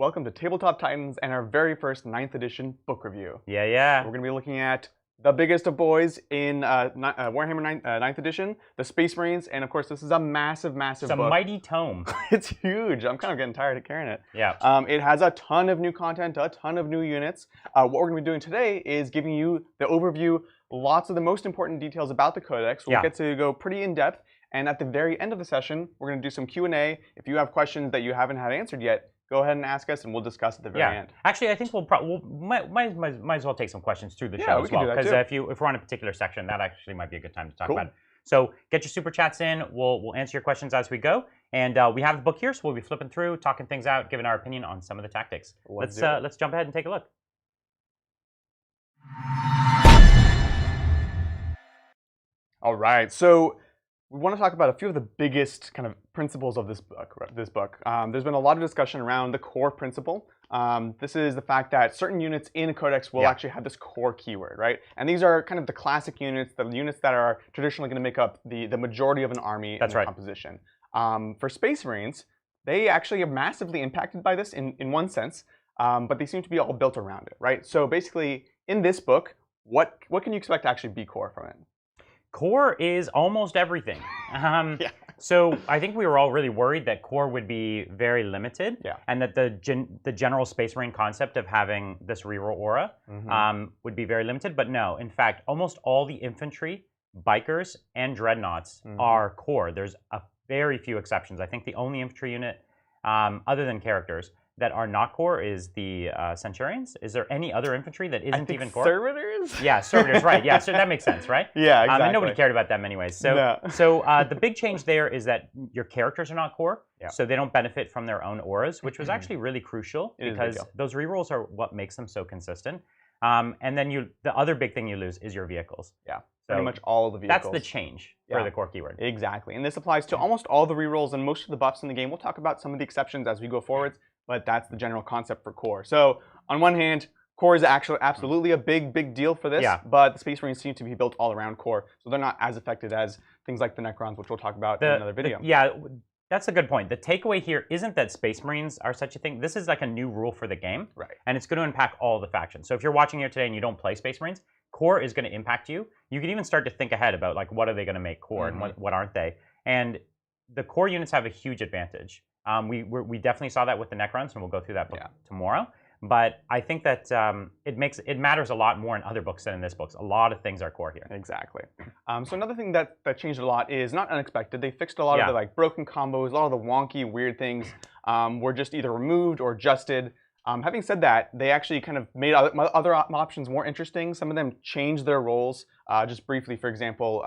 welcome to Tabletop Titans and our very first 9th edition book review. Yeah. We're going to be looking at the biggest of boys in Warhammer 9th edition, the Space Marines, and of course this is a massive book. It's a mighty tome. It's huge. I'm kind of getting tired of carrying it. Yeah. It has a ton of new content, a ton of new units. What we're going to be doing today is giving you the overview, lots of the most important details about the codex. We'll get to go pretty in-depth, and at the very end of the session, we're going to do some Q&A. If you have questions that you haven't had answered yet, go ahead and ask us, and we'll discuss at the very end. Actually, I think we'll might as well take some questions through the show as well, because if we're on a particular section, that actually might be a good time to talk about it. So get your super chats in. We'll answer your questions as we go, and we have the book here, so we'll be flipping through, talking things out, giving our opinion on some of the tactics. Let's jump ahead and take a look. All right, so we want to talk about a few of the biggest kind of principles of this book. There's been a lot of discussion around the core principle. This is the fact that certain units in a codex will actually have this core keyword, right? And these are kind of the classic units, the units that are traditionally going to make up the majority of an army in the composition. For Space Marines, they actually are massively impacted by this in one sense, but they seem to be all built around it, right? So basically, in this book, what can you expect to actually be core from it? Core is almost everything. So I think we were all really worried that core would be very limited, and that the general Space Marine concept of having this reroll aura would be very limited. But no, in fact, almost all the infantry, bikers, and dreadnoughts are core. There's a very few exceptions. I think the only infantry unit, other than characters, that are not core is the Centurions. Is there any other infantry that isn't even core? Servitors? Yeah, servitors, right. Yeah, so that makes sense, right? Yeah, exactly. And nobody cared about them anyways. So, the big change there is that your characters are not core, so they don't benefit from their own auras, which was actually really crucial because those rerolls are what makes them so consistent. And then the other big thing you lose is your vehicles. Yeah, so pretty much all of the vehicles. That's the change for the core keyword. Exactly, and this applies to almost all the rerolls and most of the buffs in the game. We'll talk about some of the exceptions as we go forwards, but that's the general concept for core. So on one hand, core is actually absolutely a big deal for this, but the Space Marines seem to be built all around core, so they're not as affected as things like the Necrons, which we'll talk about in another video. That's a good point. The takeaway here isn't that Space Marines are such a thing. This is like a new rule for the game, and it's going to impact all the factions. So if you're watching here today and you don't play Space Marines, core is going to impact you. You can even start to think ahead about like what are they going to make core and what aren't they. And the core units have a huge advantage. We definitely saw that with the Necrons, and we'll go through that book tomorrow. But I think that it matters a lot more in other books than in this book. A lot of things are core here. Exactly. So another thing that changed a lot is not unexpected. They fixed a lot of the like broken combos, a lot of the wonky, weird things were just either removed or adjusted. Having said that, they actually kind of made other options more interesting. Some of them changed their roles. Just briefly, for example,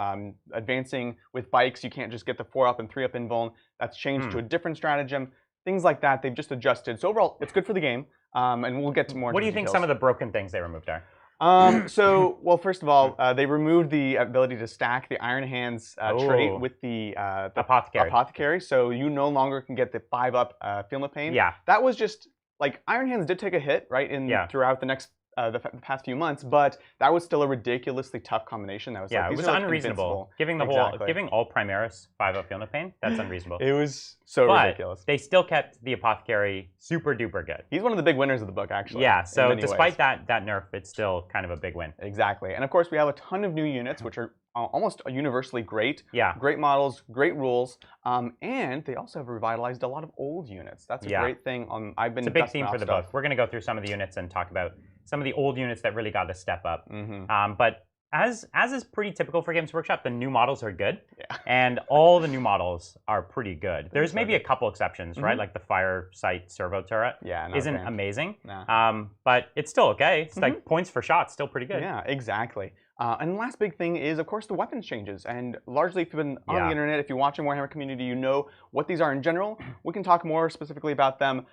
advancing with bikes, you can't just get the 4-up and 3-up invuln. That's changed to a different stratagem. Things like that, they've just adjusted. So overall, it's good for the game, and we'll get to more. What do you think some of the broken things they removed are? Well, first of all, they removed the ability to stack the Iron Hands trait with the apothecary. So you no longer can get the 5-up Feel No Pain. Yeah. That was just like Iron Hands did take a hit, right, throughout the next the past few months, but that was still a ridiculously tough combination. That was it was unreasonable. Giving giving all Primaris 5-up Feel No Pain, that's unreasonable. It was so ridiculous. They still kept the Apothecary super duper good. He's one of the big winners of the book, actually. Yeah, so despite that nerf, it's still kind of a big win. Exactly, and of course we have a ton of new units, which are almost universally great. Great models, great rules, and they also have revitalized a lot of old units. That's a great thing. It's a big theme for the book. We're going to go through some of the units and talk about some of the old units that really got to step up. But as is pretty typical for Games Workshop, the new models are good, and all the new models are pretty good. There's maybe a couple exceptions, right? Like the Fire Sight Servo Turret isn't amazing, but it's still okay. It's like points for shots, still pretty good. Yeah, exactly. And the last big thing is, of course, the weapons changes. And largely, if you've been on the internet, if you watch in Warhammer community, you know what these are in general. We can talk more specifically about them.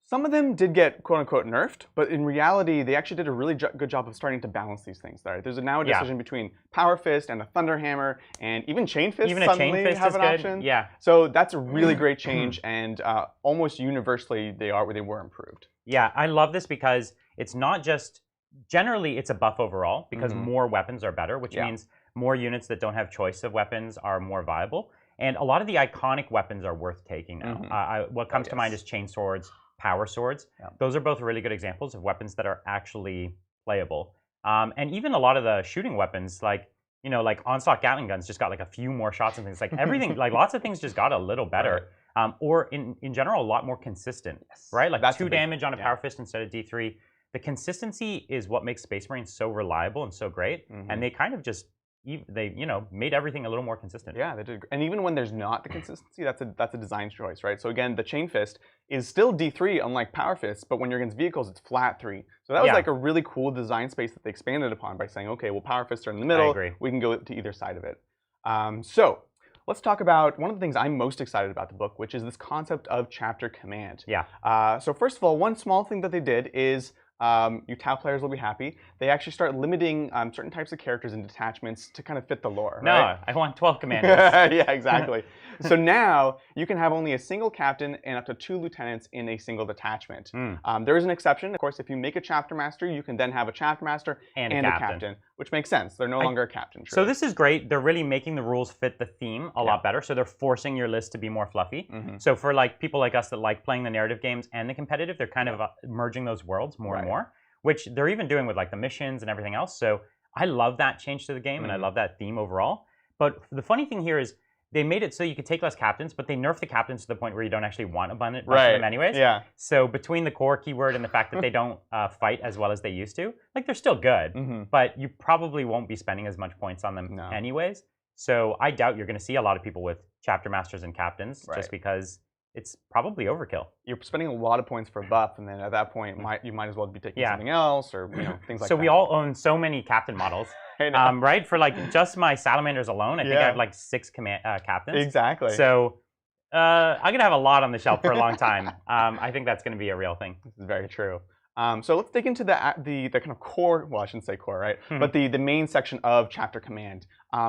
Some of them did get quote-unquote nerfed, but in reality, they actually did a really good job of starting to balance these things. There's now a decision between Power Fist and a Thunder Hammer, and even Chain Fist suddenly have an option. Yeah. So that's a really great change, and almost universally, they were improved. Yeah, I love this because it's not just... Generally, it's a buff overall because more weapons are better, which means more units that don't have choice of weapons are more viable. And a lot of the iconic weapons are worth taking now. What comes to mind is chain swords, power swords. Yeah. Those are both really good examples of weapons that are actually playable. And even a lot of the shooting weapons, like, you know, like onslaught Gatling guns just got like a few more shots and things. Like everything, like lots of things just got a little better. Right. Or in general, a lot more consistent, right? Like that's 2 damage on a power fist instead of D3. The consistency is what makes Space Marines so reliable and so great. And they kind of just, they, you know, made everything a little more consistent. Yeah, they did. And even when there's not the consistency, that's a design choice, right? So again, the Chain Fist is still D3, unlike Power Fists, but when you're against vehicles, it's flat 3. So that was like a really cool design space that they expanded upon by saying, okay, well, Power Fists are in the middle. I agree. We can go to either side of it. So let's talk about one of the things I'm most excited about the book, which is this concept of chapter command. Yeah. So first of all, one small thing that they did is you Tau players will be happy. They actually start limiting certain types of characters and detachments to kind of fit the lore. No, right? I want 12 commanders. Yeah, exactly. So now you can have only a single captain and up to 2 lieutenants in a single detachment. There is an exception. Of course, if you make a chapter master, you can then have a chapter master and a captain, which makes sense. They're no longer a captain. True. So this is great. They're really making the rules fit the theme a lot better. So they're forcing your list to be more fluffy. So for like people like us that like playing the narrative games and the competitive, they're kind of merging those worlds more and more, which they're even doing with like the missions and everything else. So I love that change to the game and I love that theme overall. But the funny thing here is they made it so you could take less captains, but they nerfed the captains to the point where you don't actually want a bunch of them anyways. Yeah. So between the core keyword and the fact that they don't fight as well as they used to, like they're still good, but you probably won't be spending as much points on them anyways. So I doubt you're going to see a lot of people with chapter masters and captains just because it's probably overkill. You're spending a lot of points for a buff, and then at that point, you might as well be taking something else or things like that. So we all own so many captain models. Right? For like just my salamanders alone, I think I have like 6 captains. Exactly. So I'm going to have a lot on the shelf for a long time. I think that's going to be a real thing. This is very true. So let's dig into the kind of core, well, I shouldn't say core, right? But the main section of chapter command.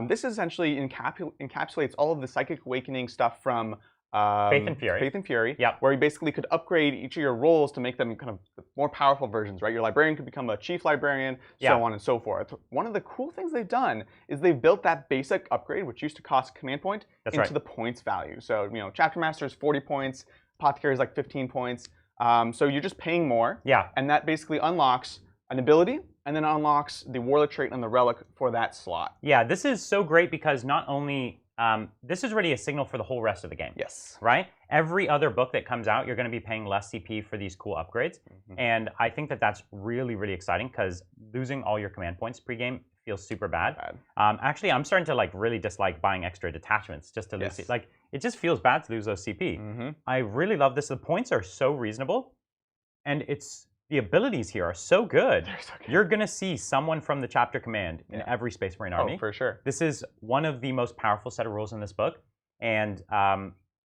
This essentially encapsulates all of the psychic awakening stuff from Faith and Fury. Faith and Fury, where you basically could upgrade each of your roles to make them kind of more powerful versions, right? Your librarian could become a chief librarian, so on and so forth. One of the cool things they've done is they've built that basic upgrade, which used to cost a command point, into the points value. So, you know, Chapter Master is 40 points, Apothecary is like 15 points. So you're just paying more, and that basically unlocks an ability, and then unlocks the Warlock trait and the Relic for that slot. Yeah, this is so great because not only this is really a signal for the whole rest of the game. Yes. Right? Every other book that comes out, you're going to be paying less CP for these cool upgrades. And I think that that's really, really exciting because losing all your command points pre-game feels super bad. Actually, I'm starting to like really dislike buying extra detachments just to lose it. Like, it just feels bad to lose those CP. I really love this. The points are so reasonable. And the abilities here are so good. They're so good. You're going to see someone from the chapter command in every Space Marine army. Oh, for sure. This is one of the most powerful set of rules in this book, and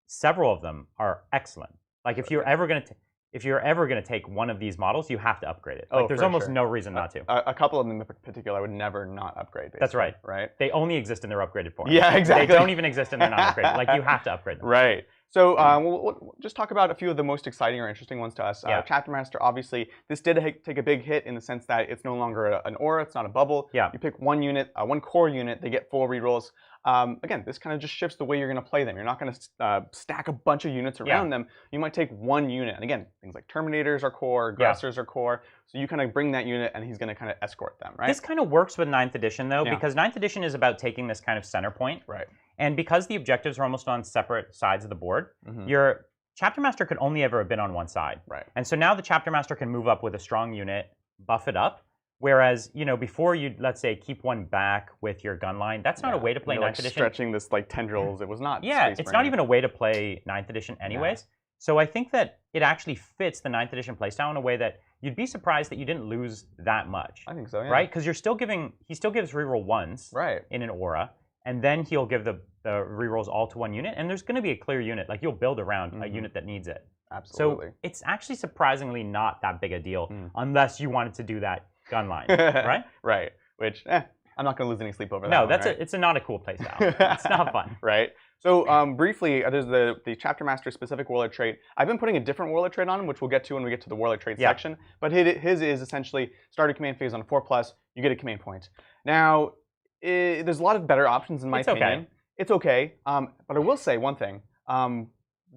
several of them are excellent. Like if you're ever going to take one of these models, you have to upgrade it. Like there's almost no reason not to. A couple of them in particular I would never not upgrade. That's right. Right. They only exist in their upgraded form. Yeah, exactly. They don't even exist in their non-upgraded. Like you have to upgrade them. Right. So we'll just talk about a few of the most exciting or interesting ones to us. Chapter Master, obviously, this did take a big hit in the sense that it's no longer an aura, it's not a bubble. You pick one unit, one core unit, they get 4 rerolls. Again, this kind of just shifts the way you're going to play them. You're not going to stack a bunch of units around them. You might take one unit. And again, things like Terminators are core, Aggressors are core. So you kind of bring that unit and he's going to kind of escort them, right? This kind of works with 9th edition, though, because 9th edition is about taking this kind of center point. Right. And because the objectives are almost on separate sides of the board, your Chapter Master could only ever have been on one side. Right. And so now the Chapter Master can move up with a strong unit, buff it up. Whereas, you know, before you'd, let's say, keep one back with your gun line, that's not a way to play 9th edition. Stretching this like tendrils, it was not. Yeah, it's not even a way to play 9th edition anyways. So I think that it actually fits the 9th edition playstyle in a way that you'd be surprised that you didn't lose that much. I think so, yeah. Right? Because he still gives reroll 1s in an aura. And then he'll give the rerolls all to one unit, and there's going to be a clear unit. Like you'll build around a unit that needs it. Absolutely. So it's actually surprisingly not that big a deal, unless you wanted to do that gun line, right? Right. Which I'm not going to lose any sleep over that. No, one, it's not a cool playstyle. It's not fun. Right. So briefly, there's the Chapter Master specific Warlord trait. I've been putting a different Warlord trait on him, which we'll get to when we get to the Warlord trait section. But his is essentially start a command phase on a 4+, you get a command point. Now, there's a lot of better options in my opinion. It's okay. But I will say one thing.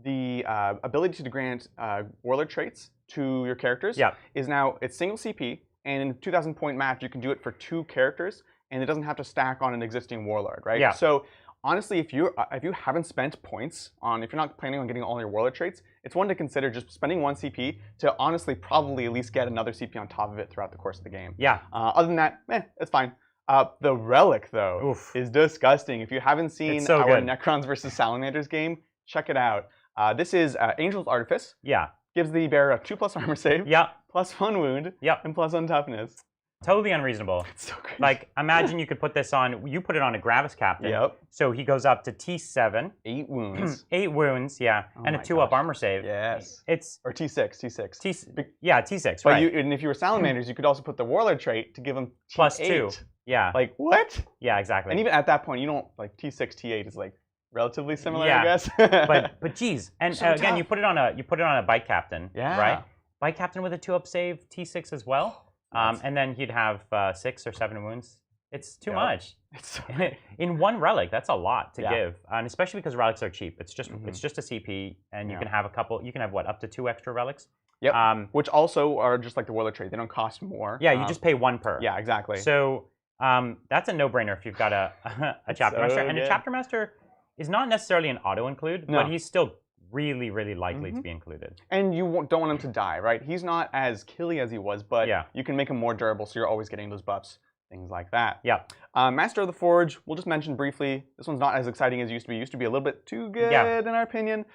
the ability to grant warlord traits to your characters is now it's single CP, and in a 2,000 point match you can do it for 2 characters, and it doesn't have to stack on an existing warlord, right? Yeah. So honestly, if you haven't spent points on, if you're not planning on getting all your warlord traits, it's one to consider just spending 1 CP to honestly probably at least get another CP on top of it throughout the course of the game. Yeah. Other than that, it's fine. The relic though is disgusting. If you haven't seen our Necrons versus Salamanders game, check it out. This is Angel's Artifice. Yeah. Gives the bearer a 2+ armor save. Yeah. +1 wound. Yep. And +1 toughness. Totally unreasonable. It's so crazy. Like, imagine you could put this on, you put it on a Gravis Captain. Yep. So he goes up to T7. 8 wounds. 8 wounds, yeah. And a 2-up armor save. Yes. It's... Or T6. Yeah, T6, but right. And if you were Salamanders, you could also put the Warlord trait to give them T8. +2. Yeah. Like, what? Yeah, exactly. And even at that point, you don't, like, T6, T8 is, like, relatively similar, yeah. I guess. but geez. And so again, you put it on a Bike Captain, yeah. right? Bike Captain with a 2-up save, T6 as well. And then he'd have 6 or 7 wounds. It's too much. It's so in 1 relic. That's a lot to give, and especially because relics are cheap. It's just a CP, and you can have a couple. You can have what, up to 2 extra relics. Yep. Which also are just like the Warlord trait. They don't cost more. Yeah, you just pay 1 per. Yeah, exactly. So that's a no-brainer if you've got a chapter master, and a chapter master is not necessarily an auto include, but he's still really, really likely to be included. And you don't want him to die, right? He's not as killy as he was, but you can make him more durable, so you're always getting those buffs, things like that. Yeah. Master of the Forge, we'll just mention briefly. This one's not as exciting as it used to be. It used to be a little bit too good, in our opinion.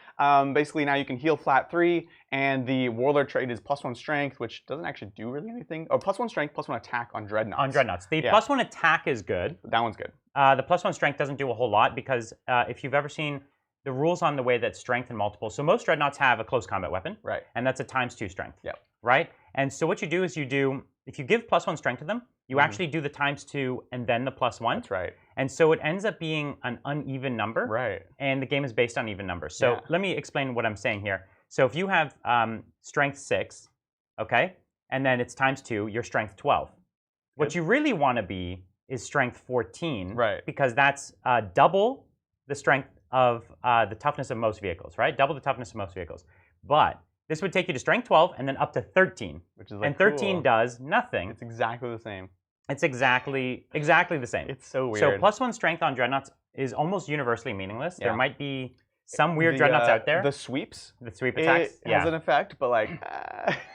Basically, now you can heal flat 3, and the Warlord trait is +1 strength, which doesn't actually do really anything. Oh, +1 strength, +1 attack on Dreadnoughts. On Dreadnoughts. The +1 attack is good. That one's good. The +1 strength doesn't do a whole lot because if you've ever seen the rules on the way that strength and multiple, so most Dreadnoughts have a close combat weapon, right? And that's a ×2 strength, yep. Right? And so what you do is if you give +1 strength to them, you actually do the ×2 and then the +1. That's right. And so it ends up being an uneven number, right? And the game is based on even numbers. So let me explain what I'm saying here. So if you have strength 6, okay, and then it's ×2, you're strength 12. Good. What you really want to be is strength 14, right? Because that's double the strength of the toughness of most vehicles, right? Double the toughness of most vehicles. But this would take you to strength 12 and then up to 13. Which is like, and 13 does nothing. It's exactly the same. It's exactly the same. It's so weird. So +1 strength on Dreadnoughts is almost universally meaningless. There might be some weird Dreadnoughts out there. The sweeps. The sweep attacks. It has an effect, but like...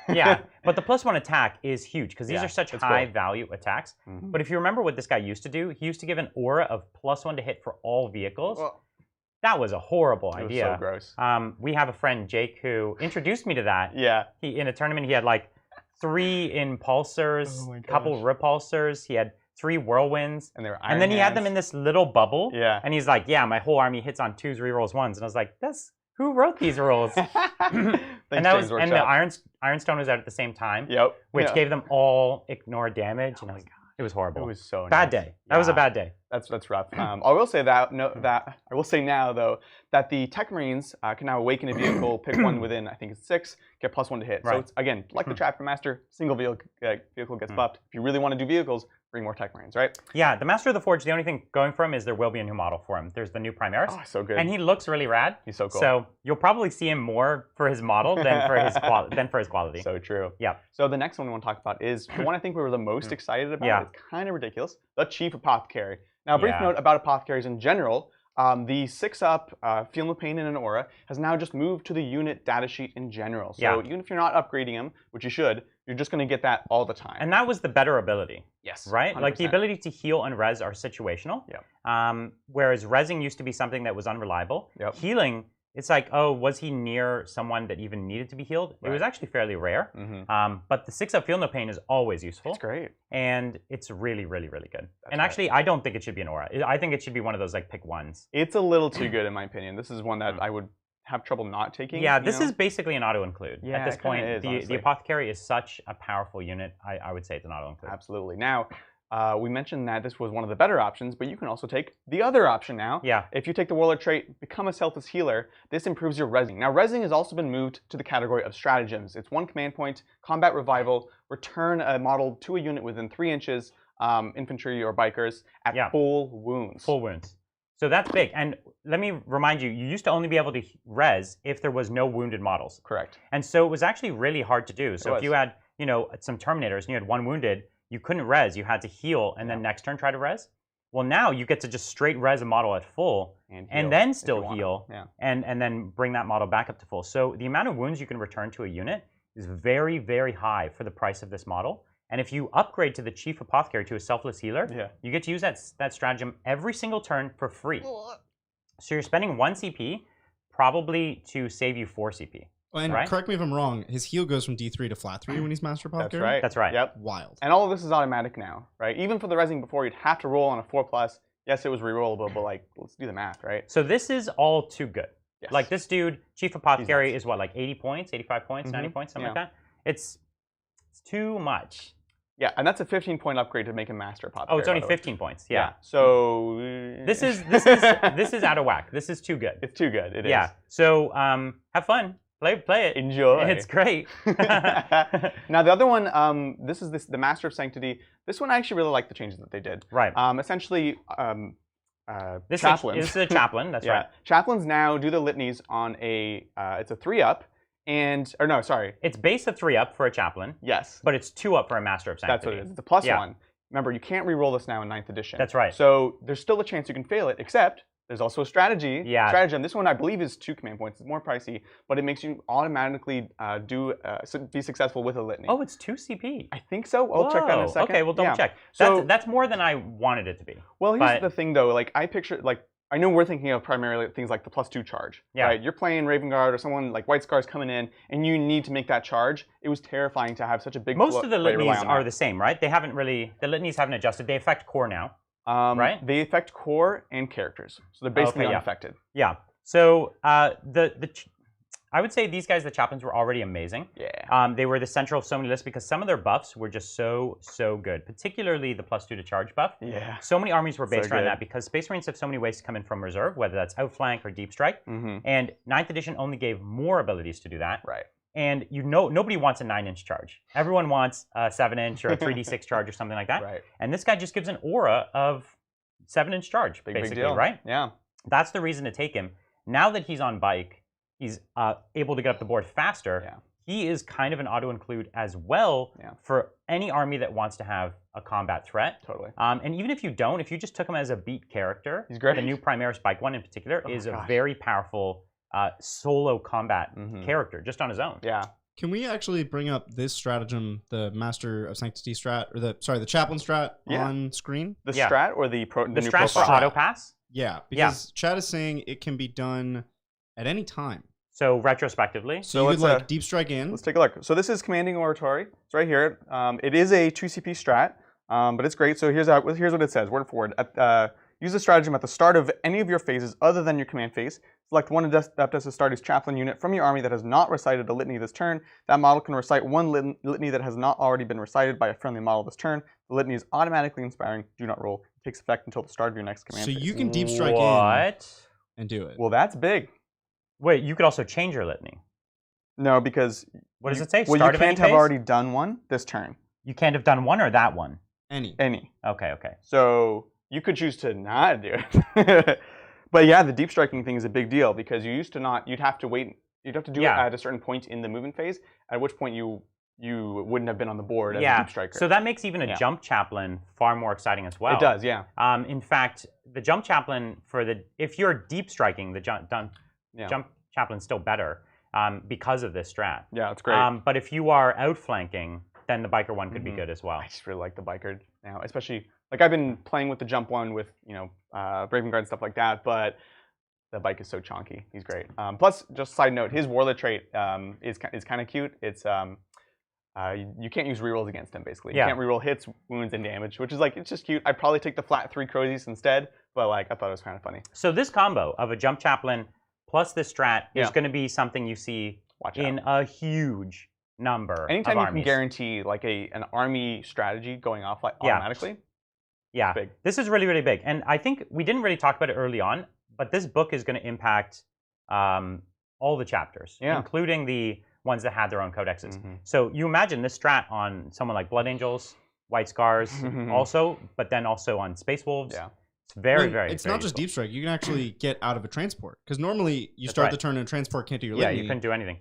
yeah, but the +1 attack is huge because these are such high value attacks. But if you remember what this guy used to do, he used to give an aura of +1 to hit for all vehicles. Well, that was a horrible idea. It was so gross. We have a friend, Jake, who introduced me to that. Yeah. In a tournament, he had like 3 impulsors, couple repulsors. He had 3 whirlwinds. And they were iron And then he had hands. them in this little bubble. Yeah. And he's like, yeah, my whole army hits on 2s, rerolls 1s. And I was like, who wrote these rules? Thanks, and the Ironstone was out at the same time. Yep. Which gave them all ignore damage. And it was horrible. It was so bad day. That was a bad day. That's rough. I will say that I will say now though that the Tech Marines can now awaken a vehicle, pick one within I think it's 6, get +1 to hit. Right. So it's again like the Chapter Master, single vehicle gets buffed. If you really want to do vehicles, bring more Tech Marines, right? Yeah, the Master of the Forge. The only thing going for him is there will be a new model for him. There's the new Primaris. Oh, so good. And he looks really rad. He's so cool. So you'll probably see him more for his model than for his quality. So true. Yeah. So the next one we want to talk about is the one I think we were the most excited about. Yeah. It's kind of ridiculous. The Chief Apothecary. Now, a brief note about apothecaries in general. The 6-up Feel No Pain in an Aura has now just moved to the unit datasheet in general. So even if you're not upgrading him, which you should, you're just going to get that all the time. And that was the better ability. Yes. Right? 100%. Like the ability to heal and res are situational. Yep. Whereas resing used to be something that was unreliable. Yep. Healing, it's like, oh, was he near someone that even needed to be healed? Right. It was actually fairly rare. But the 6-up Feel No Pain is always useful. It's great. And it's really, really, really good. That's actually, I don't think it should be an aura. I think it should be one of those like pick ones. It's a little too good in my opinion. This is one that I would have trouble not taking. Yeah, this is basically an auto-include. Yeah, at this point, is, the Apothecary is such a powerful unit, I would say it's an auto-include. Absolutely. Now, we mentioned that this was one of the better options, but you can also take the other option now. Yeah. If you take the Warlord trait, become a selfless healer, this improves your resing. Now, resing has also been moved to the category of stratagems. It's 1 command point, combat revival, return a model to a unit within 3 inches, infantry or bikers, at full wounds. Full wounds. So that's big. And let me remind you, you used to only be able to res if there was no wounded models. Correct. And so it was actually really hard to do. So if you had, you know, some Terminators and you had 1 wounded, you couldn't res. You had to heal and then next turn try to res. Well, now you get to just straight res a model at full and then still heal and then bring that model back up to full. So the amount of wounds you can return to a unit is very, very high for the price of this model. And if you upgrade to the Chief Apothecary to a selfless healer, you get to use that stratagem every single turn for free. So you're spending 1 CP probably to save you 4 CP. And correct me if I'm wrong, his heal goes from D3 to flat 3 when he's Master Apothecary? That's right. That's right. Yep. Wild. And all of this is automatic now, right? Even for the resing before, you'd have to roll on a 4+. Yes, it was rerollable, but like, let's do the math, right? So this is all too good. Yes. Like this dude, Chief Apothecary is what, like 80 points, 85 points, 90 points, something like that? It's too much. Yeah, and that's a 15-point upgrade to make him Master Apothecary. Oh, it's only 15 points. Yeah. So this is out of whack. This is too good. It's too good. It is. Yeah. So have fun. Play it. Enjoy. It's great. Now the other one, this is the Master of Sanctity. This one I actually really like the changes that they did. Right. Essentially, this chaplains. This is a chaplain. That's right. Chaplains now do the litanies on a. It's a 3-up. Or no, sorry. It's base of 3-up for a chaplain. Yes. But it's 2-up for a Master of Sanctity. That's what it is. It's a +1. Remember, you can't re-roll this now in 9th edition. That's right. So there's still a chance you can fail it, except there's also a strategy. Yeah. Stratagem. This one I believe is 2 command points. It's more pricey, but it makes you automatically be successful with a litany. Oh, it's 2 CP. I think so. I'll check that in a second. Okay, well double check. So that's more than I wanted it to be. Well, here's the thing though. Like I picture I know we're thinking of primarily things like the +2 charge. Yeah. Right? You're playing Raven Guard or someone like White Scar's coming in, and you need to make that charge. It was terrifying to have such a big. Most of the litanies are the same, right? They haven't really. The litanies haven't adjusted. They affect core now. Right? They affect core and characters, so they're basically unaffected. Yeah. So I would say these guys, the chaplains, were already amazing. Yeah. They were the central of so many lists because some of their buffs were just so good. Particularly the +2 to charge buff. Yeah. So many armies were based around that because Space Marines have so many ways to come in from reserve, whether that's outflank or deep strike. And 9th edition only gave more abilities to do that. Right. And nobody wants a 9-inch charge. Everyone wants a 7-inch or a 3d6 charge or something like that. Right. And this guy just gives an aura of 7-inch charge, basically, big deal. right? Yeah. That's the reason to take him. Now that he's on bike, he's able to get up the board faster. Yeah. He is kind of an auto-include as well for any army that wants to have a combat threat. Totally. And even if you don't, if you just took him as a beat character, he's great. The new Primaris Bike one in particular is a very powerful solo combat character just on his own. Yeah. Can we actually bring up this stratagem, the Master of Sanctity strat, or the Chaplain strat on screen? The strat or the new strat for auto pass? Yeah, because Chad is saying it can be done at any time. So retrospectively. So you could deep strike in. Let's take a look. So this is Commanding Oratory. It's right here. It is a 2 CP strat, but it's great. So here's what it says, word for word. Use the stratagem at the start of any of your phases other than your command phase. Select one Adeptus Astartes chaplain unit from your army that has not recited a litany this turn. That model can recite one litany that has not already been recited by a friendly model this turn. The litany is automatically inspiring. Do not roll. It takes effect until the start of your next command phase. So you can deep strike in and do it. Well, that's big. Wait, you could also change your litany. No, because... What does it say? Well, you can't have already done one this turn. You can't have done one or that one? Any. Okay. So you could choose to not do it. But yeah, the deep striking thing is a big deal because you used to not... You'd have to wait... You'd have to do it at a certain point in the movement phase, at which point you wouldn't have been on the board as a deep striker. So that makes even a jump chaplain far more exciting as well. It does, yeah. In fact, the jump chaplain if you're deep striking, the jump chaplain's still better because of this strat. Yeah, it's great. But if you are outflanking, then the biker one could be good as well. I just really like the biker now, especially like I've been playing with the jump one with Raven Guard and stuff like that, but the bike is so chonky. He's great. Plus, just side note, his warlord trait is kind of cute. It's you can't use rerolls against him basically. You can't reroll hits, wounds, and damage, which is it's just cute. I'd probably take the flat 3 Crozies instead, but I thought it was kind of funny. So this combo of a jump chaplain plus this strat is going to be something you see in a huge number Anytime of you armies. can guarantee an army strategy going off automatically. Yeah, big. This is really, really big. And I think we didn't really talk about it early on, but this book is going to impact all the chapters, including the ones that had their own codexes. So you imagine this strat on someone like Blood Angels, White Scars also, but then also on Space Wolves. It's very It's not just deep strike. You can actually get out of a transport. Because normally you start the turn and a transport can't do your litany. Yeah, you couldn't do anything.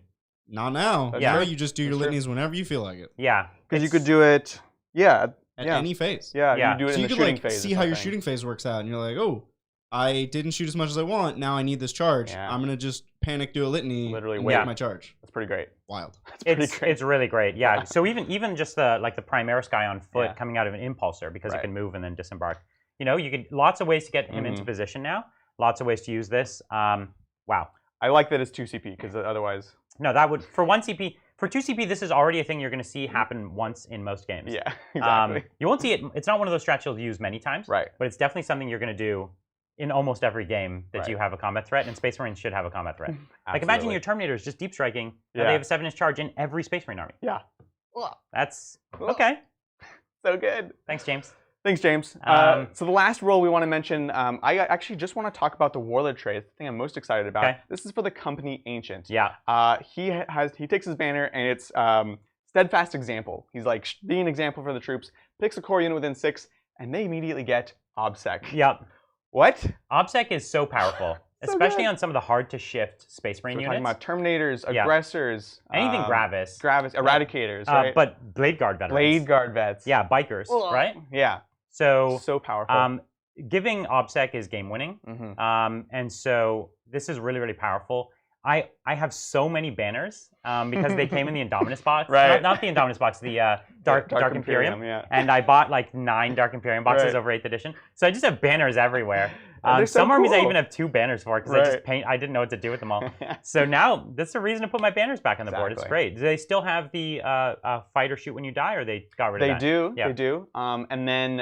Not now. Now you just do your litanies whenever you feel like it. Yeah. Because you could do it, at any phase. Yeah, you do it so in you the could shooting phase. See how your shooting phase works out, and you're like, oh, I didn't shoot as much as I want. Now I need this charge. Yeah. I'm gonna just panic, do a litany, literally and get my charge. That's pretty great. Wild. It's really great. Yeah. So even just the Primaris guy on foot coming out of an impulsor because he can move and then disembark. You know, you could lots of ways to get him into position now. Lots of ways to use this. Wow. I like that it's 2 CP because otherwise. No, that would for 1 CP. For 2 CP, this is already a thing you're going to see happen once in most games. Yeah, exactly. You won't see it. It's not one of those strats you'll use many times. Right. But it's definitely something you're going to do in almost every game that you have a combat threat, and Space Marines should have a combat threat. Like imagine your Terminators just deep striking, and they have a 7-inch charge in every Space Marine army. Yeah. That's okay. So good. Thanks, James. Thanks, James. So the last role we want to mention, I actually just want to talk about the Warlord trait. It's the thing I'm most excited about. Okay. This is for the Company Ancient. Yeah. He takes his banner and it's Steadfast Example. He's like being an example for the troops. Picks a core unit within 6, and they immediately get OBSEC. Yep. What? OBSEC is so powerful, especially on some of the hard to shift Space Marine units. We're talking about Terminators, Aggressors, anything Gravis, Eradicators, right? But Blade Guard veterans. Blade Guard vets. Yeah, bikers, right? Yeah. So powerful. Giving OBSEC is game winning, and so this is really powerful. I have so many banners because they came in the Indominus box, right? Not the Indominus box, the Dark Imperium. And I bought like 9 Dark Imperium boxes over 8th edition, so I just have banners everywhere. Some armies I even have 2 banners for because I didn't know what to do with them all. So now that's a reason to put my banners back on the board. It's great. Do they still have the fight or shoot when you die, or they got rid of that? They do. And then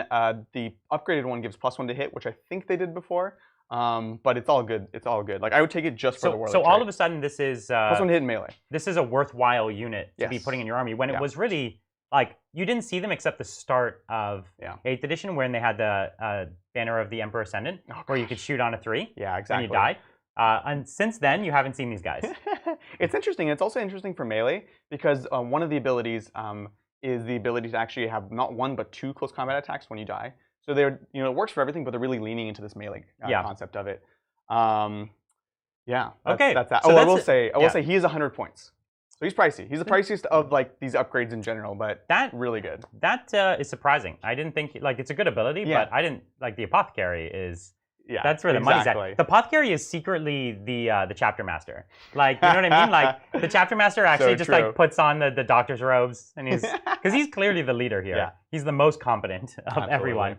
the upgraded one gives +1 to hit, which I think they did before. But it's all good. It's all good. Like I would take it just for the Warlord. So all of a sudden, this is +1 to hit in melee. This is a worthwhile unit to be putting in your army when it was really like you didn't see them except the start of 8th edition when they had the banner of the Emperor Ascendant, where you could shoot on a 3. Yeah, exactly. And you die. And since then, you haven't seen these guys. It's interesting. It's also interesting for melee because one of the abilities is the ability to actually have not 1 but 2 close combat attacks when you die. So they're, it works for everything, but they're really leaning into this melee concept of it. Yeah. That's that. So I will say he is 100 points. So he's pricey. He's the priciest of like these upgrades in general, but really good. That is surprising. I didn't think it's a good ability, but I didn't like the apothecary is. Yeah, that's where the money's at. The apothecary is secretly the chapter master. Like, you know what I mean? Like the chapter master actually like puts on the doctor's robes, and because he's clearly the leader here. Yeah. He's the most competent of everyone.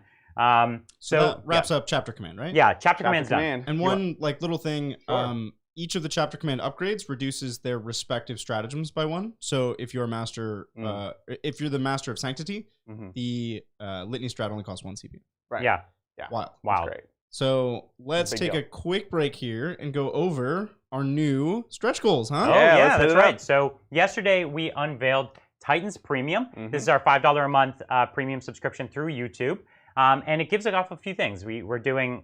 So that wraps up chapter command, right? Yeah, chapter command's done. And one like little thing, each of the chapter command upgrades reduces their respective stratagems by 1. So if you're a master, if you're the master of sanctity, the litany strat only costs 1 CP. Right. Yeah. Wow. That's great. So let's take a quick break here and go over our new stretch goals, huh? Oh yeah, that's right. So yesterday we unveiled Titans Premium. This is our $5 a month premium subscription through YouTube. And it gives it off a few things. We're doing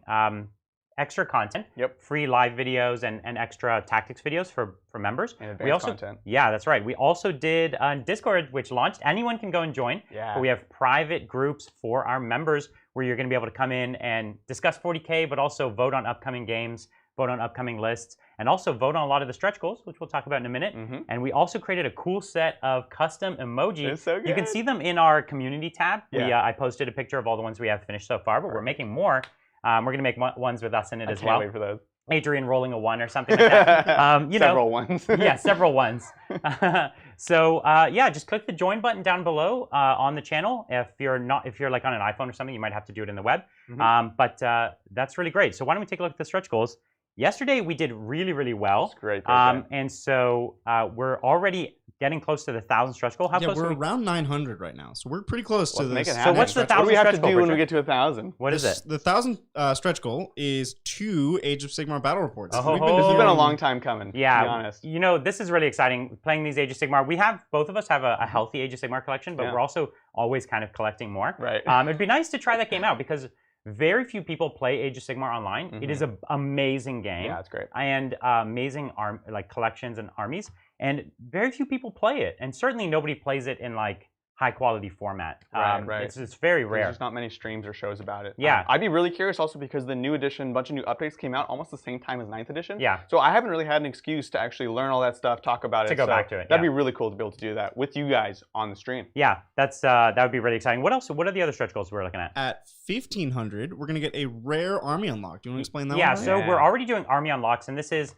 extra content, free live videos and extra tactics videos for members. And advanced content. Yeah, that's right. We also did Discord, which launched. Anyone can go and join. Yeah. But we have private groups for our members where you're going to be able to come in and discuss 40K, but also vote on upcoming games, vote on upcoming lists, and also vote on a lot of the stretch goals, which we'll talk about in a minute. And we also created a cool set of custom emoji. It's so good. You can see them in our community tab. I posted a picture of all the ones we have finished so far, but we're making more. We're going to make ones with us in it as well. I can't wait for those. Adrian rolling a 1 or something like that. Several ones. Yeah, several ones. So just click the join button down below on the channel. If you're like on an iPhone or something, you might have to do it in the web. But that's really great. So why don't we take a look at the stretch goals? Yesterday we did really well. That's great. And so we're already getting close to the 1,000 stretch goal. How close we're around 900 right now, so we're pretty close to this. So what's the 1,000 stretch goal? What do we have to do when we get to 1,000? What is it? The 1,000 stretch goal is 2 Age of Sigmar battle reports. This has been a long time coming. Yeah, to be honest. This is really exciting. Playing these Age of Sigmar, both of us have a healthy Age of Sigmar collection, but we're also always kind of collecting more. Right. It'd be nice to try that game out because very few people play Age of Sigmar online. It is an amazing game. Yeah, it's great. And amazing collections and armies. And very few people play it. And certainly nobody plays it in like high quality format. Right. It's very rare. There's just not many streams or shows about it. Yeah. I'd be really curious also because the new edition, bunch of new updates came out almost the same time as 9th edition. Yeah. So I haven't really had an excuse to actually learn all that stuff, talk about it. To go back to it. That'd be really cool to be able to do that with you guys on the stream. Yeah, that would be really exciting. What else? What are the other stretch goals we're looking at? At 1500, we're going to get a rare army unlock. Do you want to explain that one? Yeah, so we're already doing army unlocks, and this is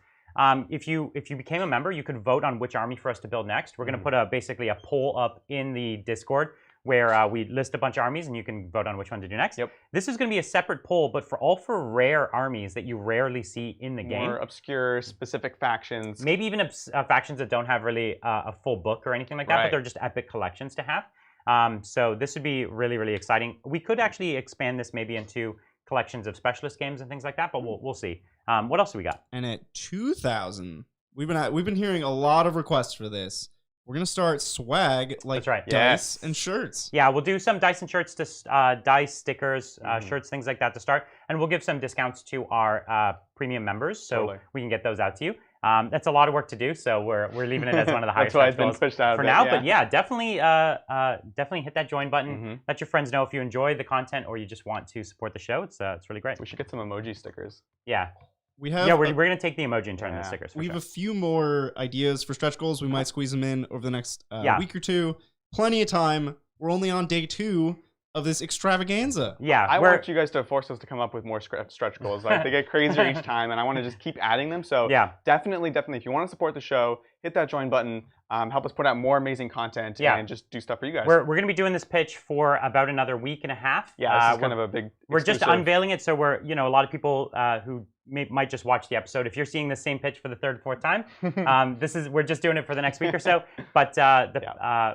if you became a member, you could vote on which army for us to build next. We're going to put basically a poll up in the Discord where we list a bunch of armies, and you can vote on which one to do next. Yep. This is going to be a separate poll, but for rare armies that you rarely see in the game. More obscure, specific factions. Maybe even factions that don't have really a full book or anything like that, but they're just epic collections to have. So this would be really, really exciting. We could actually expand this maybe into collections of specialist games and things like that, but we'll see. What else do we got? And at 2000, we've been hearing a lot of requests for this. We're gonna start swag like dice and shirts. Yeah, we'll do some dice and shirts to dice, stickers, shirts, things like that to start, and we'll give some discounts to our premium members, so we can get those out to you. That's a lot of work to do, so we're leaving it as one of the highest stretch goals for now. But yeah, definitely hit that join button. Let your friends know if you enjoy the content or you just want to support the show. It's really great. We should get some emoji stickers. Yeah. We have we're going to take the emoji and turn into stickers. We have a few more ideas for stretch goals. We might squeeze them in over the next week or two. Plenty of time. We're only on day 2 of this extravaganza. Yeah, I want you guys to force us to come up with more stretch goals. Like they get crazier each time, and I want to just keep adding them. So definitely, if you want to support the show, hit that join button. Help us put out more amazing content and just do stuff for you guys. We're going to be doing this pitch for about another week and a half. Yeah, this is kind of a big. We're just unveiling it, so we're a lot of people who might just watch the episode. If you're seeing the same pitch for the 3rd or 4th time, we're just doing it for the next week or so. But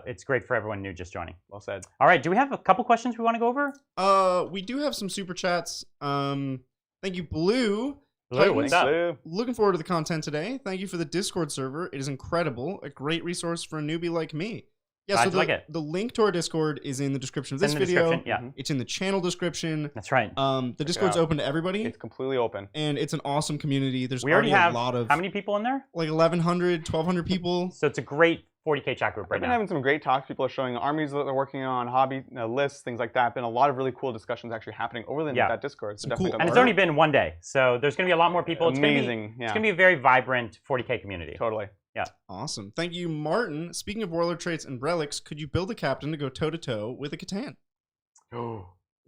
it's great for everyone new just joining. Well said. All right, do we have a couple questions we want to go over? We do have some super chats. Thank you, Blue. Blue, what's up? Looking forward to the content today. Thank you for the Discord server. It is incredible. A great resource for a newbie like me. Yeah, so the link to our Discord is in the description of this video. It's in the channel description. That's right. The Discord's open to everybody. It's completely open. And it's an awesome community. We already have a lot of... How many people in there? Like 1,100, 1,200 people. So it's a great 40K chat group right now. We've been having some great talks. People are showing armies that they're working on, hobby lists, things like that. Been a lot of really cool discussions actually happening over that Discord. So cool. And it's only been one day, so there's going to be a lot more people. It's amazing. It's going to be a very vibrant 40K community. Totally. Yeah. Awesome. Thank you, Martin. Speaking of warlord traits and relics, could you build a captain to go toe-to-toe with a Catan?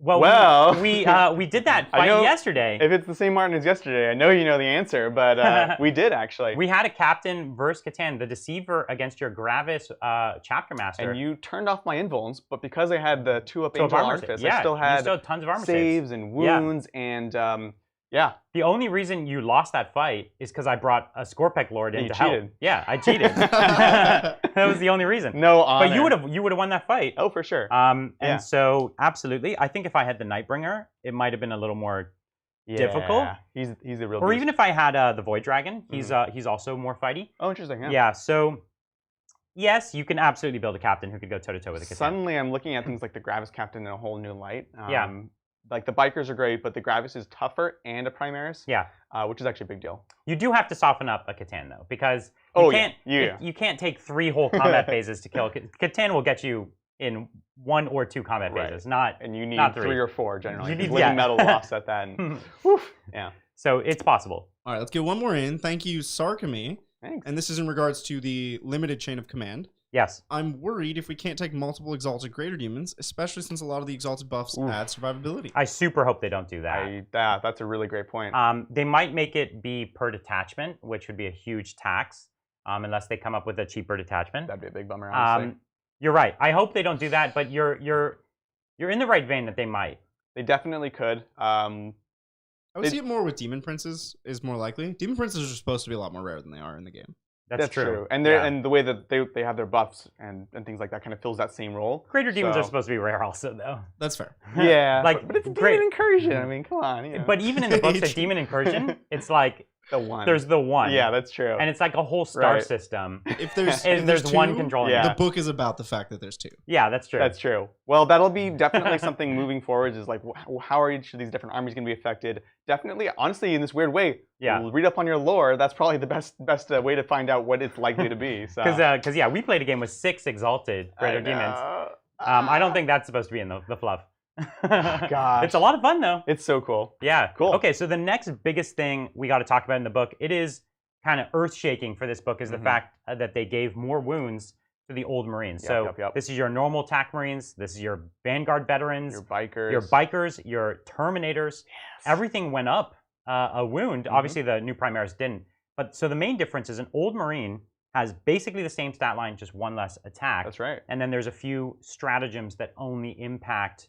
Well, we did that fight yesterday. If it's the same Martin as yesterday, I know you know the answer, but we did actually. We had a captain versus Catan, the Deceiver against your Gravis chapter master. And you turned off my invulns, but because I had the 2-up Angel Artifice, I still had tons of armor saves and wounds and The only reason you lost that fight is because I brought a Scorpec Lord in to help. Yeah, I cheated. That was the only reason. No honor. But you would have won that fight. Oh, for sure. And so absolutely, I think if I had the Nightbringer, it might have been a little more difficult. He's a real. Or even if I had the Void Dragon, he's also more fighty. Oh, interesting. Yeah. So. Yes, you can absolutely build a captain who could go toe-to-toe with a Catan. Suddenly, I'm looking at things like the Gravis captain in a whole new light. Like the bikers are great, but the Gravis is tougher and a Primaris. Yeah. Which is actually a big deal. You do have to soften up a Catan though, because you can't take 3 whole combat phases to kill. Catan will get you in 1 or 2 combat phases, and you need 3 or 4 generally. You need living metal to offset that. And, yeah. So it's possible. All right, let's get one more in. Thank you, Sarkami. Thanks. And this is in regards to the limited chain of command. Yes. I'm worried if we can't take multiple Exalted Greater Demons, especially since a lot of the Exalted buffs add survivability. I super hope they don't do that. That's a really great point. They might make it be per detachment, which would be a huge tax, unless they come up with a cheaper detachment. That'd be a big bummer, honestly. You're right. I hope they don't do that, but you're in the right vein that they might. They definitely could. I would see it more with Demon Princes is more likely. Demon Princes are supposed to be a lot more rare than they are in the game. That's true. And and the way that they have their buffs and things like that kind of fills that same role. Greater Demons are supposed to be rare also, though. That's fair. Yeah. but it's Demon Incursion. I mean, come on. You know. But even in the books of Demon Incursion, it's like the one. There's the one. Yeah, that's true. And it's like a whole star system. If there's two, one controlling the book is about the fact that there's 2. Yeah, that's true. That's true. Well, that'll be definitely something moving forwards is like, how are each of these different armies going to be affected? Definitely, honestly, in this weird way, read up on your lore. That's probably the best way to find out what it's likely to be. Because we played a game with 6 Exalted Greater Demons. I don't think that's supposed to be in the fluff. Gosh. It's a lot of fun, though. It's so cool. Yeah. Cool. Okay, so the next biggest thing we got to talk about in the book, it is kind of earth-shaking for this book, is the fact that they gave more wounds to the old Marines. This is your normal attack Marines. This is your Vanguard veterans. Your bikers. Your Terminators. Yes. Everything went up a wound. Obviously, the new Primaris didn't. But so the main difference is an old Marine has basically the same stat line, just one less attack. That's right. And then there's a few stratagems that only impact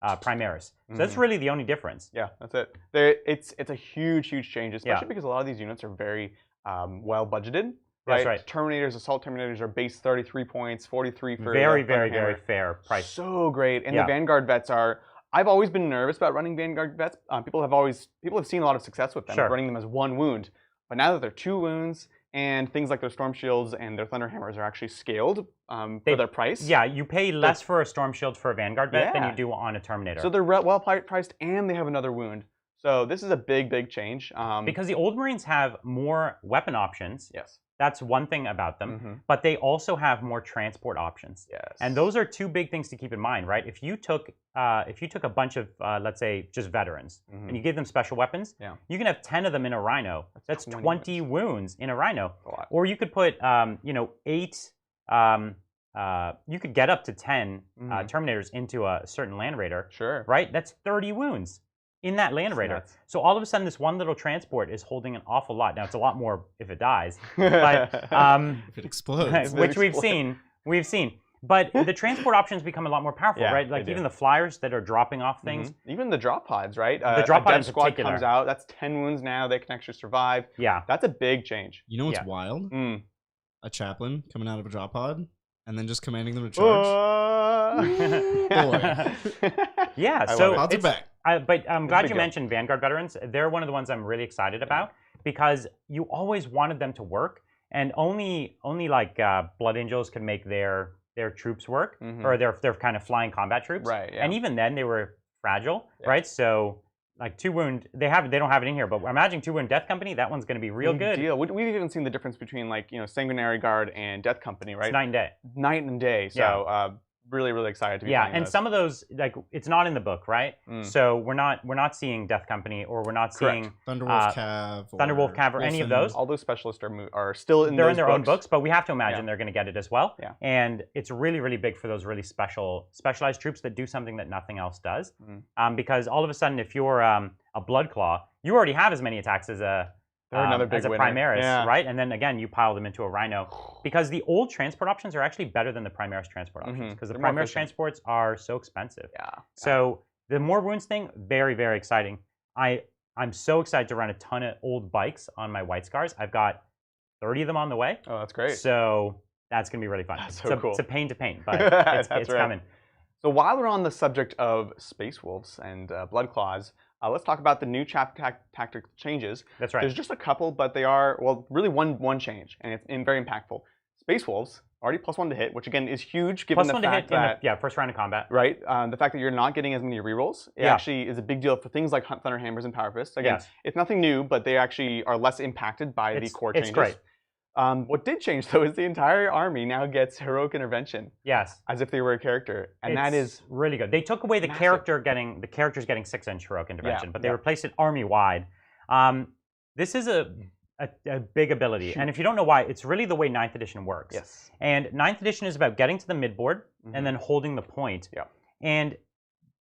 Primaris. So that's really the only difference. Yeah, that's it. It's a huge change, especially because a lot of these units are very well budgeted. Right? That's right. Terminators, assault Terminators are base 33 points, 43 for very fair price. So great. And the Vanguard vets are. I've always been nervous about running Vanguard vets. People have seen a lot of success with them, running them as one wound. But now that they're 2 wounds, and things like their Storm Shields and their Thunder Hammers are actually scaled for their price. Yeah, you pay less for a Storm Shield for a Vanguard vet than you do on a Terminator. So they're well priced, and they have another wound. So this is a big change. Because the old Marines have more weapon options. Yes. That's one thing about them. But they also have more transport options. Yes. And those are 2 big things to keep in mind, right? If you took a bunch of, let's say, just veterans, and you gave them special weapons, you can have 10 of them in a Rhino. That's 20 wounds in a Rhino. A lot. Or you could put, 8, you could get up to 10 Terminators into a certain Land Raider. Sure. Right? That's 30 wounds in that Land Raider. So all of a sudden, this one little transport is holding an awful lot. Now, it's a lot more if it dies, but if it explodes, which we've seen. But the transport options become a lot more powerful, right? Like even the flyers that are dropping off things. Even the drop pods, right? The drop pod in squad particular comes out. That's 10 wounds now. They can actually survive. Yeah. That's a big change. You know what's wild? A chaplain coming out of a drop pod and then just commanding them to charge. Yeah, so odds are back. But I'm glad you mentioned Vanguard veterans. They're one of the ones I'm really excited about because you always wanted them to work, and only like Blood Angels can make their troops work, or their kind of flying combat troops. Right. Yeah. And even then, they were fragile, right? So like 2 wound, they don't have it in here, but imagine 2 wound Death Company. That one's going to be real good. Deal. We've even seen the difference between Sanguinary Guard and Death Company, right? It's night and day. Night and day. So really excited to be playing and those. some of those, like, it's not in the book, right? So we're not seeing Death Company, or we're not seeing Thunderwolf Cav or any of those. All those specialists are still in they're in their own books, but we have to imagine they're going to get it as well. Yeah. And it's really big for those really specialized troops that do something that nothing else does. Because all of a sudden, if you're a Blood Claw, you already have as many attacks as a Primaris, right? And then again, you pile them into a Rhino, because the old transport options are actually better than the Primaris transport options, because the Primaris transports are so expensive. So the more wounds thing, very exciting. I'm so excited to run a ton of old bikes on my White Scars. I've got 30 of them on the way. Oh, that's great. So that's gonna be really fun. That's so cool. It's a pain to paint, but it's coming. So while we're on the subject of Space Wolves and Blood Claws, let's talk about the new tactic changes. That's right. There's just a couple, but they are, really one change, and it's very impactful. Space Wolves, already +1 to hit, which again is huge given the fact that... first round of combat. Right, the fact that you're not getting as many rerolls, it actually is a big deal for things like Thunder Hammers and Power Fists. Again, it's nothing new, but they actually are less impacted by the core changes. It's great. What did change, though, is the entire army now gets Heroic Intervention. Yes. As if they were a character. And that is really good. They took away the characters getting 6-inch Heroic Intervention, but they replaced it army-wide. This is a big ability. And if you don't know why, it's really the way 9th edition works. Yes. And 9th edition is about getting to the midboard and then holding the point. Yeah. And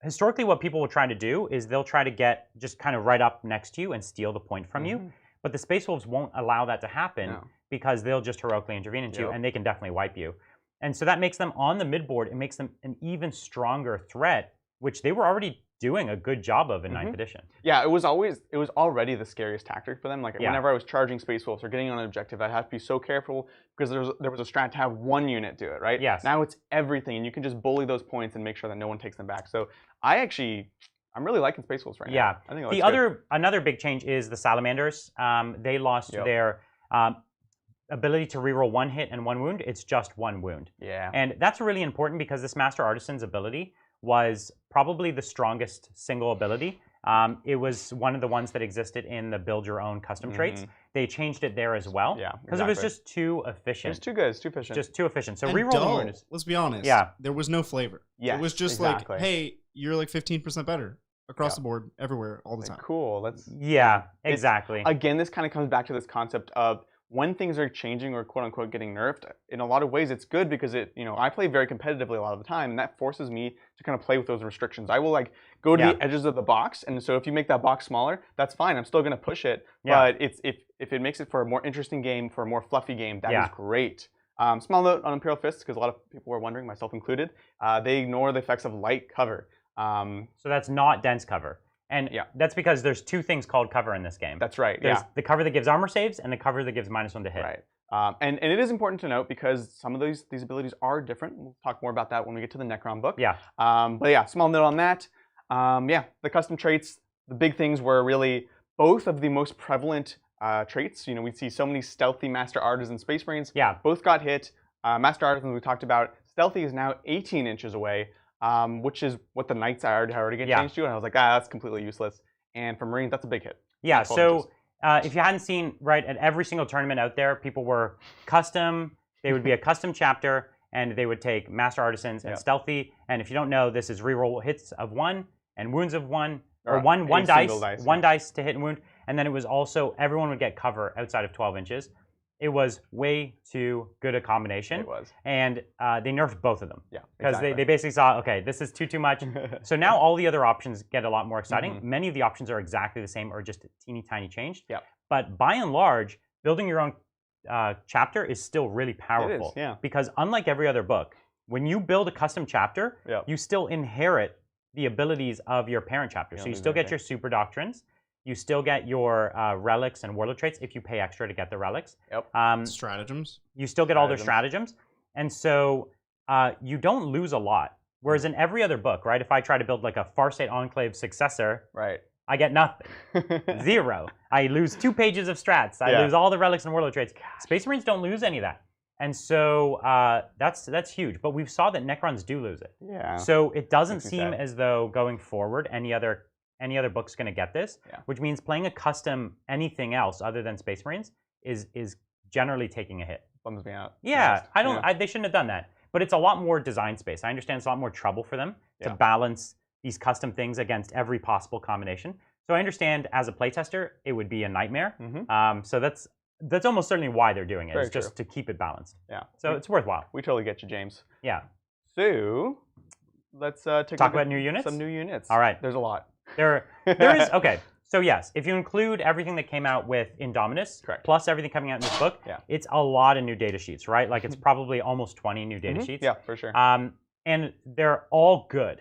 historically, what people will try to do is they'll try to get just kind of right up next to you and steal the point from you. But the Space Wolves won't allow that to happen because they'll just heroically intervene into you, and they can definitely wipe you. And so that makes them on the midboard. It makes them an even stronger threat, which they were already doing a good job of in 9th edition. Yeah, it was already the scariest tactic for them. Like whenever I was charging Space Wolves or getting on an objective, I'd have to be so careful because there was a strat to have one unit do it, right? Yes. Now it's everything, and you can just bully those points and make sure that no one takes them back. So I'm really liking Space Wolves right now. Yeah. I think another big change is the Salamanders. They lost their ability to reroll 1 hit and 1 wound. It's just 1 wound. Yeah. And that's really important because this Master Artisan's ability was probably the strongest single ability It was one of the ones that existed in the build your own custom traits. They changed it there as well. Yeah, because it was just too efficient. It's too good. It's too efficient. Just too efficient. So and reroll dull. wounds. Let's be honest. Yeah. There was no flavor. Yes, it was just exactly. like, hey, you're like 15% better across the board, everywhere, all the time. Cool. Yeah, exactly. Again, this kind of comes back to this concept of when things are changing or quote unquote getting nerfed. In a lot of ways, it's good because I play very competitively a lot of the time, and that forces me to kind of play with those restrictions. I will like go to the edges of the box, and so if you make that box smaller, that's fine. I'm still going to push it, but if it makes it for a more interesting game, for a more fluffy game, that is great. Small note on Imperial Fists, because a lot of people were wondering, myself included, they ignore the effects of light cover. So that's not dense cover. And that's because there's two things called cover in this game. That's right. There's the cover that gives armor saves and the cover that gives -1 to hit. Right. And it is important to note because some of these abilities are different. We'll talk more about that when we get to the Necron book. Yeah. But yeah, small note on that. The custom traits, the big things were really both of the most prevalent traits. We see so many stealthy Master Artisans, Space Marines. Yeah. Both got hit. Master Artisans we talked about. Stealthy is now 18 inches away. Which is what the Knights already get changed to, and I was like, that's completely useless. And for Marines, that's a big hit. Yeah, so if you hadn't seen, at every single tournament out there, people were custom, they would be a custom chapter, and they would take Master Artisans and Stealthy, and if you don't know, this is reroll hits of 1, and wounds of 1, or one dice to hit and wound, and then it was also, everyone would get cover outside of 12 inches. It was way too good a combination. It was. And they nerfed both of them. Yeah, because they basically saw, okay, this is too much. So now all the other options get a lot more exciting. Many of the options are exactly the same or just a teeny tiny changed. Yeah. But by and large, building your own chapter is still really powerful. It is, yeah. Because unlike every other book, when you build a custom chapter, you still inherit the abilities of your parent chapter. So you still get your super doctrines. You still get your relics and warlord traits if you pay extra to get the relics. Yep. Stratagems. You still get all their stratagems. And so you don't lose a lot. Whereas in every other book, if I try to build like a Farsate Enclave Successor, I get nothing. 0. I lose 2 pages of strats. I lose all the relics and warlord traits. Space Marines don't lose any of that. And so that's huge. But we saw that Necrons do lose it. Yeah. So it doesn't seem as though going forward any other book's going to get this, which means playing a custom anything else other than Space Marines is generally taking a hit. Bums me out. Yeah, they shouldn't have done that. But it's a lot more design space. I understand it's a lot more trouble for them to balance these custom things against every possible combination. So I understand as a playtester, it would be a nightmare. So that's almost certainly why they're doing it. It's just to keep it balanced. Yeah. So it's worthwhile. We totally get you, James. Yeah. So let's talk about new units. Some new units. All right. There's a lot. There is, okay. So yes, if you include everything that came out with Indominus, plus everything coming out in this book, it's a lot of new data sheets, right? Like it's probably almost 20 new data sheets. Yeah, for sure. And they're all good,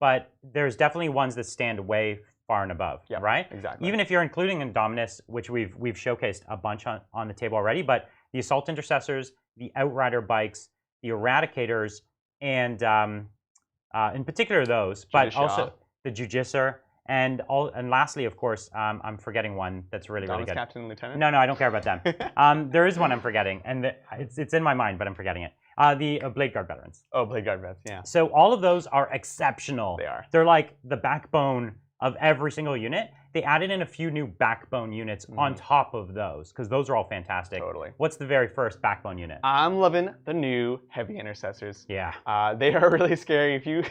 but there's definitely ones that stand way far and above, right? Exactly. Even if you're including Indominus, which we've showcased a bunch on the table already, but the Assault Intercessors, the Outrider Bikes, the Eradicators, and in particular those, but also the Judiciar, and lastly, of course, I'm forgetting one that's really good. Captain and Lieutenant? No, I don't care about them. There is one I'm forgetting, and it's in my mind, but I'm forgetting it. The Blade Guard Veterans. Oh, Blade Guard Vets, yeah. So all of those are exceptional. They are. They're like the backbone of every single unit. They added in a few new backbone units on top of those, because those are all fantastic. Totally. What's the very first backbone unit? I'm loving the new Heavy Intercessors. Yeah. They are really scary. If you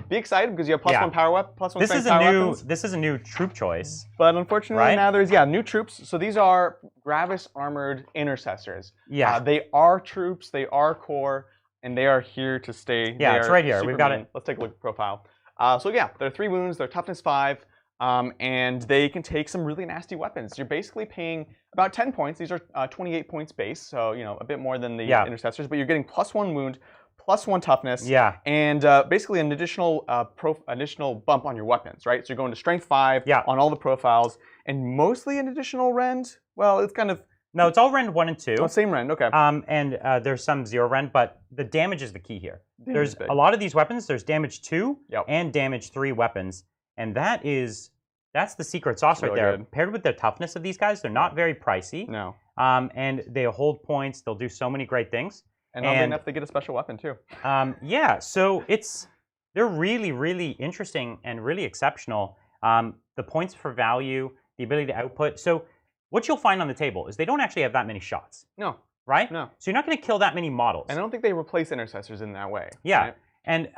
be excited because you have +1 power weapon, +1 strength power weapons. This is a new troop choice. But unfortunately now there's new troops. So these are Gravis armored intercessors. Yeah. They are troops, they are core, and they are here to stay. Yeah, it's right here. We've got it. Let's take a look at the profile. So yeah, they're 3 wounds, they're toughness 5. And they can take some really nasty weapons. You're basically paying about 10 points. These are 28 points base, so a bit more than the intercessors. But you're getting +1 wound, +1 toughness, and basically an additional bump on your weapons, right? So you're going to strength 5 on all the profiles, and mostly an additional rend. Well, it's kind of it's all rend 1 and 2. Oh, same rend, okay. And there's some 0 rend, but the damage is the key here. There's a lot of these weapons. There's damage 2 and damage 3 weapons. And that's the secret sauce right there. Good. Paired with the toughness of these guys, they're not very pricey. No. And they hold points. They'll do so many great things. And oddly enough, they get a special weapon too. So they're really, really interesting and really exceptional. The points for value, the ability to output. So what you'll find on the table is they don't actually have that many shots. No. Right? No. So you're not going to kill that many models. And I don't think they replace intercessors in that way. Yeah. Right? And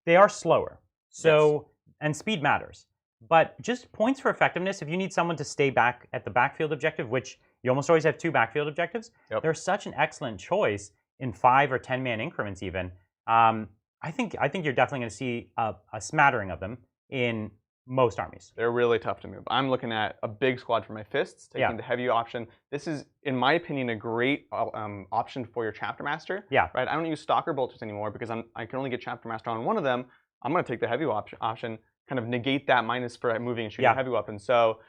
they are slower. So, and speed matters. But just points for effectiveness, if you need someone to stay back at the backfield objective, which you almost always have 2 backfield objectives, they're such an excellent choice in 5 or 10 man increments even. I think you're definitely going to see a smattering of them in most armies. They're really tough to move. I'm looking at a big squad for my fists, taking the heavy option. This is, in my opinion, a great option for your chapter master. Yeah. Right. I don't use stalker bolters anymore because I can only get chapter master on one of them. I'm going to take the heavy option, kind of negate that minus for moving and shooting heavy weapons. So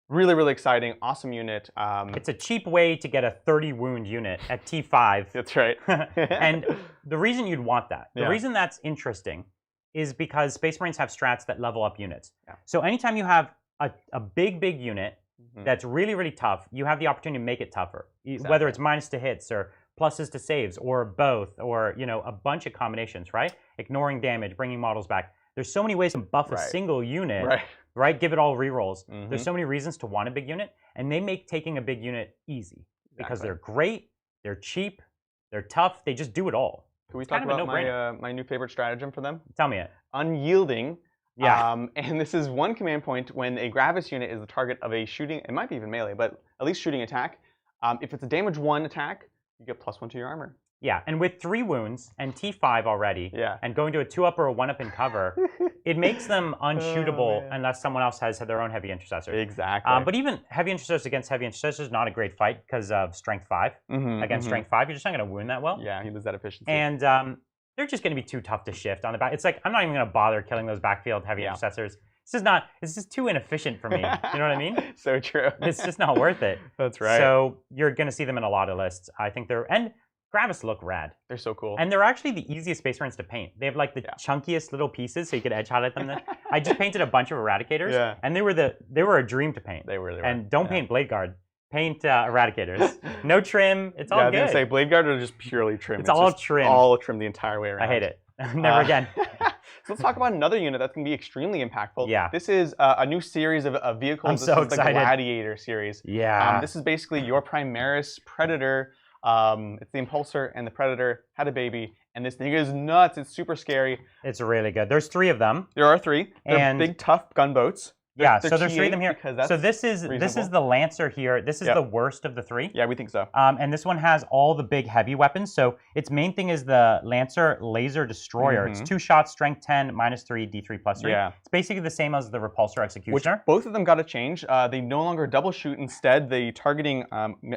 really, really exciting, awesome unit. It's a cheap way to get a 30 wound unit at T5. That's right. And the reason you'd want that, the reason that's interesting is because Space Marines have strats that level up units. Yeah. So anytime you have a big unit that's really, really tough, you have the opportunity to make it tougher. Exactly. Whether it's minus to hits or pluses to saves or both or, you know, a bunch of combinations, right? Ignoring damage, bringing models back. There's so many ways to buff a single unit, right? Give it all rerolls. There's so many reasons to want a big unit, and they make taking a big unit easy because they're great, they're cheap, they're tough, they just do it all. Can we talk about my new favorite stratagem for them? Tell me it. Unyielding. Yeah. And this is one command point when a Gravis unit is the target of a shooting, it might be even melee, but at least shooting attack. If it's a damage 1 attack, you get +1 to your armor. Yeah, and with 3 wounds and T5 already, and going to a 2-up or a 1-up in cover, it makes them unshootable unless someone else has their own heavy intercessor. Exactly. But even heavy intercessors against heavy intercessors is not a great fight because of strength 5. Against strength 5, you're just not going to wound that well. Yeah, he loses that efficiency. And they're just going to be too tough to shift on the back. It's like, I'm not even going to bother killing those backfield heavy intercessors. It's just too inefficient for me. You know what I mean? So true. It's just not worth it. That's right. So you're going to see them in a lot of lists. I think and Gravis look rad. They're so cool. And they're actually the easiest Space Marines to paint. They have like the chunkiest little pieces so you could edge highlight them. I just painted a bunch of Eradicators and they were a dream to paint. They were. And don't paint Blade Guard. Paint Eradicators. No trim. It's all good. I was going to say, Blade Guard are just purely trim. It's all trim. All trim the entire way around. I hate it. Never again. So let's talk about another unit that's going to be extremely impactful. Yeah. This is a new series of vehicles. I'm so excited. The Gladiator series. Yeah. This is basically your Primaris Predator. It's the Impulsor and the Predator had a baby, and this thing is nuts. It's super scary. It's really good. There's 3 of them. There are 3. They're big, tough gunboats. So there's 3 of them here. So this is the Lancer here. This is the worst of the 3. Yeah, we think so. And this one has all the big heavy weapons. So its main thing is the Lancer Laser Destroyer. It's 2 shots, strength 10, -3, D3 +3. Yeah. It's basically the same as the Repulsor Executioner. Which both of them got to change. They no longer double shoot. Instead, the targeting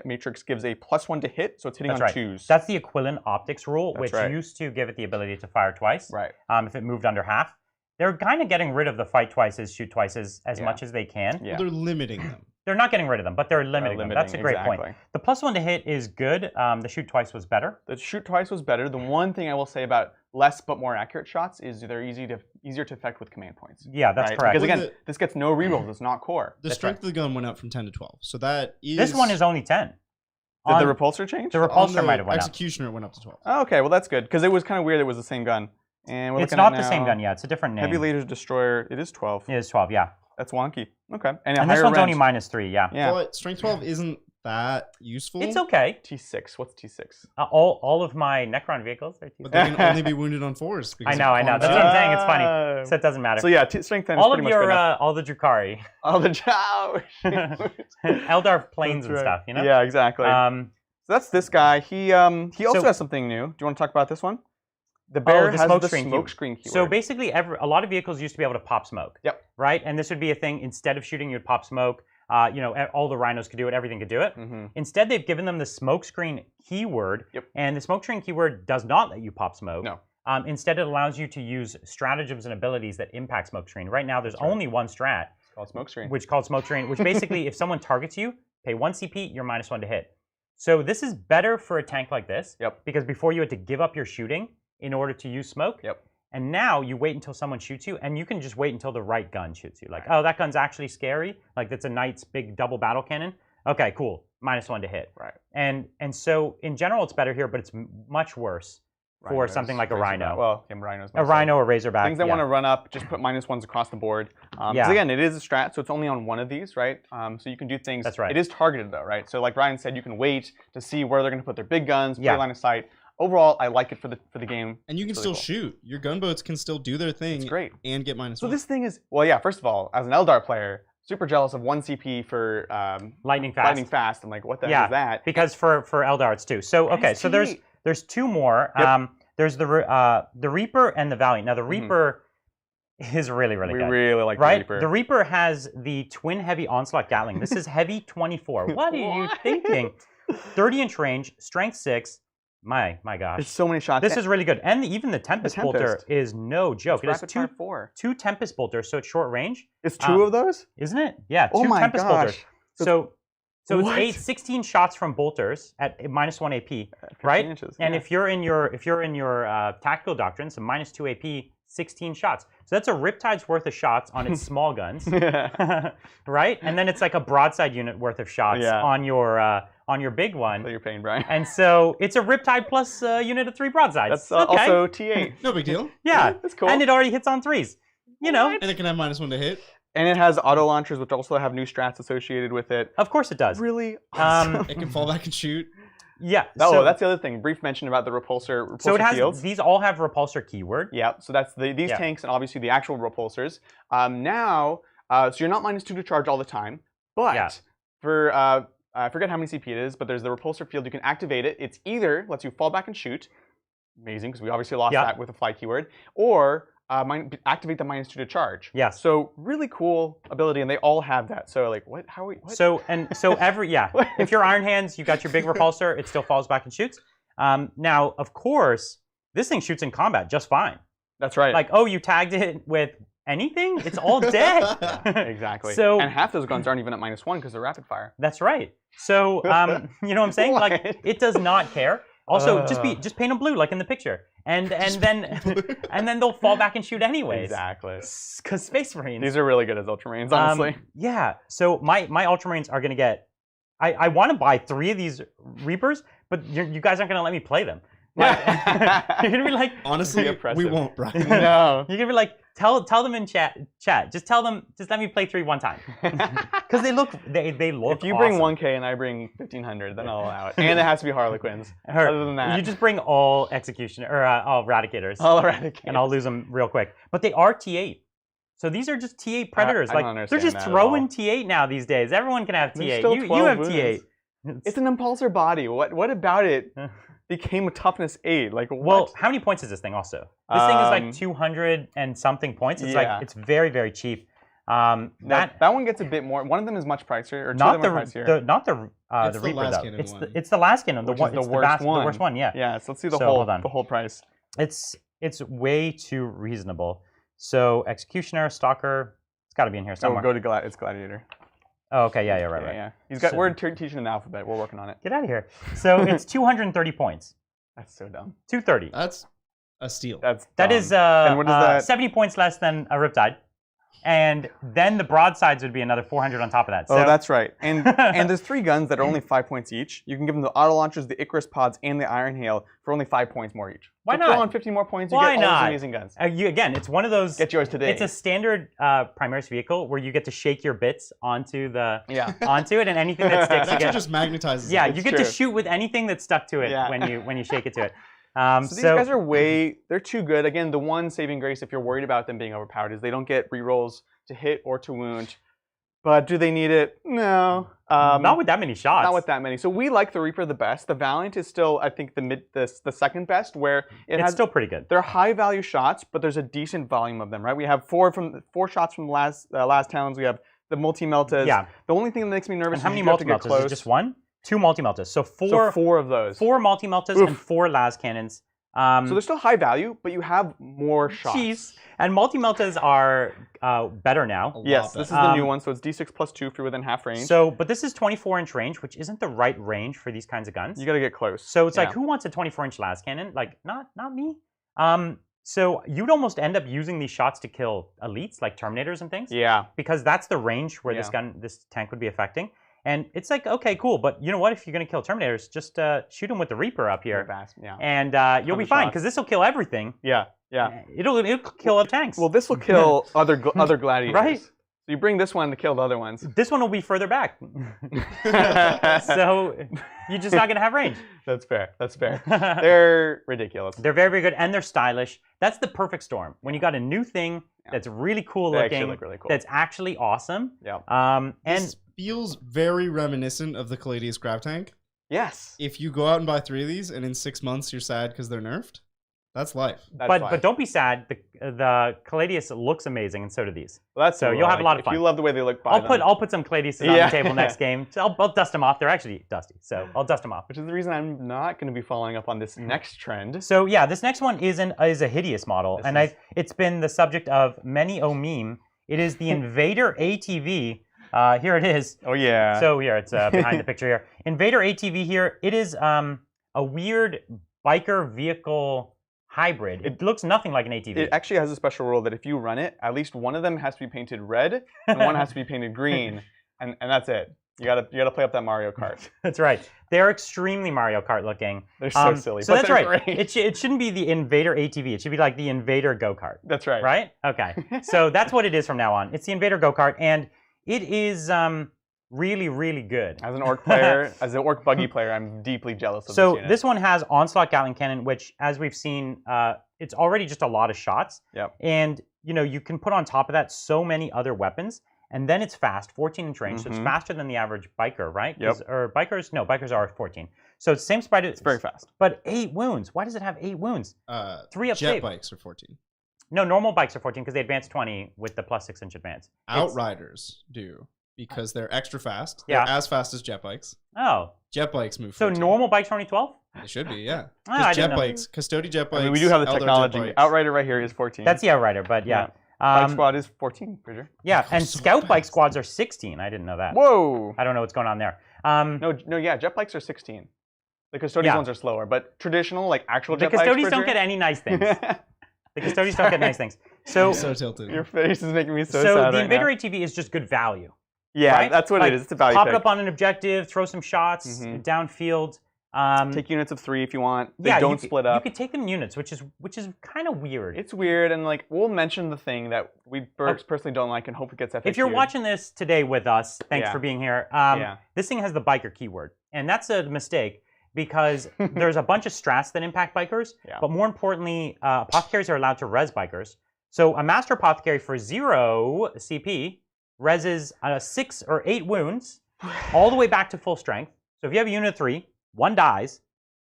matrix gives a +1 to hit, so it's hitting on 2s. That's the equivalent optics rule, which used to give it the ability to fire twice. Right. If it moved under half. They're kind of getting rid of the fight twice as shoot twice as much as they can. Yeah. Well, they're limiting them. They're not getting rid of them, but they're limiting them. That's a great point. The +1 to hit is good. The shoot twice was better. The shoot twice was better. The one thing I will say about less but more accurate shots is they're easier to affect with command points. Yeah, that's correct. Because again, this gets no rerolls. It's not core. The strength of the gun went up from 10 to 12. So that is... This one is only 10. Did the Repulsor change? The Repulsor might have went up. Executioner went up to 12. Oh, okay, well that's good. Because it was kind of weird it was the same gun. And it's not the same gun yet. It's a different name. Heavy Laser Destroyer. It is 12. It is 12, yeah. That's wonky. Okay. And this one's only -3, yeah. But strength 12 isn't that useful. It's okay. T6. What's T6? All of my Necron vehicles are T6. But they can only be wounded on 4s. I know. That's what I'm saying. It's funny. So it doesn't matter. So yeah, strength 10 is pretty much good enough. All the Drukhari. All the Eldar planes and stuff, you know? Yeah, exactly. So that's this guy. He also has something new. Do you want to talk about this one? The bear has the smoke screen keyword. So basically, a lot of vehicles used to be able to pop smoke. Yep. Right? And this would be a thing. Instead of shooting, you'd pop smoke. All the rhinos could do it. Everything could do it. Instead, they've given them the smoke screen keyword. Yep. And the smoke screen keyword does not let you pop smoke. No. Instead, it allows you to use stratagems and abilities that impact smoke screen. Right now, there's only one strat. It's called smoke screen. Which called smoke screen. Which basically, if someone targets you, pay 1 CP, you're -1 to hit. So this is better for a tank like this. Yep. Because before you had to give up your shooting in order to use smoke. Yep. And now you wait until someone shoots you, and you can just wait until the right gun shoots you. Like, oh, that gun's actually scary. Like, that's a Knight's big double battle cannon. Okay, cool. -1 to hit. Right. And so in general, it's better here, but it's much worse for something like a Rhino. Well, yeah, Rhinos. A Rhino or Razorback. Things that want to run up, just put -1s across the board. Because again, it is a strat, so it's only on one of these, right? So you can do things. That's right. It is targeted though, right? So like Ryan said, you can wait to see where they're going to put their big guns, play line of sight. Overall, I like it for the game. And you can still shoot. Your gunboats can still do their thing. It's great. And get -1. So this thing is, well, yeah. First of all, as an Eldar player, super jealous of 1 CP for lightning fast. Lightning fast. I'm like, what the heck is that? Because for Eldar it's 2. So okay, so there's 2 more. Yep. There's the Reaper and the Valiant. Now the Reaper is really good. We really like the Reaper. The Reaper has the twin heavy onslaught Gatling. This is heavy 24. What are you thinking? 30-inch range, strength 6. My gosh. There's so many shots. This is really good. And even the Tempest Bolter is no joke. It has two Tempest Bolters, so it's short range. It's 2 of those? Isn't it? Yeah, 2 Tempest Bolters. So it's 16 shots from bolters at -1 AP, right? Inches, and if you're in your tactical doctrine, so -2 AP, 16 shots. So that's a Riptide's worth of shots on its small guns, right? And then it's like a broadside unit worth of shots on your big one. You're paying, Brian. And so it's a Riptide plus a unit of 3 broadsides. That's also T8. No big deal. Yeah, that's cool. And it already hits on 3s. You know. And it can have -1 to hit. And it has auto launchers, which also have new strats associated with it. Of course it does. Really awesome. It can fall back and shoot. Yeah. Oh, that's the other thing. Brief mention about the repulsor so it has, fields. These all have repulsor keyword. Yeah. So that's these tanks and obviously the actual repulsors. Now, so you're not -2 to charge all the time, but for I forget how many CP it is, but there's the repulsor field. You can activate it. It's either lets you fall back and shoot, amazing because we obviously lost that with the fly keyword, or activate the -2 to charge. Yes. So really cool ability, and they all have that. So like, what? How are we? What? So every if you're Iron Hands, you got your big repulsor. It still falls back and shoots. Now, of course, this thing shoots in combat just fine. That's right. Like, oh, you tagged it with anything? It's all dead. Exactly. So and half those guns aren't even at -1 because they're rapid fire. That's right. So you know what I'm saying? Like, it does not care. Also, just paint them blue like in the picture. And then they'll fall back and shoot anyways. Exactly. Because Space Marines. These are really good as Ultramarines, honestly. Yeah. So my Ultramarines are gonna get. I want to buy 3 of these Reapers, but you guys aren't gonna let me play them. Like, you're gonna be like, honestly, we won't, Brian. No. You're gonna be like, tell them in chat. Just tell them. Just let me play 3 one time. Because they look. If you bring 1K and I bring 1,500, then I'll allow it. And it has to be Harlequins. Other than that, you just bring all Executioner or all Eradicators. All Eradicators. And I'll lose them real quick. But they are T8. So these are just T8 Predators. I don't understand they're just throwing T8 now these days. Everyone can have T8. You have T8. It's an impulsor body. What about it became a toughness 8? Like, what? Well, how many points is this thing also? This thing is like 200 and something points. It's like it's very, very cheap. That one gets a bit more. One of them is much pricier, or two of them are pricier. Not the Reaper though. It's the last cannon. The worst one. Yeah. Yeah. So let's see the whole price. It's way too reasonable. So Executioner, Stalker, it's got to be in here somewhere. Go to it's Gladiator. Oh, okay. Yeah. Right. Yeah. We're teaching an alphabet. We're working on it. Get out of here. So it's 230 points. That's so dumb. 230. That's a steal. That is and what is that? 70 points less than a Riptide. And then the broadsides would be another 400 on top of that. So, oh, that's right. And there's 3 guns that are only 5 points each. You can give them the auto launchers, the Icarus pods, and the Iron Hail for only 5 points more each. Why not? Throw on 50 more points, you get all those amazing guns. Again, it's one of those. Get yours today. It's a standard Primaris vehicle where you get to shake your bits onto it, and anything that sticks, you get. Just magnetizes. Yeah, you get to shoot with anything that's stuck to it when you shake it to it. So these guys are they're too good. Again, the one saving grace if you're worried about them being overpowered is they don't get rerolls to hit or to wound. But do they need it? No. Not with that many shots. Not with that many. So we like the Reaper the best. The Valiant is still, I think, the second best, where it's still pretty good. They're high value shots, but there's a decent volume of them, right? We have 4 shots from the last towns. We have the multi-meltas. Yeah. The only thing that makes me nervous is how many multi-meltas? Is just one? 2 multi-meltas. So 4 of those. 4 multi-meltas and 4 las cannons. So they're still high value, but you have more shots. Jeez. And multi-meltas are better now. Yes, this is the new one, so it's D6 plus 2 if you're within half range. So, but this is 24-inch range, which isn't the right range for these kinds of guns. You got to get close. So it's like, who wants a 24-inch las cannon? Like, not me. So you'd almost end up using these shots to kill elites, like Terminators and things. Yeah. Because that's the range where this tank would be affecting. And it's like, okay, cool, but you know what? If you're going to kill Terminators, just shoot them with the Reaper up here. Yeah. And you'll be fine, because this will kill everything. Yeah. It'll kill other tanks. Well, this will kill other gladiators. Right. So you bring this one to kill the other ones. This one will be further back. So you're just not going to have range. That's fair. They're ridiculous. They're very, very good, and they're stylish. That's the perfect storm. When you got a new thing that's really cool looking, actually look really cool. That's actually awesome. Yeah. And this feels very reminiscent of the Caladius Grab Tank. Yes. If you go out and buy 3 of these, and in 6 months you're sad because they're nerfed, that's life. But don't be sad. The Caladius looks amazing, and so do these. Well, that's so you'll have a lot of fun. If you love the way they look, I'll put some Caladius on the table next game. So I'll dust them off. They're actually dusty, so I'll dust them off. Which is the reason I'm not going to be following up on this next trend. So yeah, this next one is a hideous model, it's been the subject of many a meme. It is the Invader ATV. Here it is. Oh yeah. So here it's behind the picture here. Invader ATV here. It is a weird biker vehicle hybrid. It looks nothing like an ATV. It actually has a special rule that if you run it, at least one of them has to be painted red and one has to be painted green, and that's it. You gotta play up that Mario Kart. That's right. They're extremely Mario Kart looking. They're so silly. So but that's right. Great. It shouldn't be the Invader ATV. It should be like the Invader Go-Kart. That's right. Right? Okay. So that's what it is from now on. It's the Invader Go-Kart, and it is really, really good. As an orc player, as an orc buggy player, I'm deeply jealous of so this unit. This one has Onslaught Gatling Cannon, which, as we've seen, it's already just a lot of shots. Yep. And you can put on top of that so many other weapons, and then it's fast, 14-inch range, so it's faster than the average biker, right? Yep. Or bikers? No, bikers are 14. So it's same spider. It's very fast. But 8 wounds. Why does it have 8 wounds? 3 up jet save. bikes are 14. No, normal bikes are 14 because they advance 20 with the plus 6-inch advance. Outriders do, because they're extra fast. Yeah. They're as fast as jet bikes. Oh. Jet bikes move 14. So normal bikes are only 12? They should be, yeah. I Because jet didn't know. bikes, Custody jet bikes. I mean, we do have the Eldar jet technology. bikes. Outrider right here is 14. That's the Outrider, but yeah. Bike squad is 14, for sure. Yeah, and so Scout bike fast. squads are 16. I didn't know that. Whoa! I don't know what's going on there. Yeah, jet bikes are 16. The Custodians ones are slower, but traditional, like actual jet the bikes. Custodians don't get any nice things. The Custodians don't get nice things. So, I'm so tilted. Your face is making me so sad the right Invader now. ATV is just good value. Yeah, right? that's what Like, it is. It's a value pop pick. it up on an objective, throw some shots downfield. Take units of 3 if you want. They don't split up. You could take them in units, which is kind of weird. It's weird, and like we'll mention the thing that we personally don't like and hope it gets FAQ. If you're watching this today with us, thanks for being here. This thing has the biker keyword, and that's a mistake because there's a bunch of strats that impact bikers, but more importantly, apothecaries are allowed to res bikers. So a master apothecary for 0 CP reses 6 or 8 wounds all the way back to full strength. So if you have a unit of 3, 1 dies,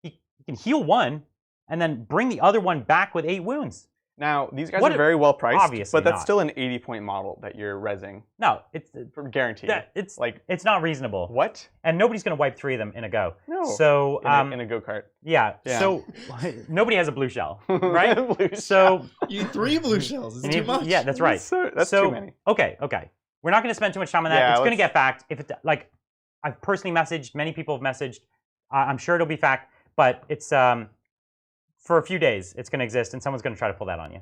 you can heal 1 and then bring the other one back with 8 wounds. Now, these guys are very well priced, obviously but that's not. still an 80-point model that you're rezzing. No, it's guaranteed. It's not reasonable. What? And nobody's going to wipe 3 of them in a go. No. So in a go-kart. Yeah. So nobody has a blue shell, right? So you need 3 blue shells. It's too much. Yeah, that's right. That's too many. Okay. We're not going to spend too much time on that. It's going to get fact. If it I've personally messaged, many people have messaged. I'm sure it'll be fact, but it's for a few days it's going to exist, and someone's going to try to pull that on you.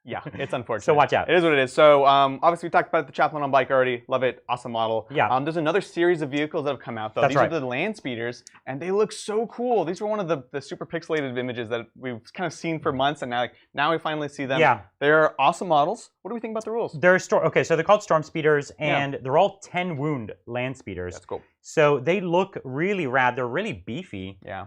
Yeah, it's unfortunate. So watch out. It is what it is. So obviously we talked about the Chaplain on bike already. Love it. Awesome model. Yeah. There's another series of vehicles that have come out though. These are the land speeders, and they look so cool. These were one of the super pixelated images that we've kind of seen for months, and now we finally see them. Yeah. They're awesome models. What do we think about the rules? They're so they're called storm speeders, and they're all 10 wound land speeders. That's cool. So they look really rad. They're really beefy. Yeah.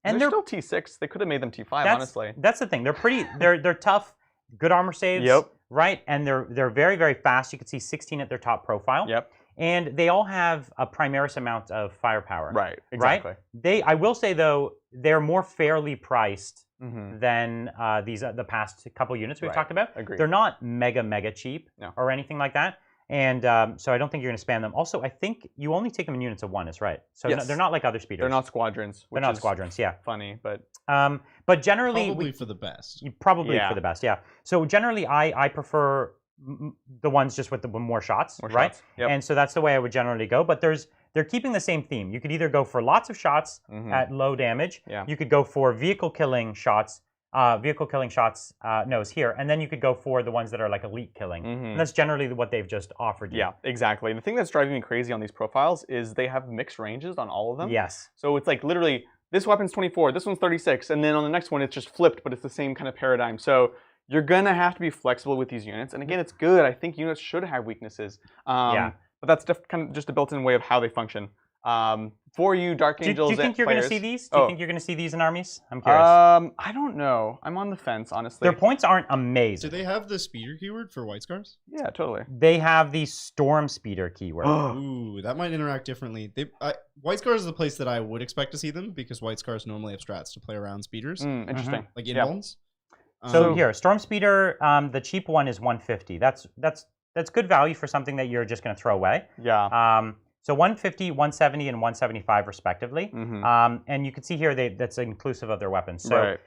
And they're still T6. They could have made them T5, honestly. That's the thing. They're pretty. They're tough. Good armor saves. Yep. Right, and they're very, very fast. You can see 16 at their top profile. Yep. And they all have a Primaris amount of firepower. Right. Exactly. Right. I will say though, they're more fairly priced than the past couple units we've talked about. Agreed. They're not mega cheap or anything like that. And so I don't think you're going to spam them. Also, I think you only take them in units of 1, is right. So they're not like other speeders. They're not squadrons. They're not squadrons, yeah. Funny, but... But generally... Probably for the best. Probably for the best, yeah. So generally, I prefer the ones just with the more shots, right? Yep. And so that's the way I would generally go. But they're keeping the same theme. You could either go for lots of shots at low damage. Yeah. You could go for vehicle killing shots vehicle killing shots, no, is here. And then you could go for the ones that are like elite killing. And that's generally what they've just offered you. Yeah, exactly. The thing that's driving me crazy on these profiles is they have mixed ranges on all of them. Yes. So it's like literally, this weapon's 24, this one's 36, and then on the next one it's just flipped, but it's the same kind of paradigm. So you're gonna have to be flexible with these units. And again, it's good. I think units should have weaknesses. Yeah. But that's kind of just a built-in way of how they function. For you, Dark Angels. Do you think you're going to see these? Do you think you're going to see these in armies? I'm curious. I don't know. I'm on the fence, honestly. Their points aren't amazing. Do they have the speeder keyword for White Scars? Yeah, totally. They have the Storm Speeder keyword. Ooh, that might interact differently. White Scars is the place that I would expect to see them because White Scars normally have strats to play around speeders. Interesting. Like invulns. So here, Storm Speeder, the cheap one is 150. That's good value for something that you're just going to throw away. Yeah. So 150, 170, and 175 respectively. And you can see here that's inclusive of their weapons. So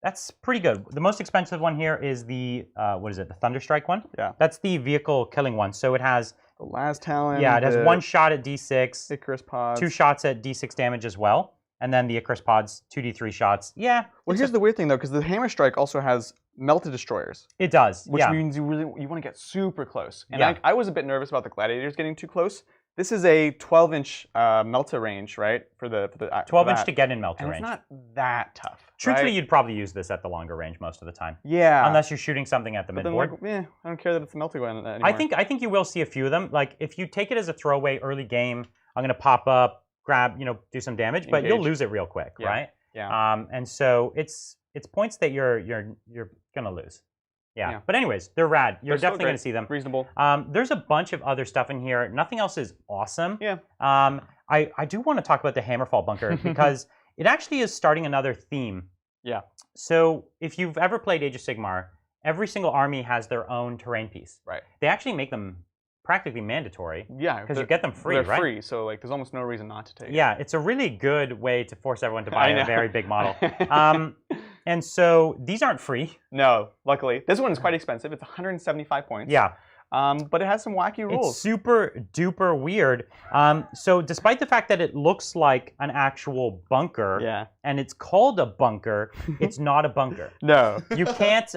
that's pretty good. The most expensive one here is the, what is it, the Thunderstrike one? Yeah. That's the vehicle killing one. So it has... The last talent. Yeah, it has one shot at D6. Icarus pods. 2 shots at D6 damage as well. And then the Icarus pods, 2d3 shots. Yeah. Well, here's the weird thing, though, because the Hammer Strike also has melted destroyers. It does, which means you want to get super close. And I was a bit nervous about the Gladiators getting too close. This is a 12-inch Melta range, right? For the 12-inch to get in Melta range. It's not that tough. Truthfully, you'd probably use this at the longer range most of the time. Yeah. Unless you're shooting something at the midboard. I don't care that it's a Melta one anymore. I think you will see a few of them. Like if you take it as a throwaway early game, I'm gonna pop up, grab, do some damage, but you'll lose it real quick, right? Yeah. And so it's points that you're gonna lose. Yeah. But anyways, they're rad. You're definitely going to see them. Reasonable. There's a bunch of other stuff in here. Nothing else is awesome. Yeah. I do want to talk about the Hammerfall bunker because it actually is starting another theme. Yeah. So if you've ever played Age of Sigmar, every single army has their own terrain piece. Right. They actually make them practically mandatory. Yeah. Because you get them free, they're right? free, so like there's almost no reason not to take it. Yeah, it's a really good way to force everyone to buy a very big model. And so these aren't free. No, luckily. This one is quite expensive. It's 175 points. Yeah. But it has some wacky rules. It's super duper weird. So despite the fact that it looks like an actual bunker, and it's called a bunker, it's not a bunker. No. You can't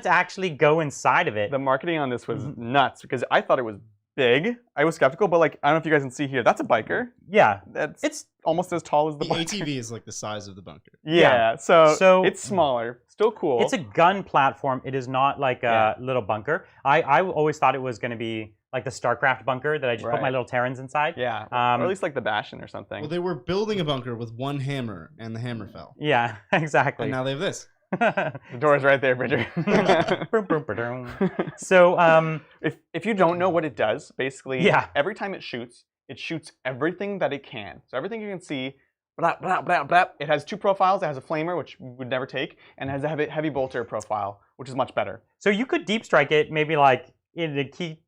actually go inside of it. The marketing on this was nuts because I thought it was big. I was skeptical, but like I don't know if you guys can see here. That's a biker. Yeah. It's almost as tall as the bunker. ATV is like the size of the bunker. Yeah. So it's smaller. Still cool. It's a gun platform. It is not like a little bunker. I always thought it was going to be like the StarCraft bunker that I just put my little Terrans inside. Yeah. Or at least like the Bastion or something. Well, they were building a bunker with one hammer, and the hammer fell. Yeah, exactly. And now they have this. The door's right there, Bridger. So, if you don't know what it does, basically, every time it shoots everything that it can. So everything you can see, blah, blah, blah, blah. It has 2 profiles. It has a flamer, which we would never take, and it has a heavy bolter profile, which is much better. So you could deep strike it, maybe like in a key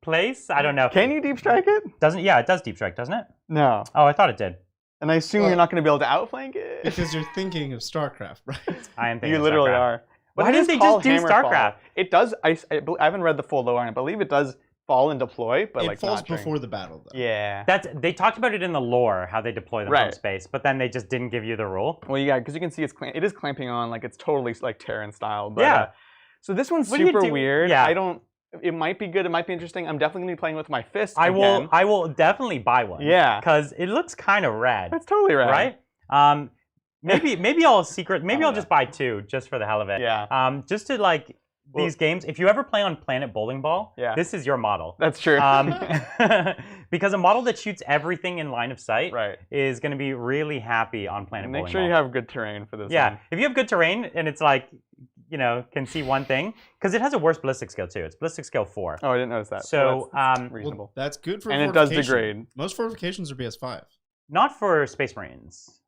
place. I don't know. Can you deep strike it? Yeah, it does deep strike, doesn't it? No. Oh, I thought it did. And I assume you're not going to be able to outflank it? Because you're thinking of StarCraft, right? I am thinking You literally StarCraft. are. But why didn't they just do StarCraft? It does, I haven't read the full lore on it. I believe it does fall and deploy, but it falls before the battle, though. Yeah. They talked about it in the lore, how they deploy them from space, but then they just didn't give you the rule. Well, yeah, because you can see it is clamping on, like it's totally like Terran style. But, so this one's super weird. Yeah. It might be good. It might be interesting. I'm definitely gonna be playing with my fist. I will definitely buy one. Yeah. Because it looks kind of rad. That's totally rad. Right? Maybe I'll just buy 2 just for the hell of it. Yeah. Just to like these games. If you ever play on Planet Bowling Ball, this is your model. That's true. Because a model that shoots everything in line of sight is going to be really happy on Planet Bowling Ball. Make sure you have good terrain for this. Yeah. one. If you have good terrain and it's like, can see one thing, because it has a worse ballistic skill too. It's ballistic skill 4. Oh, I didn't notice that. So that's reasonable. Well, that's good for and it does degrade. Most fortifications are BS5. Not for Space Marines,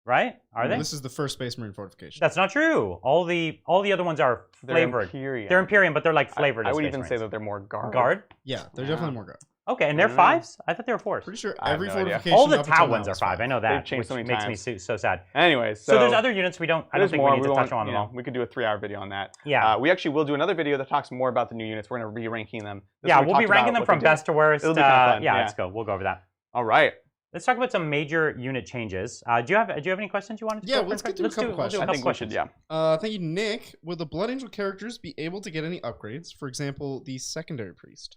right? Are they? This is the first Space Marine fortification. That's not true. All the other ones are flavored. They're Imperium, but they're like flavored. I as would Space even Marines. say that they're more guard. Guard? Yeah, they're definitely more guard. Okay, and they're 5s? I thought they were 4s. Pretty sure every fortification. All the up Tau until ones now are is 5. I know that. They've changed which so many makes me so sad. Anyways, so there's other units I don't think we need to touch on them all. We could do a 3-hour video on that. Yeah. We actually will do another video that talks more about the new units. We're going to be ranking them. We'll be ranking them from best to worst. It'll be kind of fun. Yeah, let's go. We'll go over that. All right. Let's talk about some major unit changes. Do you have any questions you wanted to? Yeah, let's get to a couple questions. I think we should. Yeah. Thank you, Nick. Will the Blood Angel characters be able to get any upgrades? For example, the secondary priest.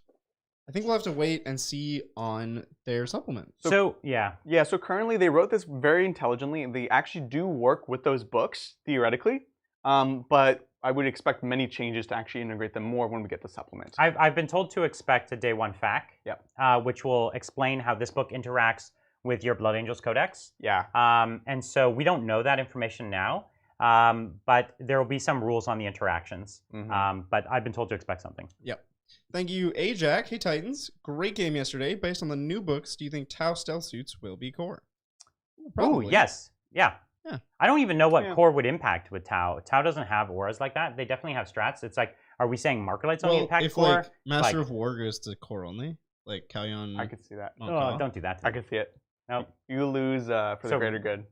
I think we'll have to wait and see on their supplement. So currently they wrote this very intelligently, and they actually do work with those books theoretically. But I would expect many changes to actually integrate them more when we get the supplement. I've been told to expect a day 1 FAQ, which will explain how this book interacts with your Blood Angels Codex. Yeah. And so we don't know that information now, but there will be some rules on the interactions. But I've been told to expect something. Yep. Thank you, Ajax. Hey, Titans. Great game yesterday. Based on the new books, do you think Tau stealth suits will be core? Oh, yes. Yeah. I don't even know what core would impact with Tau. Tau doesn't have auras like that. They definitely have strats. It's like, are we saying marker lights only impact core? Like Master of War goes to core only, like Kalyan. I could see that. Oh, don't do that. I could see it. No, you lose for the greater good.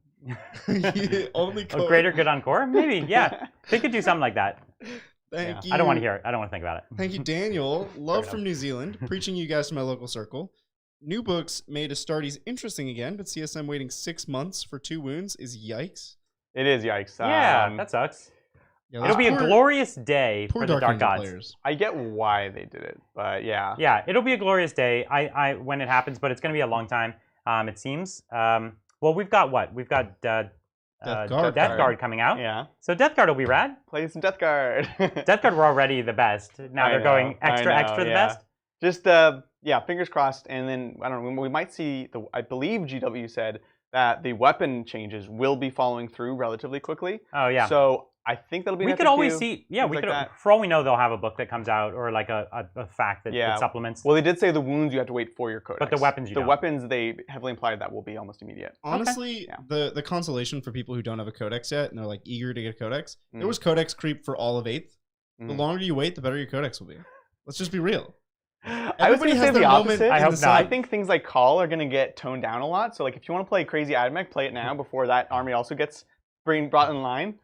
Only core. Greater good on core? Maybe. Yeah, they could do something like that. Thank you. I don't want to hear it. I don't want to think about it. Thank you, Daniel. Love from New Zealand. Preaching you guys to my local circle. New books made Astartes interesting again, but CSM waiting 6 months for 2 wounds is yikes. It is yikes. Yeah, that sucks. Yeah, it'll be a glorious day for the Dark Gods. Players. I get why they did it, but yeah. Yeah, it'll be a glorious day when it happens, but it's going to be a long time, it seems. Well, we've got what? We've got Death Guard coming out. Yeah. So Death Guard will be rad. Play some Death Guard. Death Guard were already the best. Now they're going extra the best. Just, fingers crossed. And then, I don't know, we might see, I believe GW said that the weapon changes will be following through relatively quickly. Oh, yeah. So I think that'll be we could always see, for all we know, they'll have a book that comes out or like a fact that supplements. Well, they did say the wounds you have to wait for your codex. But the weapons The weapons, they heavily implied that will be almost immediate. Honestly, the consolation for people who don't have a codex yet and they're like eager to get a codex, there was codex creep for all of 8th. The longer you wait, the better your codex will be. Let's just be real. Everybody has their moment. I hope not. I think things like Call are going to get toned down a lot. So like if you want to play Crazy Admech, play it now before that army also gets brought in line.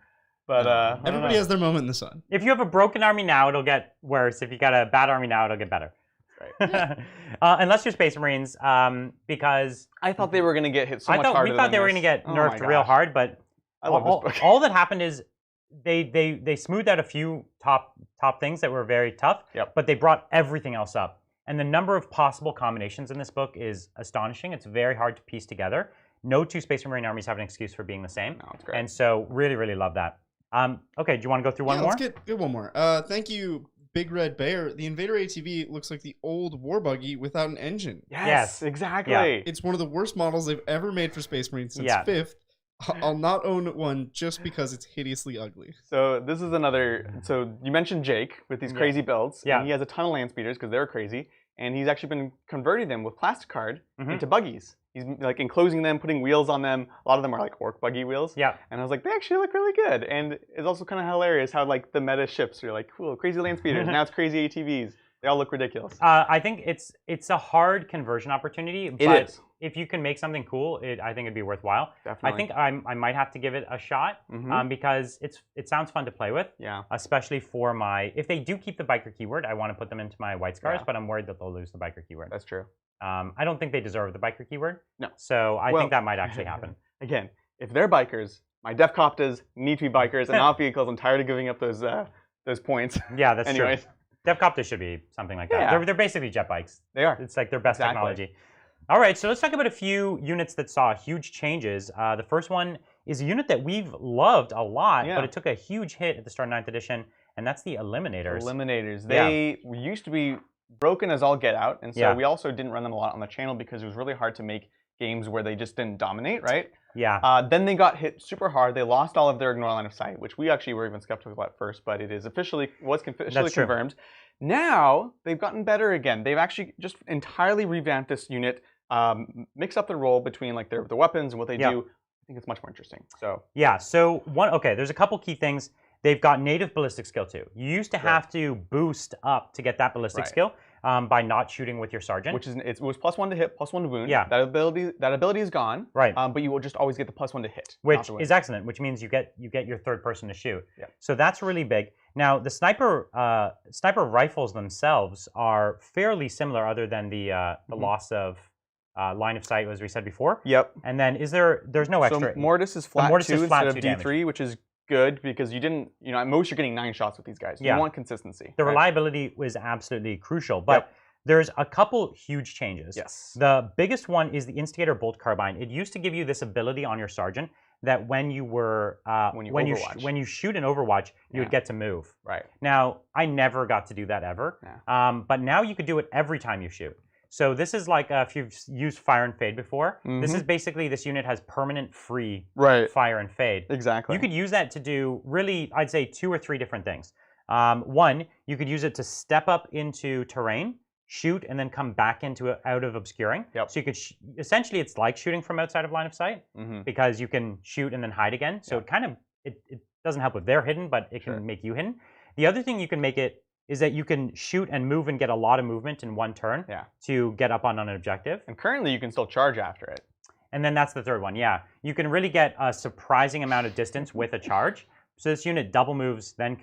But everybody has their moment in the sun. If you have a broken army now, it'll get worse. If you got a bad army now, it'll get better. Right. Unless you're Space Marines, because I thought they were going to get hit so much harder. We thought they were going to get nerfed real hard, but I love this book. All that happened is they smoothed out a few top things that were very tough, but they brought everything else up. And the number of possible combinations in this book is astonishing. It's very hard to piece together. No 2 Space Marine armies have an excuse for being the same. No, it's great. And so really, really love that. Okay, do you want to go through one more? Let's get one more. Thank you, Big Red Bear. The Invader ATV looks like the old war buggy without an engine. Yes, exactly. Yeah. It's one of the worst models they've ever made for Space Marines since 5th. I'll not own one just because it's hideously ugly. So this is another. So you mentioned Jake with these crazy builds. Yeah. And he has a ton of land speeders because they're crazy, and he's actually been converting them with plastic card into buggies. He's like enclosing them, putting wheels on them. A lot of them are like orc buggy wheels. Yeah. And I was like, they actually look really good. And it's also kind of hilarious how like the meta shifts. You're like, cool, crazy land speeders. Now it's crazy ATVs. They all look ridiculous. I think it's a hard conversion opportunity. But if you can make something cool, I think it'd be worthwhile. Definitely. I think I might have to give it a shot because it sounds fun to play with. Yeah. Especially for if they do keep the biker keyword, I want to put them into my White Scars, but I'm worried that they'll lose the biker keyword. That's true. I don't think they deserve the biker keyword. No. So I think that might actually happen. Again, if they're bikers, my Def Coptas need to be bikers and not vehicles. I'm tired of giving up those points. Yeah, that's Anyways. true. Def Coptas should be something like that. Yeah. They're basically jet bikes. They are. It's like their best technology. All right, so let's talk about a few units that saw huge changes. The first one is a unit that we've loved a lot, but it took a huge hit at the start of 9th edition, and that's the Eliminators. Eliminators. They used to be broken as all get out, and so we also didn't run them a lot on the channel because it was really hard to make games where they just didn't dominate, right? Yeah. Then they got hit super hard. They lost all of their ignore line of sight, which we actually were even skeptical at first, but it is officially confirmed. Now they've gotten better again. They've actually just entirely revamped this unit, mix up the role between like the weapons and what they do. I think it's much more interesting. So there's a couple key things. They've got native ballistic skill too. You used to have to boost up to get that ballistic skill by not shooting with your sergeant. Which is it was +1 to hit, +1 to wound. Yeah. That ability is gone. Right. But you will just always get the +1 to hit. Which is excellent, which means you get your third person to shoot. Yeah. So that's really big. Now the sniper rifles themselves are fairly similar, other than the loss of line of sight, as we said before. Yep. And then there's no extra. So Mortis is flat Mortis 2 is flat instead of 2 D3, damage. which is good because you didn't, at most you're getting 9 shots with these guys. Yeah. You want consistency. The reliability was absolutely crucial, but there's a couple huge changes. Yes. The biggest one is the Instigator Bolt Carbine. It used to give you this ability on your Sergeant that when you were when you shoot an Overwatch, you would get to move. Right. Now, I never got to do that ever. Yeah. But now you could do it every time you shoot. So this is like if you've used Fire and Fade before, this is basically this unit has permanent free Fire and Fade. Exactly. You could use that to do really, I'd say 2 or 3 different things. One, you could use it to step up into terrain, shoot, and then come back into out of obscuring. Yep. So you could essentially it's like shooting from outside of line of sight because you can shoot and then hide again. So it kind of it doesn't help if they're hidden, but it can make you hidden. The other thing you can make it is that you can shoot and move and get a lot of movement in one turn to get up on an objective. And currently you can still charge after it. And then that's the third one, You can really get a surprising amount of distance with a charge. So this unit double moves, then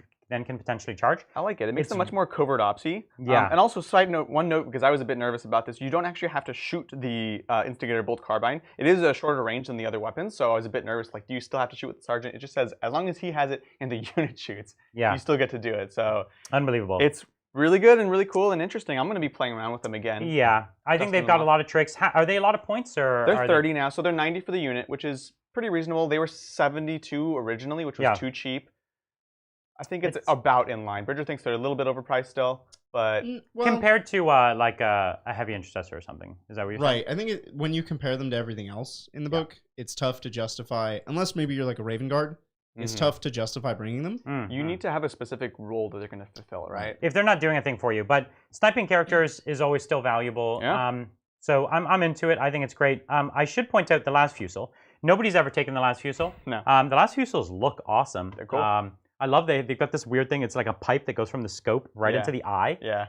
can potentially charge. I like it. It makes them much more covert opsy. Yeah. And also, one note, because I was a bit nervous about this, you don't actually have to shoot the Instigator Bolt Carbine. It is a shorter range than the other weapons, so I was a bit nervous. Like, do you still have to shoot with the Sergeant? It just says, as long as he has it and the unit shoots, you still get to do it. So unbelievable. It's really good and really cool and interesting. I'm going to be playing around with them again. Yeah. I think they've got a lot of tricks. Are they a lot of points? Or they're 30 now, so they're 90 for the unit, which is pretty reasonable. They were 72 originally, which was too cheap. I think it's about in line. Bridger thinks they're a little bit overpriced still, but compared to like a heavy intercessor or something, is that what you're saying? Right. I think when you compare them to everything else in the book, it's tough to justify, unless maybe you're like a Raven Guard. It's tough to justify bringing them. You need to have a specific role that they're going to fulfill, right? If they're not doing a thing for you, but sniping characters is always still valuable. Yeah. So I'm into it. I think it's great. I should point out the last Fusel. Nobody's ever taken the last Fusel. No. The last Fusels look awesome. They're cool. I love they've got this weird thing. It's like a pipe that goes from the scope right into the eye. Yeah.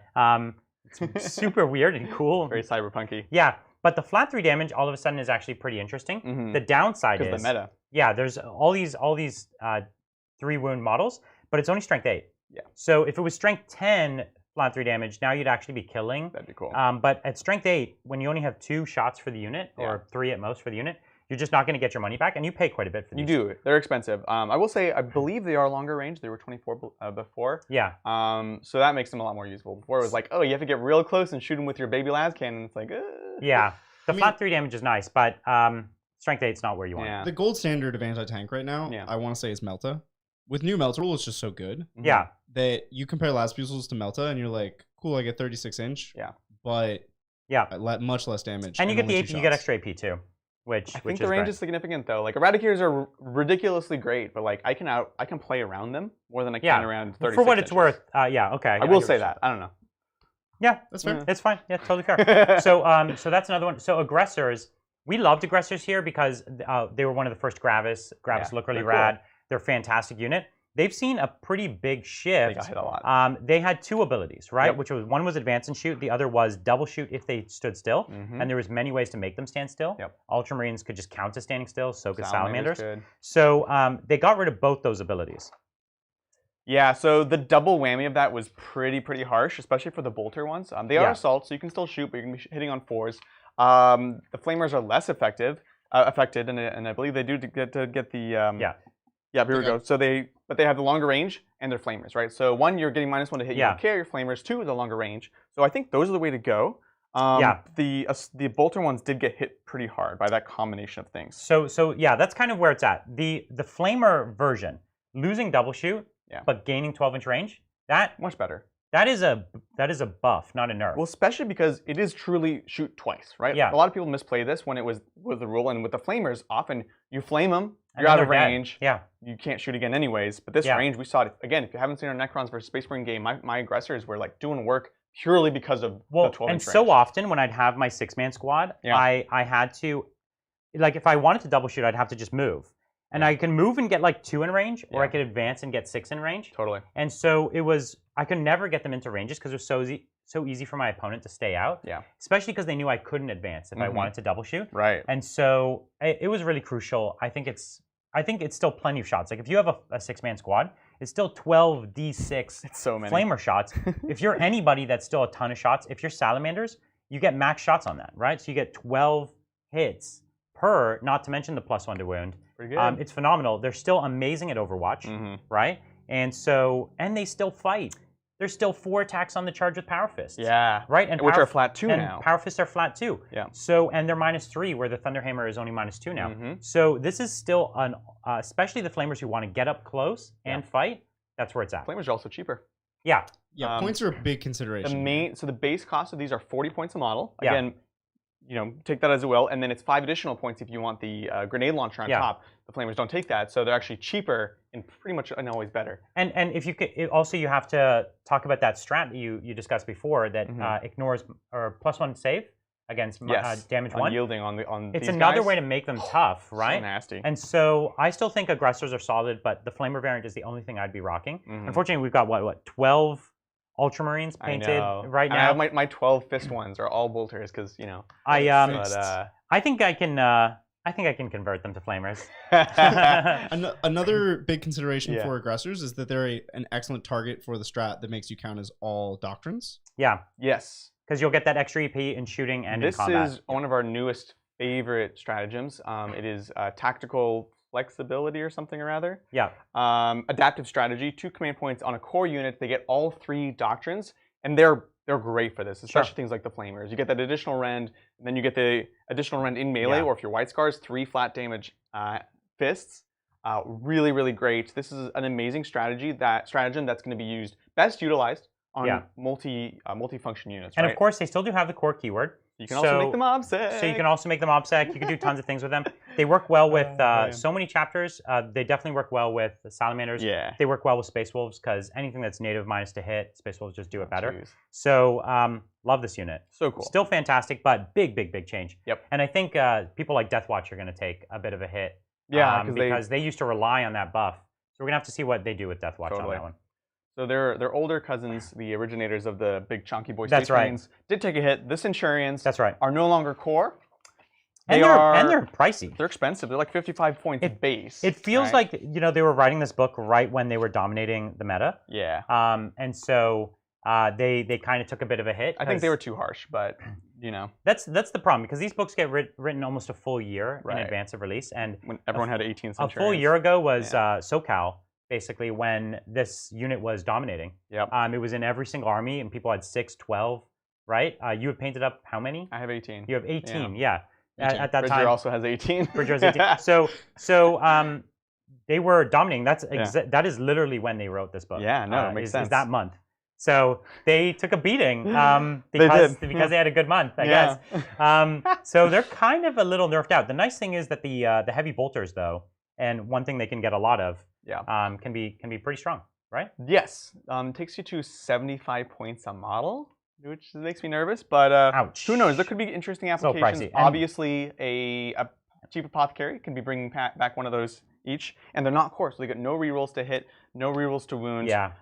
It's super weird and cool. Very cyberpunky. Yeah, but the flat 3 damage all of a sudden is actually pretty interesting. The downside is the meta. Yeah, there's all these 3 wound models, but it's only strength 8. Yeah. So if it was strength 10 flat 3 damage, now you'd actually be killing. That'd be cool. But at strength 8, when you only have 2 shots for the unit, or 3 at most for the unit, you're just not going to get your money back, and you pay quite a bit for these. You do. They're expensive. I will say, I believe they are longer range. They were 24 before. Yeah. So that makes them a lot more useful. Before it was like, oh, you have to get real close and shoot them with your baby las cannon. It's like, Yeah. The flat 3 damage is nice, but strength 8 is not where you want it. The gold standard of anti-tank right now, I want to say, is Melta. With new Melta rule, it's just so good. Yeah. That you compare last Fusels to Melta, and you're like, cool, I get 36 inch. Yeah. But much less damage. And you get the AP, you get extra AP too. I think the range is significant though. Like Eradicators are ridiculously great, but like I can play around them more than I can around 36 For what it's inches. worth, okay. I will say that. I don't know. Yeah, that's fair. It's fine. Yeah, totally fair. So that's another one. So Aggressors, we loved Aggressors here because they were one of the first Gravis. Gravis look really rad. Cool. They're a fantastic unit. They've seen a pretty big shift. They got hit a lot. They had 2 abilities, right? Which was one was advance and shoot. The other was double shoot if they stood still. And there was many ways to make them stand still. Ultramarines could just count as standing still. So could Salamanders. So they got rid of both those abilities. Yeah, so the double whammy of that was pretty harsh, especially for the bolter ones. They are assault, so you can still shoot, but you can be hitting on 4s. The flamers are less affected, and I believe they do get the Yeah, here we go. So they have the longer range and they're flamers, right? So 1, you're getting -1 to hit you carry your flamers. 2, the longer range. So I think those are the way to go. The bolter ones did get hit pretty hard by that combination of things. So yeah, that's kind of where it's at. The flamer version, losing double shoot, but gaining 12-inch range, that much better. That is a buff, not a nerf. Well, especially because it is truly shoot twice, right? Yeah. A lot of people misplay this when it was the rule, and with the flamers, often you flame them, you're out of range. Yeah. You can't shoot again anyways. But this range, we saw it again. If you haven't seen our Necrons versus Space Marine game, my aggressors were like doing work purely because of the 12-inch range. And so often when I'd have my 6-man squad, I had to, like, if I wanted to double shoot, I'd have to just move. And I can move and get like 2 in range, or I could advance and get 6 in range. Totally. And so I could never get them into ranges because it was so easy for my opponent to stay out. Yeah. Especially because they knew I couldn't advance if I wanted to double shoot. Right. And so it was really crucial. I think it's still plenty of shots. Like if you have a 6-man squad, it's still 12d6 it's so many flamer shots. If you're anybody, that's still a ton of shots. If you're Salamanders, you get max shots on that, right? So you get 12 hits per, not to mention the +1 to wound. Pretty good. It's phenomenal. They're still amazing at Overwatch, right? And so, and they still fight. There's still 4 attacks on the charge with Power Fists. Yeah. Right? And which are flat 2 and now. Power Fists are flat 2. Yeah. So, and they're -3, where the Thunderhammer is only -2 now. So this is still an, especially the Flamers who want to get up close and fight, that's where it's at. Flamers are also cheaper. Yeah. Yeah, points are a big consideration. So the base cost of these are 40 points a model. Yeah. Again, you know, take that as well, and then it's 5 additional points if you want the grenade launcher on top. The Flamers don't take that, so they're actually cheaper and pretty much and always better. And if you could, also you have to talk about that strat that you discussed before that ignores or +1 save against damage 1. Unyielding on it's these another guys. way to make them tough, right? So nasty. And so I still think Aggressors are solid, but the Flamer variant is the only thing I'd be rocking. Unfortunately, we've got what 12 Ultramarines painted right now. I have my 12 fist ones are all bolters because you know. I think I can convert them to Flamers. Another big consideration for Aggressors is that they're an excellent target for the strat that makes you count as all doctrines. Yeah. Yes. Because you'll get that extra EP in shooting and in combat. This is one of our newest favorite stratagems. It is tactical flexibility or something or other. Yeah. Adaptive strategy, 2 command points on a core unit. They get all 3 doctrines, and they're great for this, especially things like the Flamers. You get that additional rend, and then you get the additional rend in melee, or if you're White Scars, 3 flat damage fists. Really, really great. This is an amazing stratagem that's going to be best utilized on multi-function units. And right? of course, they still do have the core keyword. You can also make them obsec. So you can also make them obsec. You can do tons of things with them. They work well with so many chapters. They definitely work well with the salamanders. Yeah. They work well with Space Wolves because anything that's native -2 to hit, Space Wolves just do it better. So love this unit. So cool. Still fantastic, but big change. Yep. And I think people like Deathwatch are going to take a bit of a hit. Yeah, because they used to rely on that buff. So we're going to have to see what they do with Deathwatch on that one. So they're older cousins, the originators of the big chunky boy That's Space right. Marines, did take a hit. The Centurions are no longer core. And they're pricey. They're expensive. They're like 55 points base. It feels like they were writing this book right when they were dominating the meta. Yeah. And so they kind of took a bit of a hit. I think they were too harsh, but you know. That's the problem because these books get written almost a full year in advance of release, and when everyone had 18 Centurions. A full year ago was SoCal. Basically, when this unit was dominating. Yep. It was in every single army, and people had 6, 12, right? You have painted up how many? I have 18. You have 18, yeah. At that Bridger time. also has 18. Bridger has 18. So they were dominating. That is literally when they wrote this book. Yeah, no, it makes sense. Is that month. So they took a beating because they had a good month, I guess. So they're kind of a little nerfed out. The nice thing is that the heavy bolters, though, and one thing they can get a lot of, can be pretty strong, right? Yes, takes you to 75 points a model, which makes me nervous. But who knows? There could be interesting applications. So pricey. Obviously, a cheap apothecary can be bringing back one of those each, and they're not core, so they get no rerolls to hit, no rerolls to wound. Yeah.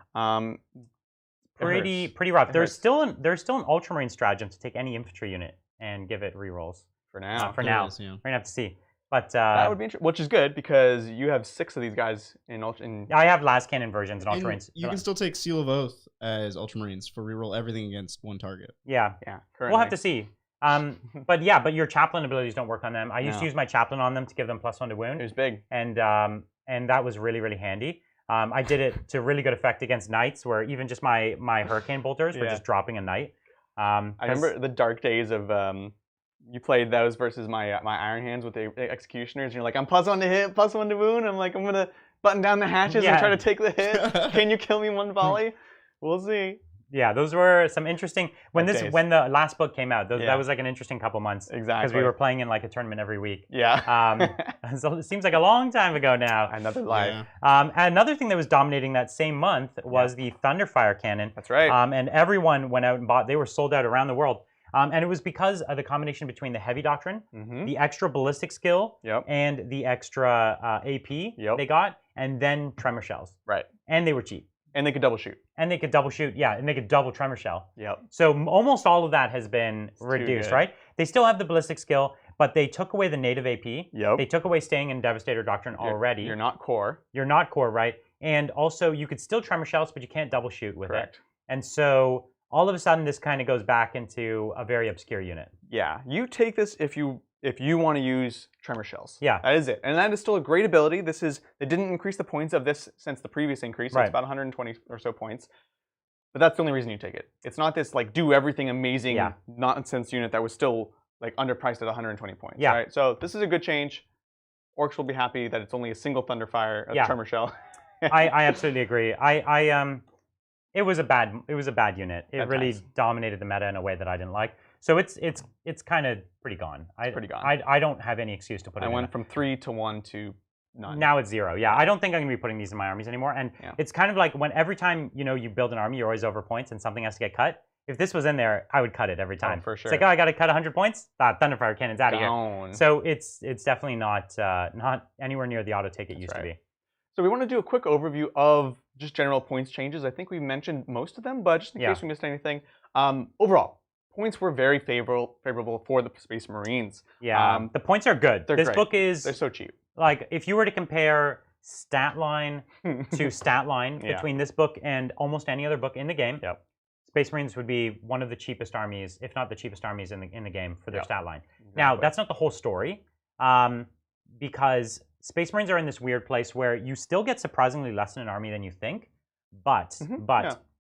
Pretty rough. There's still an Ultramarine stratagem to take any infantry unit and give it rerolls. For now. We're gonna have to see. But that would be interesting, which is good because you have 6 of these guys in I have last cannon versions in Ultramarines. You can still take Seal of Oath as Ultramarines for reroll everything against one target. Yeah. Currently. We'll have to see. But your chaplain abilities don't work on them. I used to use my chaplain on them to give them +1 to wound. It was big. And that was really handy. I did it to really good effect against knights, where even just my hurricane bolters were just dropping a knight. I remember the dark days of you played those versus my Iron Hands with the executioners, and you're like, I'm +1 to hit, +1 to wound. I'm like, I'm gonna button down the hatches and try to take the hit. Can you kill me one volley? We'll see. Yeah, those were some interesting. When the last book came out, that was like an interesting couple months. Exactly. Because we were playing in like a tournament every week. Yeah. So it seems like a long time ago now. Another life. And another thing that was dominating that same month was the Thunderfire cannon. That's right. And everyone went out and bought. They were sold out around the world. And it was because of the combination between the heavy doctrine, the extra ballistic skill, and the extra AP they got, and then tremor shells. Right. And they were cheap. And they could double shoot. And they could double shoot, and they could double tremor shell. Yep. So almost all of that has been reduced, right? They still have the ballistic skill, but they took away the native AP. Yep. They took away staying in Devastator Doctrine already. You're not core. You're not core, right? And also, you could still tremor shells, but you can't double shoot with Correct. it. And so all of a sudden this kind of goes back into a very obscure unit. Yeah, you take this if you want to use tremor shells. Yeah. That is it. And that is still a great ability. They didn't increase the points of this since the previous increase. So it's about 120 or so points. But that's the only reason you take it. It's not this like do everything amazing nonsense unit that was still like underpriced at 120 points. Yeah. Right? So this is a good change. Orcs will be happy that it's only a single Thunderfire, a tremor shell. I absolutely agree. It was a bad unit. It really dominated the meta in a way that I didn't like. So it's kind of pretty gone. It's pretty gone. I don't have any excuse to put it in. I went from 3 to 1 to none. Now it's 0. Yeah, I don't think I'm going to be putting these in my armies anymore. And it's kind of like when every time you build an army, you're always over points and something has to get cut. If this was in there, I would cut it every time. Oh, for sure. It's like, oh, I got to cut 100 points. Thunderfire Cannon's out of here. So it's definitely not anywhere near the auto take it used to be. So we want to do a quick overview of just general points changes. I think we mentioned most of them, but just in case we missed anything. Overall, points were very favorable for the Space Marines. Yeah, the points are good. This book is... They're so cheap. Like, if you were to compare stat line to stat line between this book and almost any other book in the game, Space Marines would be one of the cheapest armies, if not the cheapest armies in the game for their stat line. Exactly. Now, that's not the whole story, because Space Marines are in this weird place where you still get surprisingly less in an army than you think, but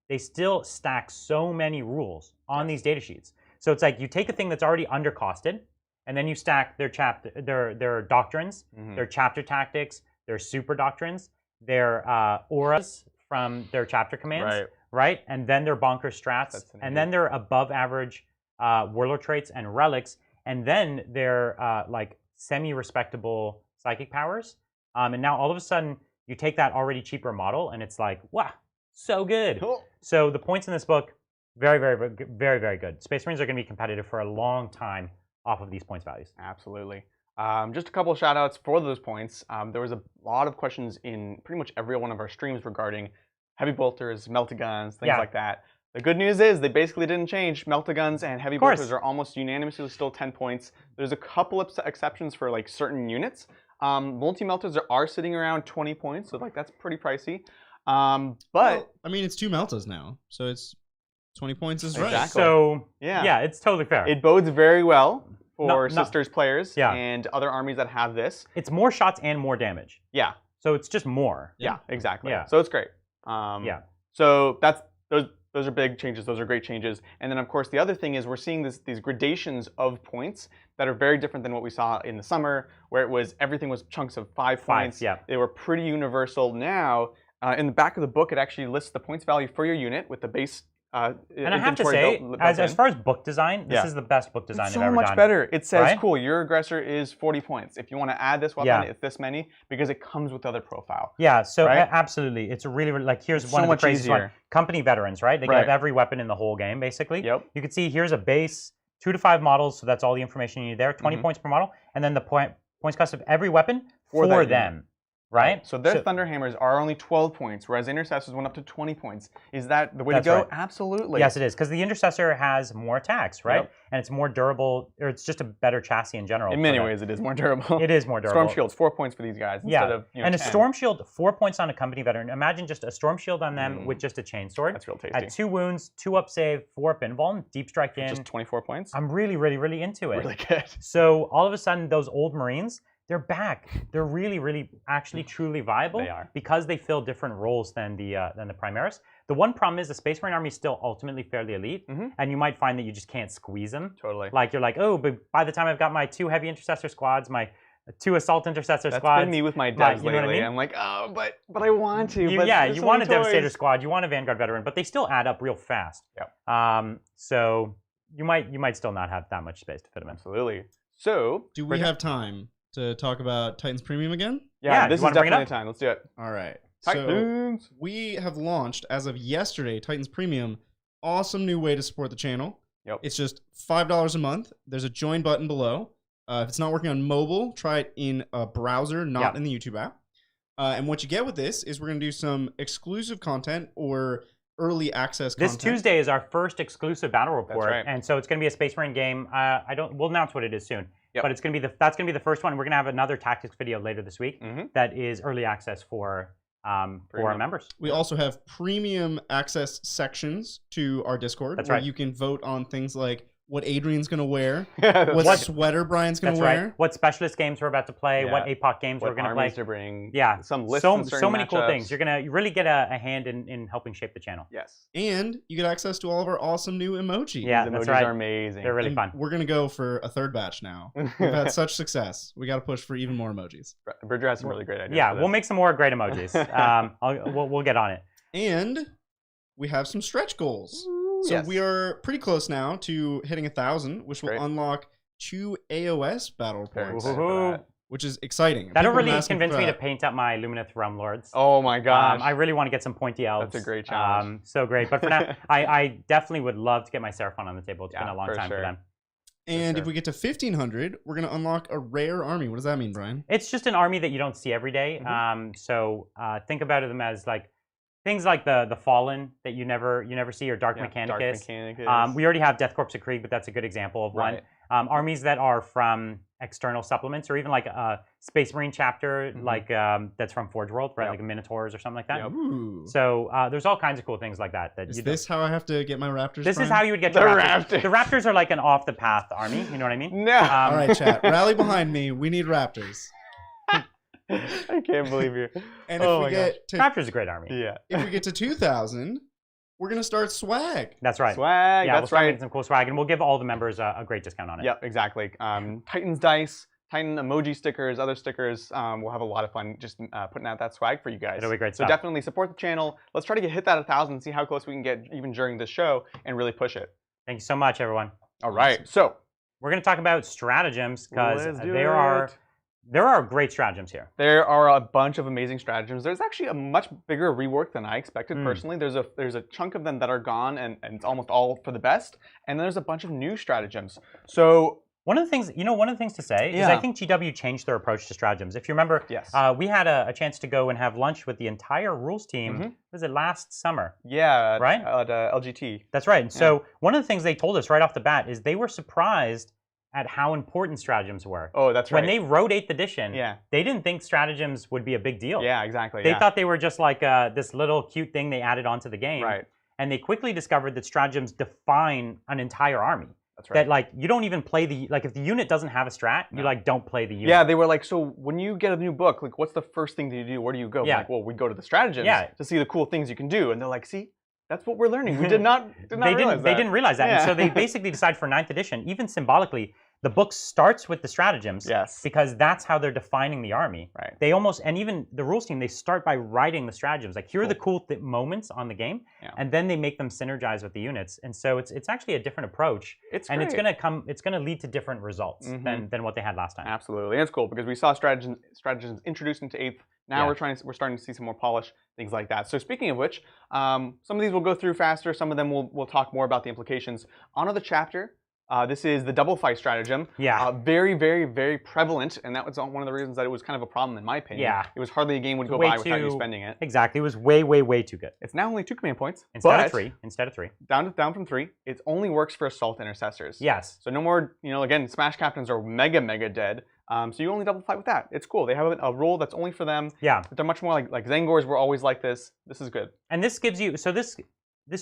they still stack so many rules on these data sheets. So it's like you take a thing that's already undercosted, and then you stack their doctrines, their chapter tactics, their super doctrines, their auras from their chapter commands, right? And then their bonkers strats, and then their above average warlord traits and relics, and then their like semi-respectable psychic powers. And now all of a sudden you take that already cheaper model, and it's like, wow, so good. Cool. So the points in this book, very, very, very, very good. Space Marines are going to be competitive for a long time off of these points values. Absolutely. Just a couple of shout outs for those points. There was a lot of questions in pretty much every one of our streams regarding heavy bolters, melta-guns, things like that. The good news is they basically didn't change. Melta-guns and heavy bolters are almost unanimously still 10 points. There's a couple of exceptions for like certain units. Multi-melters are sitting around 20 points, so like that's pretty pricey. But well, I mean, it's 2 meltas now, so it's 20 points is right. Exactly. So yeah, it's totally fair. It bodes very well for Sisters players and other armies that have this. It's more shots and more damage. Yeah. So it's just more. Yeah, exactly. Yeah. So it's great. So that's those are big changes. Those are great changes. And then of course the other thing is we're seeing these gradations of points that are very different than what we saw in the summer, where it was everything was chunks of 5 points. Yeah. They were pretty universal. Now in the back of the book, it actually lists the points value for your unit with the base. And I have to say, as far as book design, this is the best book design I've ever done. So much better. It says, cool, your aggressor is 40 points. If you want to add this weapon, it's this many, because it comes with the other profile. Yeah, so absolutely. It's a really, really, like, here's one of the craziest ones. Company veterans, right? They can have every weapon in the whole game, basically. Yep. You can see here's a base, 2 to 5 models, so that's all the information you need there, 20 points per model, and then the points cost of every weapon for them. Right? So their Thunderhammers are only 12 points, whereas Intercessors went up to 20 points. Is that the way to go? Right. Absolutely. Yes, it is, because the Intercessor has more attacks, right? Yep. And it's more durable, or it's just a better chassis in general. In many ways, it is more durable. It is more durable. Storm Shield's 4 points for these guys instead of and 10. a Storm Shield, 4 points on a company veteran. Imagine just a Storm Shield on them with just a chain sword. That's real tasty. At 2 wounds, 2 up save, 4 up invuln, deep strike in. Just 24 points? I'm really, really, really into it. Really good. So all of a sudden, those old Marines, they're back. They're really, really, actually, truly viable. They are. Because they fill different roles than the Primaris. The one problem is the Space Marine army is still ultimately fairly elite, and you might find that you just can't squeeze them. Totally. Like, you're like, oh, but by the time I've got my 2 heavy intercessor squads, my 2 assault intercessor squads. That's been me with my devs lately. You know what I mean? I'm like, oh, but I want to. You want a Devastator squad, you want a Vanguard veteran, but they still add up real fast. Yeah. So you might still not have that much space to fit them in. Absolutely. So do we have time to talk about Titans Premium again? Yeah, this is definitely the time. Let's do it. All right. Titans. So we have launched, as of yesterday, Titans Premium. Awesome new way to support the channel. Yep. It's just $5 a month. There's a join button below. If it's not working on mobile, try it in a browser, not in the YouTube app. And what you get with this is we're going to do some exclusive content or early access content. This Tuesday is our first exclusive battle report, That's right. And so it's going to be a Space Marine game. We'll announce what it is soon. Yep. But that's going to be the first one. We're going to have another tactics video later this week that is early access for for our members. We also have premium access sections to our Discord where you can vote on things like what Adrian's going to wear, what sweater Brian's going to wear. Right. What specialist games we're about to play, what APOC games we're going to play. To bring. Yeah. Some lists so many cool things. You're going to really get a hand in helping shape the channel. Yes. And you get access to all of our awesome new emojis. Yeah, These that's emojis right. are amazing. They're really fun. We're going to go for a third batch now. We've had such success. We got to push for even more emojis. Bridger has some really great ideas. Yeah, we'll make some more great emojis. We'll get on it. And we have some stretch goals. So we are pretty close now to hitting 1,000, which will unlock 2 AOS battle points, which is exciting. That'll really convince me to paint up my Lumineth Realm Lords. Oh my gosh. I really want to get some pointy elves. That's a great challenge. So great. But for now, I definitely would love to get my Seraphon on the table. It's been a long time for them. And if we get to 1,500, we're going to unlock a rare army. What does that mean, Brian? It's just an army that you don't see every day. So think about them as like things like the Fallen that you never see, or Dark Mechanicus. We already have Death Corps of Krieg, but that's a good example of one. Armies that are from external supplements, or even like a Space Marine chapter, like that's from Forge World, right? Like a Minotaurs or something like that. So there's all kinds of cool things like that. Is this how I have to get my Raptors? This Brian? is how you would get your Raptors. The Raptors are like an off the path army. You know what I mean? No. All right, chat. Rally behind me. We need Raptors. I can't believe you. And if we get to Raptors a great army. Yeah. If we get to 2,000, we're gonna start swag. That's right. Swag. Yeah, that's we'll start getting some cool swag, and we'll give all the members a great discount on it. Yep, exactly. Titan's dice, Titan emoji stickers, other stickers. We'll have a lot of fun just putting out that swag for you guys. It'll be great so stuff. Definitely support the channel. Let's try to hit that 1,000 and see how close we can get even during this show and really push it. Thank you so much, everyone. All right. So we're going to talk about stratagems because there are great stratagems here. There are a bunch of amazing stratagems. There's actually a much bigger rework than I expected personally. There's a chunk of them that are gone and it's almost all for the best. And then there's a bunch of new stratagems. So one of the things to say is I think GW changed their approach to stratagems. If you remember, we had a chance to go and have lunch with the entire rules team. Was it last summer? Yeah, right? At LGT. That's right. And so one of the things they told us right off the bat is they were surprised at how important stratagems were. Oh, that's right. When they wrote 8th edition, they didn't think stratagems would be a big deal. Yeah, exactly. They thought they were just like this little cute thing they added onto the game. Right. And they quickly discovered that stratagems define an entire army. That's right. That like you don't even play if the unit doesn't have a strat, you like don't play the unit. Yeah, they were like, so when you get a new book, like what's the first thing that you do? Where do you go? Yeah. Like, well, we go to the stratagems to see the cool things you can do. And they're like, see, that's what we're learning. We did not realize that. They didn't realize that. And so they basically decided for 9th edition, even symbolically, the book starts with the stratagems because that's how they're defining the army. Right. They almost, and even the rules team, they start by writing the stratagems. Like here are the cool moments on the game, and then they make them synergize with the units. And so it's actually a different approach. It's great. It's gonna lead to different results than what they had last time. Absolutely, and it's cool because we saw stratagems introduced into 8th. Now we're starting to see some more polish, things like that. So speaking of which, some of these we'll go through faster. Some of them we'll talk more about the implications. Honor the chapter. This is the double fight stratagem. Yeah. Very, very, very prevalent, and that was one of the reasons that it was kind of a problem in my opinion. Yeah. It was hardly a game would go by without you spending it. Exactly. It was way, way, way too good. It's now only 2 command points. Instead of 3. Instead of 3. Down from 3. It only works for assault intercessors. Yes. So no more, again, Smash Captains are mega, mega dead. So you only double fight with that. It's cool. They have a rule that's only for them. Yeah. They're much more like Zangors were always like this. This is good. And this gives you, so this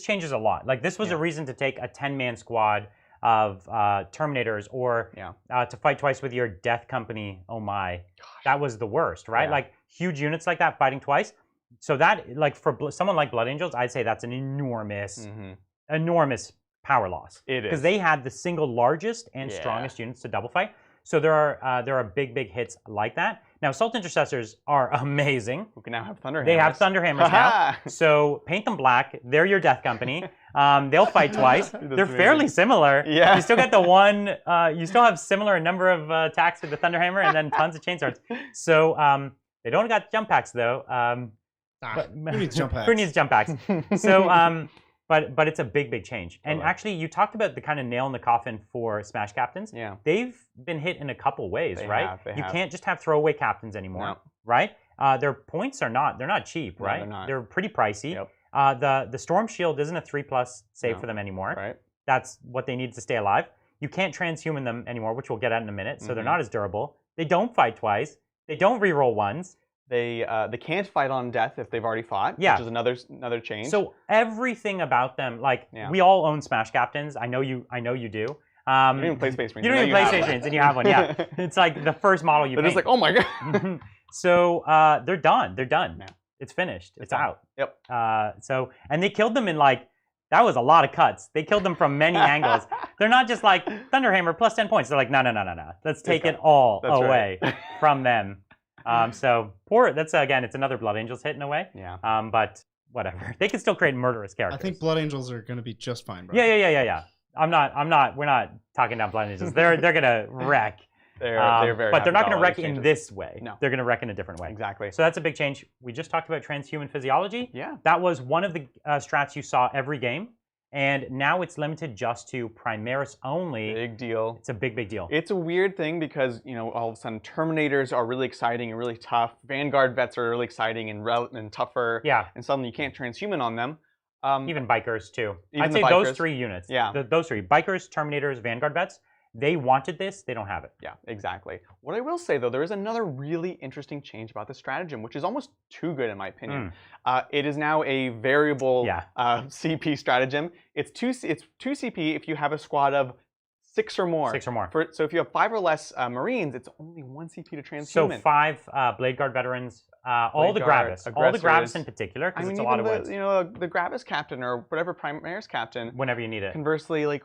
changes a lot. Like this was a reason to take a 10-man squad of Terminators or to fight twice with your Death Company. Oh my, that was the worst, right? Like huge units like that fighting twice. So that, like for someone like Blood Angels, I'd say that's an enormous, enormous power loss. It is. Because they had the single largest and strongest units to double fight. So there are big hits like that. Now, Assault Intercessors are amazing. Who can now have Thunder Hammers. They have Thunder Hammers now. So paint them black. They're your Death Company. They'll fight twice. They're fairly similar. Yeah. You still get the one. You still have similar number of attacks with the Thunder Hammer and then tons of chainswords. So they don't got jump packs though. Who needs jump packs? Who needs jump packs? So but it's a big change. And actually, you talked about the kind of nail in the coffin for Smash Captains. Yeah. They've been hit in a couple ways, right? They you have. Can't just have throwaway captains anymore, right? Their points they're not cheap, right? They're not. They're pretty pricey. Yep. The Storm Shield isn't a 3+ save for them anymore. Right. That's what they need to stay alive. You can't transhuman them anymore, which we'll get at in a minute. So they're not as durable. They don't fight twice. They don't reroll ones. They can't fight on death if they've already fought, which is another change. So everything about them, like we all own Smash Captains. I know you do. You don't even play Space Marines. You don't even play Space Marines, and you have one. Yeah, it's like the first model you. They're just like, oh my god. So they're done. They're done. Yeah. It's finished. It's out. Yep. And they killed them in like. That was a lot of cuts. They killed them from many angles. They're not just like Thunderhammer plus 10 points. They're like, no. Let's take it all away from them. So poor. That's again, it's another Blood Angels hit in a way. Yeah. But whatever. They can still create murderous characters. I think Blood Angels are going to be just fine, bro. Yeah. I'm not. We're not talking down Blood Angels. They're gonna wreck. They're very. But they're not going to wreck in this way. No. They're going to wreck in a different way. Exactly. So that's a big change. We just talked about transhuman physiology. Yeah. That was one of the strats you saw every game. And now it's limited just to Primaris only. Big deal. It's a big deal. It's a weird thing because, all of a sudden Terminators are really exciting and really tough. Vanguard vets are really exciting and tougher. Yeah. And suddenly you can't transhuman on them. Even Bikers too. I'd say those 3 units. Yeah. Those 3. Bikers, Terminators, Vanguard vets. They wanted this. They don't have it. Yeah, exactly. What I will say, though, there is another really interesting change about the stratagem, which is almost too good in my opinion. It is now a variable CP stratagem. It's 2 CP if you have a squad of 6 or more. 6 or more. So if you have 5 or less Marines, it's only 1 CP to transhuman. So 5 Blade Guard veterans, all the Gravis. All the Gravis in particular, because it's a lot of wins. The Gravis captain or whatever Primaris captain. Whenever you need it. Conversely, like,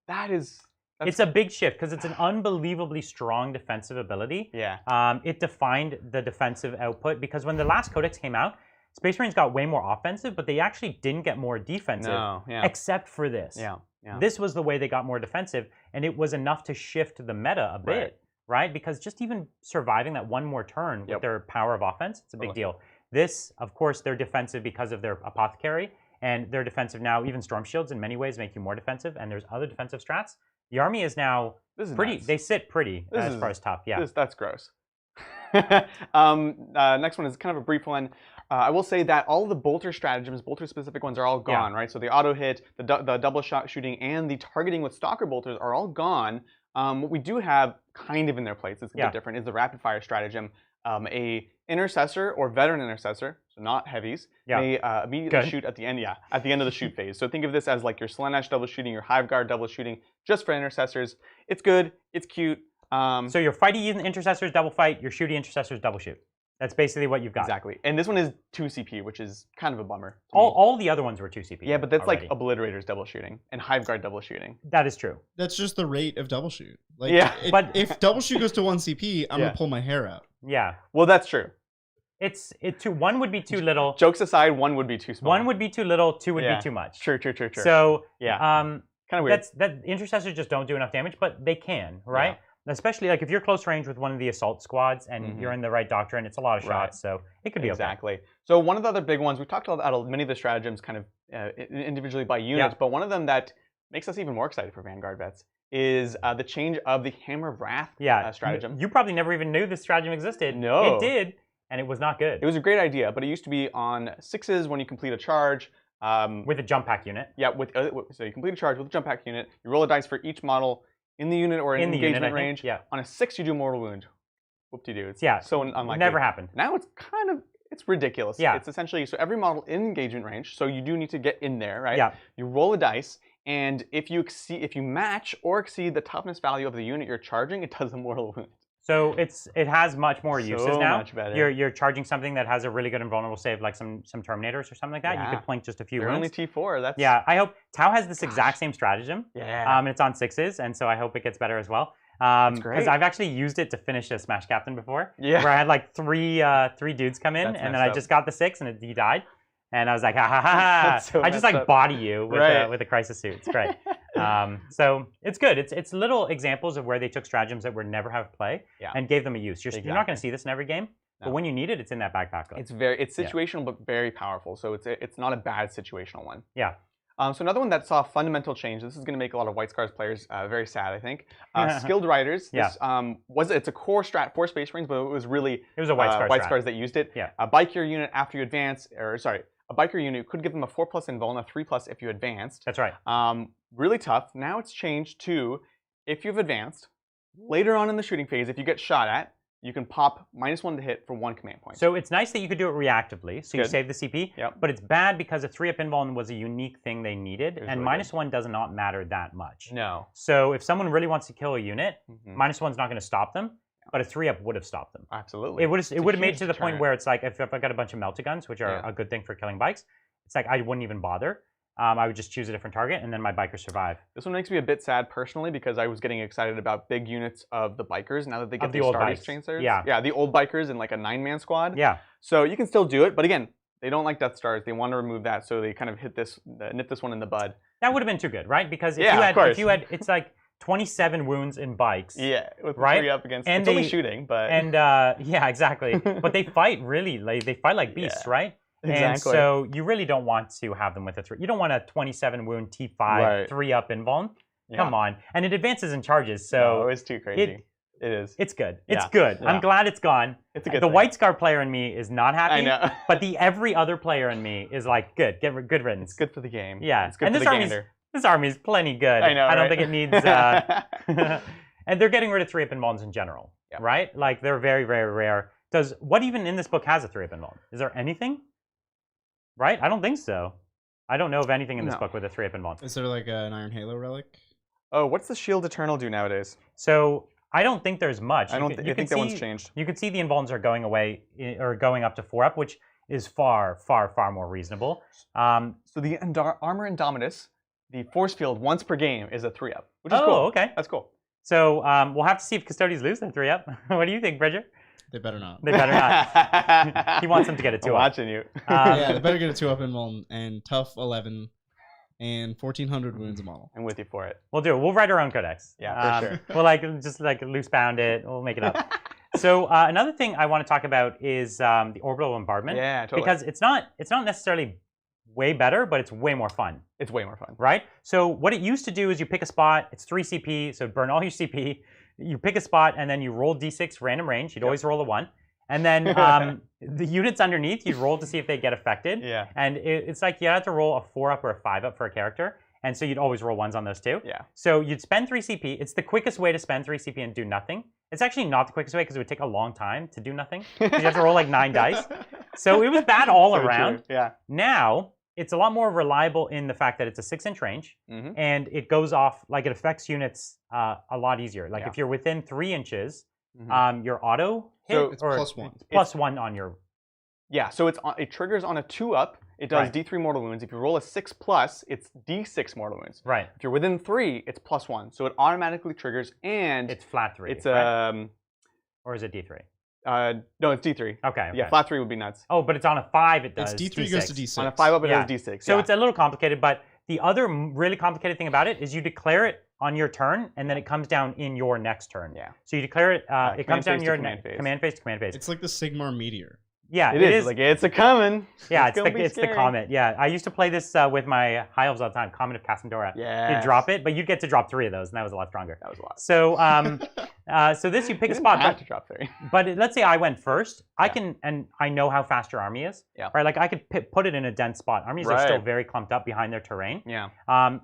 that is... It's a big shift because it's an unbelievably strong defensive ability. Yeah. It defined the defensive output because when the last codex came out, Space Marines got way more offensive, but they actually didn't get more defensive. No, yeah. Except for this. Yeah, yeah. This was the way they got more defensive, and it was enough to shift the meta a bit, right? Because just even surviving that one more turn with their power of offense, it's a big deal. This, of course, they're defensive because of their apothecary, and they're defensive now. Even Storm Shields in many ways make you more defensive, and there's other defensive strats. The army is now pretty. Nuts. They sit pretty as far as tough. Yeah. That's gross. Next one is kind of a brief one. I will say that all of the bolter stratagems, bolter-specific ones, are all gone, right? So the auto hit, the double shot shooting, and the targeting with stalker bolters are all gone. What we do have kind of in their place, it's a bit different, is the rapid fire stratagem. A intercessor or veteran intercessor, so not heavies, may immediately shoot at the end. Yeah, at the end of the shoot phase. So think of this as like your Slaanesh double shooting, your Hive Guard double shooting, just for intercessors. It's good. It's cute. So your fighty intercessors double fight, your shooty intercessors double shoot. That's basically what you've got. Exactly. And this one is 2 CP, which is kind of a bummer. All the other ones were 2 CP. Yeah, but that's like Obliterators double shooting and Hive Guard double shooting. That is true. That's just the rate of double shoot. Like, but if double shoot goes to 1 CP, I'm gonna pull my hair out. Yeah. Well, that's true. One would be too little. Jokes aside, 1 would be too small. 1 would be too little. 2 would be too much. True. So kind of weird. That intercessors just don't do enough damage, but they can, right? Yeah. Especially like if you're close range with one of the assault squads and you're in the right doctrine, it's a lot of shots, so it could be exactly. So one of the other big ones we talked about many of the stratagems kind of individually by units, but one of them that makes us even more excited for Vanguard vets is the change of the Hammer of Wrath stratagem. You probably never even knew this stratagem existed. No, it did. And it was not good. It was a great idea, but it used to be on 6s when you complete a charge. With a jump pack unit. Yeah, so you complete a charge with a jump pack unit. You roll a dice for each model in the unit or in engagement range. Yeah. On a 6, you do mortal wound. Whoop-de-doo. It's so unlikely. Never happened. Now it's ridiculous. Yeah. It's essentially, so every model in engagement range, so you do need to get in there, right? Yeah. You roll a dice, and if you match or exceed the toughness value of the unit you're charging, it does a mortal wound. So it has much more uses now. Much better. You're charging something that has a really good invulnerable save, like some Terminators or something like that. You could plink just a few wounds. Only T4. That's I hope Tau has this exact same stratagem. Yeah. And it's on 6s, and so I hope it gets better as well. Because I've actually used it to finish a Smash Captain before. Yeah. Where I had like three dudes come in, and then I just got the 6, and he died. And I was like, ha ha ha ha! I just like body you with a crisis suit. It's great. So it's good. It's little examples of where they took stratagems that would never have play and gave them a use. You're not going to see this in every game, but when you need it, it's in that back backup. It's situational but very powerful. So it's not a bad situational one. Yeah. So another one that saw a fundamental change. This is going to make a lot of White Scars players very sad, I think. Skilled Riders. This, it's a core strat for Space Marines, but it was a White Scars that used it. Yeah. Bike your unit after you advance, a biker unit could give them a 4+ invuln, a 3+ if you advanced. That's right. Really tough. Now it's changed to if you've advanced, later on in the shooting phase, if you get shot at, you can pop -1 to hit for 1 command point. So it's nice that you could do it reactively, so you save the CP, but it's bad because a 3-up invuln was a unique thing they needed, and really -1 does not matter that much. No. So if someone really wants to kill a unit, -1's not going to stop them, but a 3-up would have stopped them. Absolutely. It would have made it to the point where it's like, if I got a bunch of meltaguns, which are a good thing for killing bikes, it's like I wouldn't even bother. I would just choose a different target, and then my bikers survive. This one makes me a bit sad personally because I was getting excited about big units of the bikers now that they get the Stardust Chainsers. Yeah, the old bikers in like a 9-man squad. Yeah. So you can still do it, but again, they don't like Death Stars. They want to remove that, so they kind of nip this one in the bud. That would have been too good, right? Because if you had, it's like 27 wounds in bikes. Yeah, with right? 3 up against. And it's only shooting, but yeah, exactly. But they fight really, they fight like beasts, right? Exactly. And so you really don't want to have them with a 3. You don't want a 27 wound T5 3-up invuln. Come on, and it advances and charges. So it's too crazy. It is. It's good. It's good. I'm glad it's gone. It's a good The thing. White Scar player in me is not happy. I know. But every other player in me is like, good riddance. It's good for the game. Yeah. It's good for the gander. This army is plenty good. I know. I don't think it needs. And they're getting rid of 3-up invulns in general, right? Like they're very, very rare. What even in this book has a 3-up invuln? Is there anything? Right? I don't think so. I don't know of anything in this book with a 3-up invuln. Is there like an Iron Halo relic? Oh, what's the Shield Eternal do nowadays? So I don't think there's much. I think that one's changed. You can see the invulns are going away or going up to 4-up, which is far, far, far more reasonable. So the Armor Indomitus, the force field once per game is a 3-up, which is cool. Oh, okay. That's cool. So we'll have to see if Custodians lose their 3-up. What do you think, Bridger? They better not. They better not. He wants them to get a 2-up. I'm watching you. Yeah, they better get a 2-up and tough 11 and 1,400 wounds a model. I'm with you for it. We'll do it. We'll write our own codex. Yeah, for sure. We'll just loose bound it. We'll make it up. So another thing I want to talk about is the orbital bombardment. Yeah, totally. Because it's not necessarily way better, but it's way more fun. It's way more fun. Right? So what it used to do is you pick a spot. It's 3 CP, so burn all your CP. You pick a spot, and then you roll d6 random range. You'd always roll a 1. And then the units underneath, you'd roll to see if they get affected. Yeah. And it's like you have to roll a 4-up or a 5-up for a character. And so you'd always roll 1s on those too. Yeah. So you'd spend 3 CP. It's the quickest way to spend 3 CP and do nothing. It's actually not the quickest way because it would take a long time to do nothing. Because you have to roll like 9 dice. So it was bad all around. True. Yeah. Now, it's a lot more reliable in the fact that it's a 6-inch range. And it goes off, like it affects units a lot easier. Like if you're within 3 inches, your auto hit, So it's +1. It's +1 on your... Yeah, so it triggers on a 2-up. It does D3 mortal wounds. If you roll a 6+, it's D6 mortal wounds. Right. If you're within 3, it's +1. So it automatically triggers, and it's flat 3. It's right? Or is it D3? No, it's D3. Okay. Yeah, flat 3 would be nuts. Oh, but it's on a 5. It does. It's D3 D6. goes to D6. On a 5-up, it does D6. So it's a little complicated, but the other really complicated thing about it is you declare it on your turn, and then it comes down in your next turn. Yeah. So you declare it. It comes down in your command phase. Command phase to command phase. It's like the Sigmar Meteor. Yeah, it is. Like it's a coming. Yeah, it's the comet. Yeah, I used to play this with my high elves all the time. Comet of Cassandora. Yeah. You drop it, but you'd get to drop 3 of those, and that was a lot stronger. That was a lot. So, so this you pick a spot. Have to drop 3. But let's say I went first. I can, and I know how fast your army is. Yeah. Right. Like I could put it in a dense spot. Armies are still very clumped up behind their terrain. Yeah.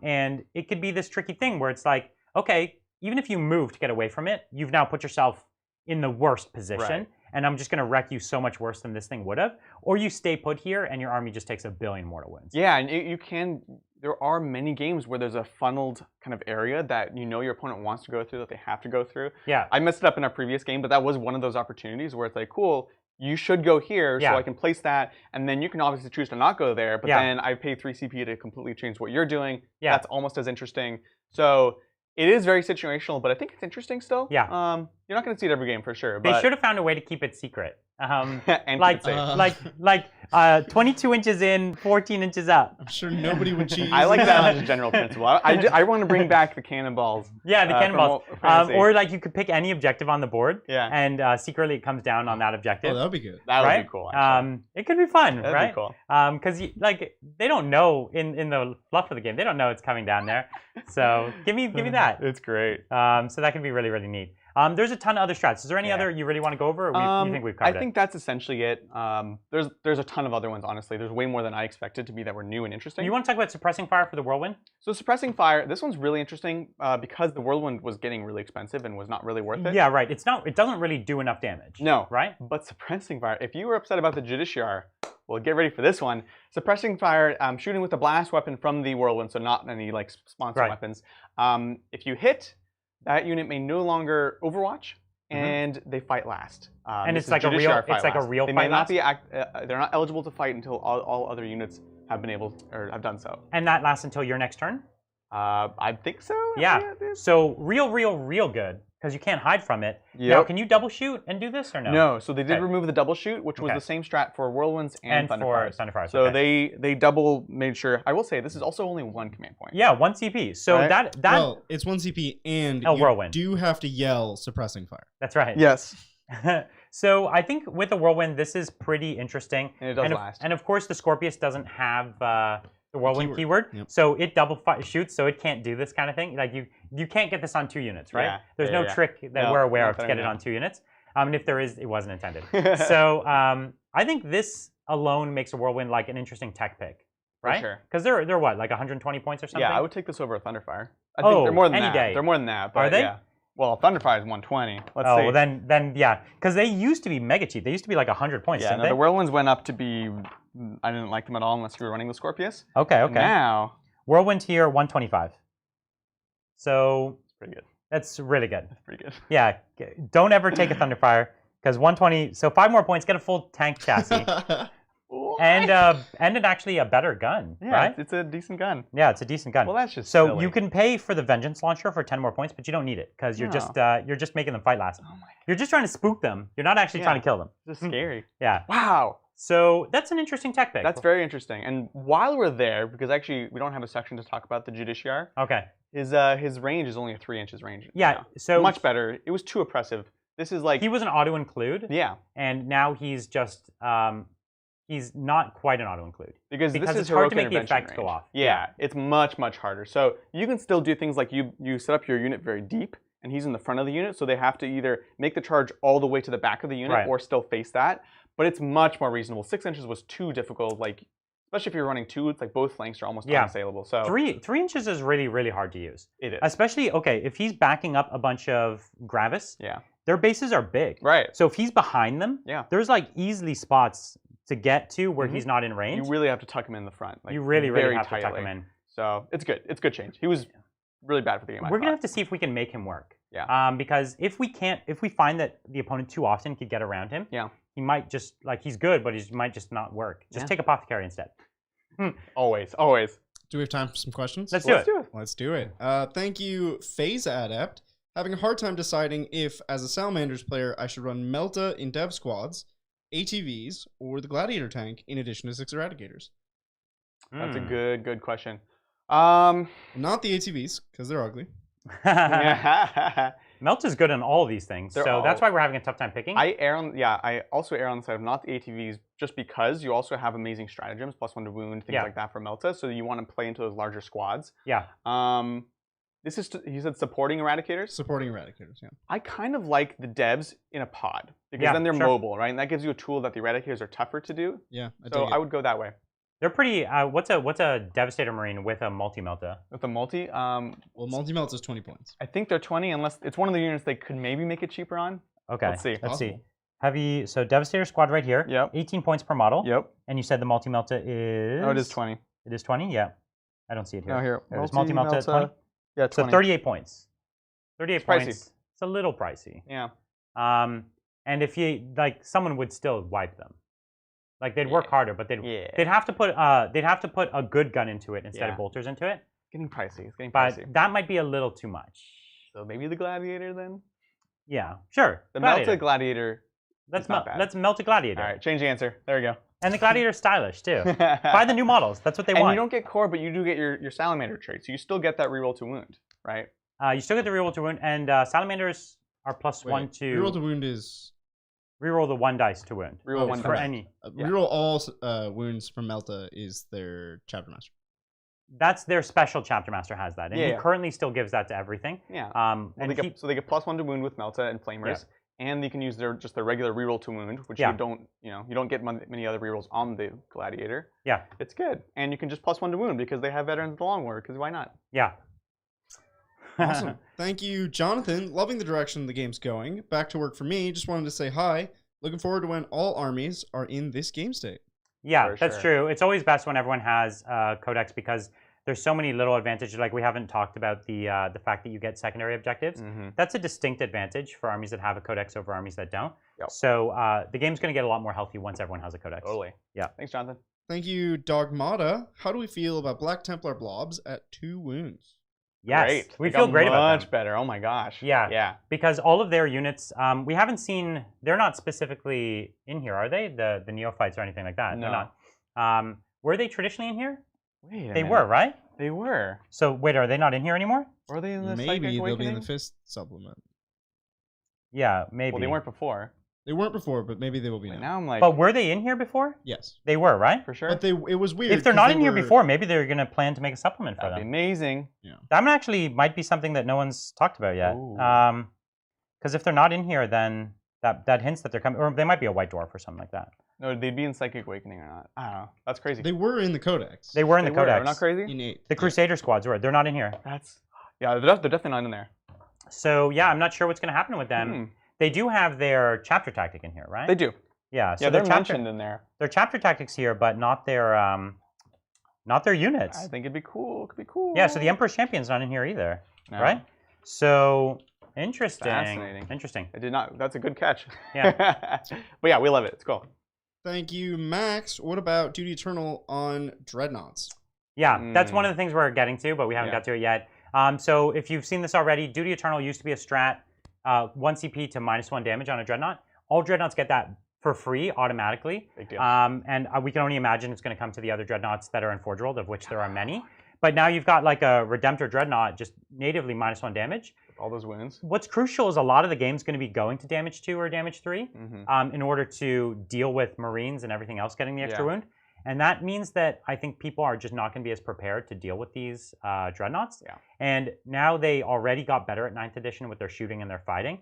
And it could be this tricky thing where it's like, okay, even if you move to get away from it, you've now put yourself in the worst position. Right. And I'm just going to wreck you so much worse than this thing would have. Or you stay put here and your army just takes 1 billion mortal wounds. Yeah, and you can. There are many games where there's a funneled kind of area that you know your opponent wants to go through, that they have to go through. Yeah. I messed it up in our previous game, but that was one of those opportunities where it's like, cool, you should go here, so I can place that, and then you can obviously choose to not go there, but then I pay 3 CP to completely change what you're doing. Yeah. That's almost as interesting. So it is very situational, but I think it's interesting still. Yeah. You're not going to see it every game for sure. But they should have found a way to keep it secret. and like 22 inches in, 14 inches up. I'm sure nobody would cheat. I like that as a general principle. I want to bring back the cannonballs. Yeah, the cannonballs. Or like you could pick any objective on the board. Yeah. And secretly it comes down on that objective. Oh, that would be good. That would be cool. It could be fun, That'd right? Be cool. Because like they don't know in the fluff of the game, they don't know it's coming down there. So give me that. It's great. So that can be really, really neat. There's a ton of other strats. Is there any other you really want to go over, or you think we've covered I think that's essentially it. There's a ton of other ones, honestly. There's way more than I expected to be that were new and interesting. You want to talk about suppressing fire for the whirlwind? So suppressing fire, this one's really interesting because the whirlwind was getting really expensive and was not really worth it. Yeah, right. It doesn't really do enough damage. No. Right? But suppressing fire, if you were upset about the Judiciar, well, get ready for this one. Suppressing fire, shooting with a blast weapon from the whirlwind, so not any like sponsor weapons. If you hit, that unit may no longer overwatch, and they fight last. And it's like a real They may not be they're not eligible to fight until all other units have been able or have done so. And that lasts until your next turn? I think so. Yeah. So real good, because you can't hide from it. Yep. Now, can you double shoot and do this or no? No. So they did remove the double shoot, which was the same strat for whirlwinds and Thunderfires. So they double made sure. I will say this is also only 1 command point. Yeah, 1 CP. So that well, it's 1 CP and you whirlwind. do have to yell suppressing fire. That's right. Yes. So I think with the whirlwind, this is pretty interesting. And it does last. And of course, the Scorpius doesn't have the whirlwind keyword. Yep. So it double shoots, so it can't do this kind of thing. Like you can't get this on 2 units, right? Yeah. There's no trick that we're aware of to get it on 2 units. And if there is, it wasn't intended. So I think this alone makes a whirlwind like an interesting tech pick, right? For sure. Because they're what, like 120 points or something? Yeah, I would take this over a Thunderfire. I think they're more than that. Day. They're more than that. But Are they? Yeah. Well, Thunderfire is 120. Let's see. Well, then yeah, because they used to be mega cheap. They used to be like 100 points. Yeah, didn't they? the whirlwinds went up to be. I didn't like them at all unless you were running the Scorpius. Okay. And now whirlwind here 125. So it's pretty good. That's really good. That's pretty good. Yeah, don't ever take a Thunderfire because 120. So 5 more points, get a full tank chassis. And actually a better gun, right? It's a decent gun. Yeah, it's a decent gun. Well, that's just so silly. You can pay for the Vengeance Launcher for 10 more points, but you don't need it because you're just making them fight last. Oh my God. You're just trying to spook them. You're not actually trying to kill them. This is scary. Yeah. Wow. So that's an interesting tech pick. That's very interesting. And while we're there, because actually we don't have a section to talk about the Judiciar. Okay. His range is only a 3 inches range. Yeah. Now. So much better. It was too oppressive. This is like he was an auto include. Yeah. And now he's just he's not quite an auto include because this is it's hard to make the effects go off. Yeah, it's much harder. So you can still do things like you set up your unit very deep, and he's in the front of the unit, so they have to either make the charge all the way to the back of the unit or still face that. But it's much more reasonable. 6 inches was too difficult, like especially if you're running 2. It's like both flanks are almost unassailable. So 3 inches is really hard to use. It is, especially if he's backing up a bunch of Gravis. Yeah, their bases are big. Right. So if he's behind them, there's like easily spots to get to where he's not in range. You really have to tuck him in the front. Like, you really have tightly. to tuck him in. So it's good. It's good change. He was really bad for the game. We're gonna have to see if we can make him work. Yeah. Because if we find that the opponent too often could get around him, he might just he's good, but he might just not work. Just take apothecary instead. Always. Do we have time for some questions? Let's do it. Let's do it. Thank you, Phase Adept. Having a hard time deciding if, as a Salamanders player, I should run Melta in dev squads, ATVs, or the Gladiator tank in addition to 6 Eradicators. That's a good question. Not the ATVs, because they're ugly. Melta's good in all of these things, so that's why we're having a tough time picking. I also err on the side of not the ATVs, just because you also have amazing stratagems, +1 to wound, things like that for Melta, so you want to play into those larger squads. Yeah. This is, you said supporting Eradicators? Supporting Eradicators, yeah. I kind of like the devs in a pod, because then they're mobile, right? And that gives you a tool that the Eradicators are tougher to do. Yeah, I would go that way. They're pretty. What's a Devastator Marine with a multi-melta? With a multi? Well, multi-melta is 20 points. I think they're 20, unless it's one of the units they could maybe make it cheaper on. Okay. Let's see. Heavy. So Devastator Squad right here. Yep. 18 points per model. Yep. And you said the multi-melta is. Oh, it is 20. It is 20. Yeah. I don't see it here. Oh, here. There's multi-melta 20. Yeah, 20. So 38 points. 38 points. Pricey. It's a little pricey. Yeah. And if you someone would still wipe them. Like they'd work harder, but they'd have to put a good gun into it instead of bolters into it. Getting pricey. It's getting but pricey. That might be a little too much. So maybe the Gladiator then? Yeah, sure. The Melta Gladiator. Let's melt a Gladiator. All right, change the answer. There we go. And the Gladiator's stylish too. Buy the new models. That's what they want. And you don't get core, but you do get your Salamander trait. So you still get that reroll to wound, right? You still get the reroll to wound, and Salamanders are +1 to. Reroll to wound is. Reroll the 1 dice to wound. Reroll 1 for dice. any. Reroll all wounds from Melta is their Chapter Master. That's their special chapter master has that, and he currently still gives that to everything. Yeah. Well, and they get +1 to wound with Melta and Flamers, and you can use their regular reroll to wound, which you don't get many other rerolls on the Gladiator. Yeah. It's good, and you can just +1 to wound because they have veterans of the Long War. Because why not? Yeah. Awesome. Thank you, Jonathan. Loving the direction the game's going. Back to work for me. Just wanted to say hi. Looking forward to when all armies are in this game state. Yeah, that's true. It's always best when everyone has codex because there's so many little advantages. Like we haven't talked about the fact that you get secondary objectives. That's a distinct advantage for armies that have a codex over armies that don't. Yep. So the game's going to get a lot more healthy once everyone has a codex. Totally. Yeah. Thanks, Jonathan. Thank you, Dogmata. How do we feel about Black Templar blobs at 2 wounds? Yes, great. We feel great about them. Much better. Oh my gosh. Yeah. Yeah. Because all of their units, we haven't seen. They're not specifically in here, are they? The neophytes or anything like that? No. They're not. Were they traditionally in here? Wait a minute. They were, right? They were. So wait, are they not in here anymore? Or are they in the Maybe Psychic they'll Awakening? be in the Fist supplement. Yeah, maybe. Well, they weren't before. They weren't before, but maybe they will be Wait, now. now I'm like, But were they in here before? Yes. They were, right? for sure. But it was weird. If they're 'cause not they in here were- before, maybe they're going to plan to make a supplement for That'd be them. amazing. That one actually might be something that no one's talked about yet. Ooh. Because if they're not in here, then that hints that they're coming, or they might be a white dwarf or something like that. No, they'd be in Psychic Awakening or not. I don't know. That's crazy. They were in the Codex. They were in the codex. They're not crazy? In 8. The Crusader squads were. They're not in here. Yeah, they're definitely not in there. So yeah, I'm not sure what's going to happen with them. They do have their chapter tactic in here, right? They do. Yeah. So Yeah, they're their mentioned in there. Their chapter tactics here, but not their units. I think it'd be cool. It could be cool. Yeah. So the Emperor's Champion's not in here either, No. right? So interesting. Fascinating. Interesting. I did not. That's a good catch. Yeah. But yeah, we love it. It's cool. Thank you, Max. What about Duty Eternal on Dreadnoughts? Yeah, that's one of the things we're getting to, but we haven't got to it yet. So if you've seen this already, Duty Eternal used to be a strat, 1 CP to -1 damage on a Dreadnought. All Dreadnoughts get that for free automatically. Big deal. And we can only imagine it's going to come to the other Dreadnoughts that are in Forge World, of which there are many. But now you've got like a Redemptor Dreadnought, just natively -1 damage. All those wounds. What's crucial is a lot of the game's going to be going to damage 2 or damage 3 in order to deal with Marines and everything else getting the extra wound. And that means that I think people are just not going to be as prepared to deal with these Dreadnoughts. Yeah. And now they already got better at 9th edition with their shooting and their fighting.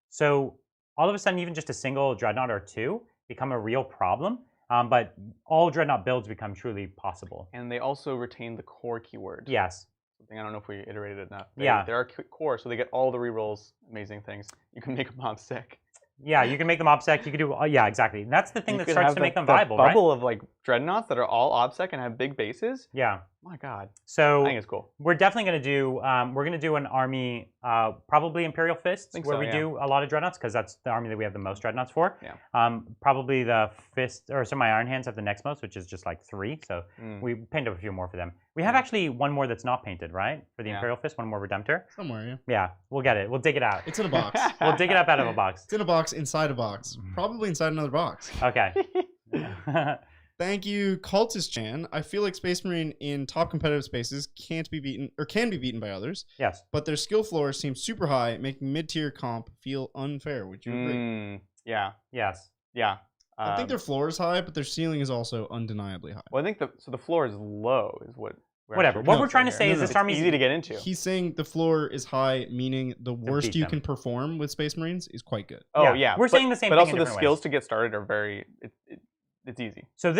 So all of a sudden, even just a single Dreadnought or 2 become a real problem. But all Dreadnought builds become truly possible. And they also retain the core keyword. Yes. Something I don't know if we iterated it enough. Yeah. They are core, so they get all the rerolls, amazing things. You can make them obsec. Yeah, you can make them obsec. You can do, yeah, exactly. And that's the thing that starts to make them viable, right? right? Bubble of like Dreadnoughts that are all obsec and have big bases. Yeah. My God. So I think it's cool. We're definitely going to do. We're going to do an army, probably Imperial Fists, where we do a lot of Dreadnoughts because that's the army that we have the most Dreadnoughts for. Yeah. Probably the Fist, or some of my Iron Hands have the next most, which is just like 3. So we painted a few more for them. We have actually one more that's not painted, right? For the Imperial Fist, one more Redemptor. Somewhere, yeah. Yeah, we'll get it. We'll dig it out. It's in a box. We'll dig it up out of a box. It's in a box inside a box. Probably inside another box. Okay. Thank you, Cultist Chan. I feel like Space Marine in top competitive spaces can't be beaten, or can be beaten by others. Yes. But their skill floor seems super high, making mid-tier comp feel unfair. Would you agree? Yeah. Yes. Yeah. I think their floor is high, but their ceiling is also undeniably high. Well, I think the floor is low, is what. Whatever. What we're trying to say is this army is easy to get into. He's saying the floor is high, meaning the worst you can perform with Space Marines is quite good. Oh yeah, we're saying the same thing. But also the skills to get started are very. It's easy. So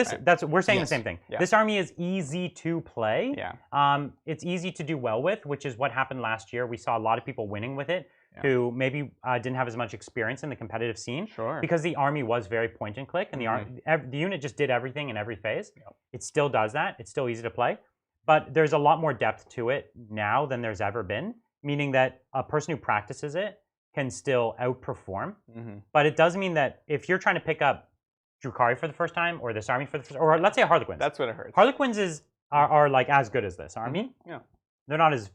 we're saying the same thing. Yeah. This army is easy to play. Yeah. It's easy to do well with, which is what happened last year. We saw a lot of people winning with it who maybe didn't have as much experience in the competitive scene. Sure. Because the army was very point and click, and the unit just did everything in every phase. Yep. It still does that. It's still easy to play. But there's a lot more depth to it now than there's ever been, meaning that a person who practices it can still outperform. But it does mean that if you're trying to pick up Drukhari for the first time, or this army for the first, or let's say Harlequins. That's what it hurts. Harlequins are like as good as this army. Yeah. They're not as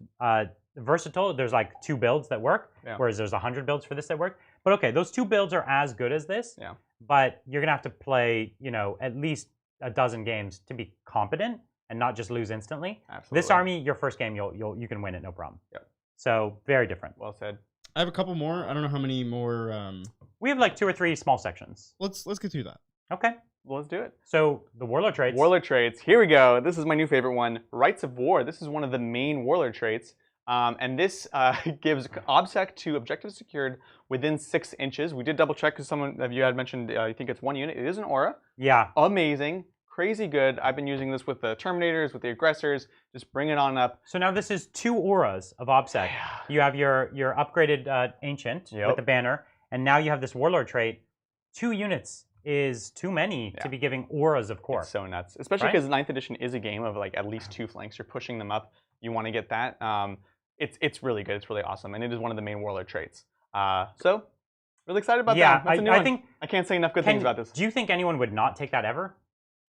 versatile. There's like 2 builds that work, whereas there's 100 builds for this that work. But okay, those 2 builds are as good as this. Yeah. But you're gonna have to play, at least a dozen games to be competent and not just lose instantly. Absolutely. This army, your first game, you can win it, no problem. Yep. So very different. Well said. I have a couple more. I don't know how many more. We have like 2 or 3 small sections. Let's get through that. Okay. Well, let's do it. So the warlord traits. Warlord traits. Here we go. This is my new favorite one. Rites of War. This is one of the main warlord traits. And this gives obsec to objectives secured within 6 inches. We did double check because someone of you had mentioned you think it's 1 unit. It is an aura. Yeah. Amazing. Crazy good. I've been using this with the Terminators, with the Aggressors. Just bring it on up. So now this is 2 auras of obsec. Yeah. You have your upgraded Ancient with the banner, and now you have this warlord trait. 2 units is too many to be giving auras of core. It's so nuts. Especially because 9th edition is a game of like at least 2 flanks. You're pushing them up. You want to get that. It's really good. It's really awesome. And it is one of the main warlord traits. So, really excited about that. That's a new one. I can't say enough good things about this. Do you think anyone would not take that ever?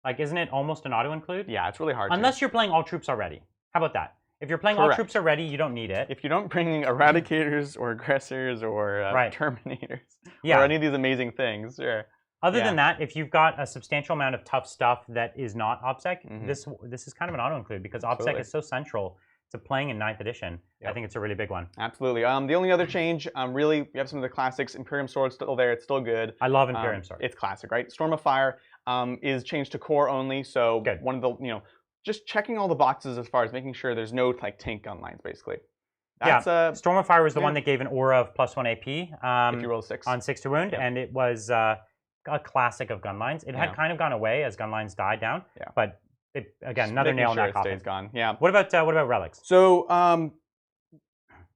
Like, isn't it almost an auto-include? Yeah, it's really hard Unless you're playing all troops already. How about that? If you're playing all troops already, you don't need it. If you don't bring Eradicators or Aggressors or Terminators or any of these amazing things, sure. Other than that, if you've got a substantial amount of tough stuff that is not OBSEC, this is kind of an auto-include because OBSEC is so central to playing in 9th edition. I think it's a really big one. Absolutely. The only other change, really, we have some of the classics. Imperium Sword's still there. It's still good. I love Imperium Sword. It's classic, right? Storm of Fire is changed to core only. So one of the, just checking all the boxes as far as making sure there's no like tank gun lines, basically. That's, Storm of Fire was the one that gave an aura of +1 AP if you roll 6 on 6 to wound, and it was a classic of gun lines. It had kind of gone away as gun lines died down, but again, another nail in that coffin. Stays gone. Yeah. What about relics? So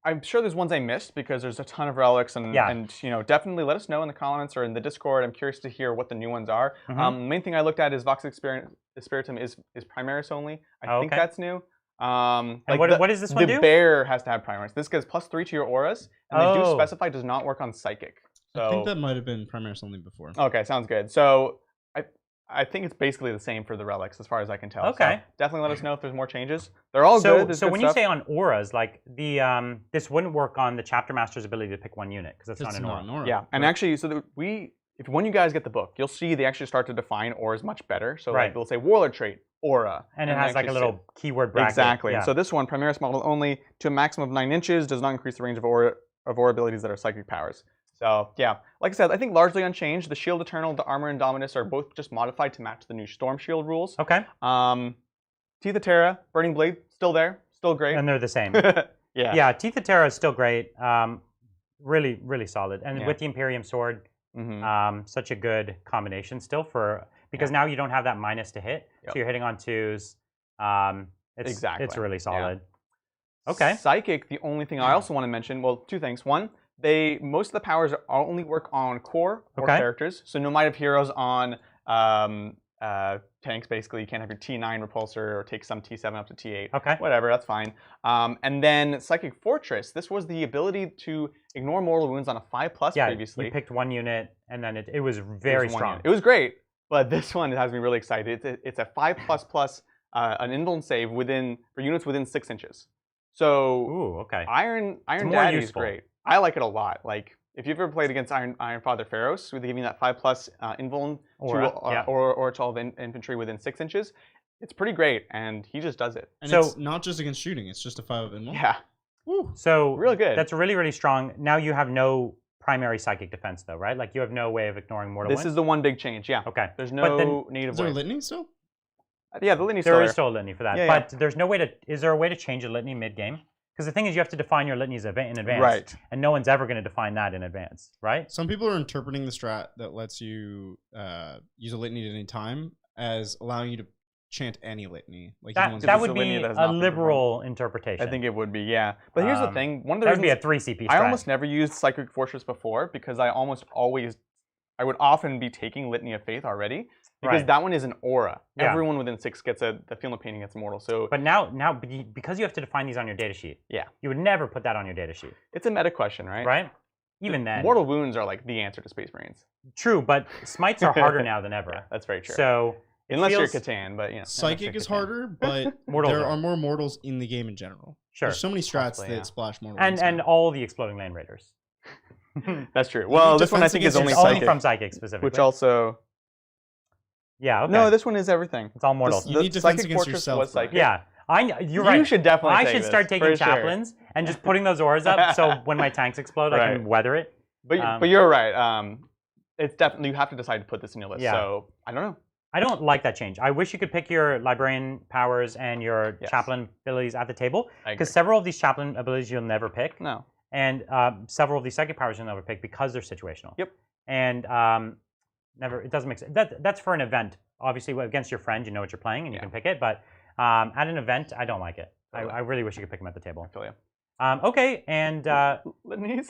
I'm sure there's ones I missed because there's a ton of relics, and definitely let us know in the comments or in the Discord. I'm curious to hear what the new ones are. The main thing I looked at is Vox Spiritum is Primaris only. I think that's new. And what does this one do? The bear has to have Primaris. This gives +3 to your auras, and they do specify does not work on Psychic. So, I think that might have been Primaris only before. Okay, sounds good. So I think it's basically the same for the relics as far as I can tell. Okay. So definitely let us know if there's more changes. They're all good. So when you say on auras, like this wouldn't work on the Chapter Master's ability to pick 1 unit because it's not an aura. Yeah, and actually, so if when you guys get the book, you'll see they actually start to define auras much better. So like they'll say Warlord trait, aura. And it has like a little keyword bracket. Exactly. Yeah. So this one, Primaris model only, to a maximum of 9 inches, does not increase the range of aura abilities that are psychic powers. So yeah, like I said, I think largely unchanged. The Shield Eternal, the Armor Indominus are both just modified to match the new Storm Shield rules. Okay. Teeth of Terra, Burning Blade, still there, still great. And they're the same. Yeah. Yeah, Teeth of Terra is still great. Really, really solid. And with the Imperium Sword, such a good combination still because now you don't have that minus to hit, so you're hitting on 2s. It's really solid. Yeah. Okay. Psychic, the only thing I also want to mention, well, 2 things. One, most of the powers only work on core or characters. So no Might of Heroes on tanks, basically. You can't have your T9 repulsor or take some T7 up to T8. Okay. Whatever, that's fine. And then Psychic Fortress. This was the ability to ignore mortal wounds on a 5+ previously. You picked 1 unit, and then it was very strong. It was great, but this one has me really excited. It's a 5++, an indolent save for units within 6 inches. So Iron Daddy is great. I like it a lot. Like if you've ever played against Iron Father Pharaohs, with giving that 5+ invuln or to all the infantry within 6 inches, it's pretty great, and he just does it. And it's not just against shooting; it's just a 5 invuln. Yeah. Woo. So real good. That's really, really strong. Now you have no primary psychic defense, though, right? Like you have no way of ignoring mortal wounds. This is the one big change. Yeah. Okay. There's no need of. Is there a litany still? Yeah, the litany's still there. There is still a litany for that, but there's no way to. Is there a way to change a litany mid-game? Because the thing is, you have to define your litanies in advance, right? And no one's ever going to define that in advance, right? Some people are interpreting the strat that lets you use a litany at any time as allowing you to chant any litany. Like that would be a liberal interpretation. I think it would be, yeah. But here's the thing: one of the that would be a 3 CP strat. I almost never used Psychic Fortress before because I would often be taking Litany of Faith already. Because that one is an aura. Yeah. Everyone within 6 gets the Field of Painting gets immortal. So, but now, because you have to define these on your datasheet, you would never put that on your datasheet. It's a meta question, right? Right. Even then, mortal wounds are like the answer to Space Marines. True, but smites are harder now than ever. Yeah, that's very true. So unless you're Catan, but Psychic is harder, but there are more mortals in the game in general. Sure. There's so many strats that splash mortals. And all the Exploding Land Raiders. That's true. Well, this one I think is only Psychic. Only from Psychic specifically. Which also. Yeah. Okay. No, this one is everything. It's all mortal. You need defense against yourself. Yeah. You're right. You should definitely. I should start taking chaplains and just putting those auras up, so when my tanks explode, I can weather it. But you're right. it's definitely, you have to decide to put this in your list. Yeah. So I don't know. I don't like that change. I wish you could pick your librarian powers and your chaplain abilities at the table, because several of these chaplain abilities you'll never pick. No. And several of these psychic powers you'll never pick because they're situational. Yep. And it doesn't make sense. That's for an event. Obviously, against your friend, you know what you're playing and you can pick it. But at an event, I don't like it. I really wish you could pick them at the table. I feel you. Okay, and litanies.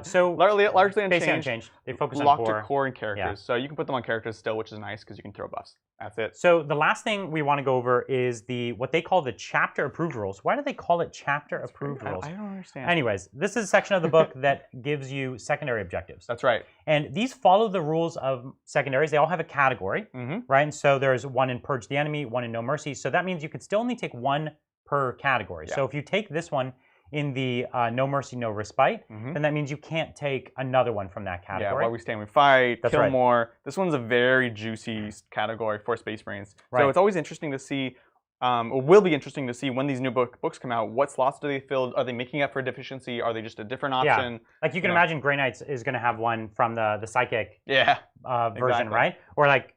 So largely unchanged. They focus on locked to core and characters. So you can put them on characters still, which is nice because you can throw buffs. That's it. So the last thing we want to go over is what they call the chapter approved rules. Why do they call it chapter approved rules? I don't understand. Anyways, this is a section of the book that gives you secondary objectives. That's right. And these follow the rules of secondaries. They all have a category, right? And so there's one in Purge the Enemy, one in No Mercy. So that means you could still only take one per category. So if you take this one in the No Mercy, No Respite, then that means you can't take another one from that category. Yeah, While We Stand, We Fight, That's Kill right. More. This one's a very juicy category for Space Marines. Right. So it's always interesting to see, or will be interesting to see when these new books come out, what slots do they fill? Are they making up for a deficiency? Are they just a different option? Yeah. Like you can imagine Grey Knights is going to have one from the Psychic version, exactly. right? Or like,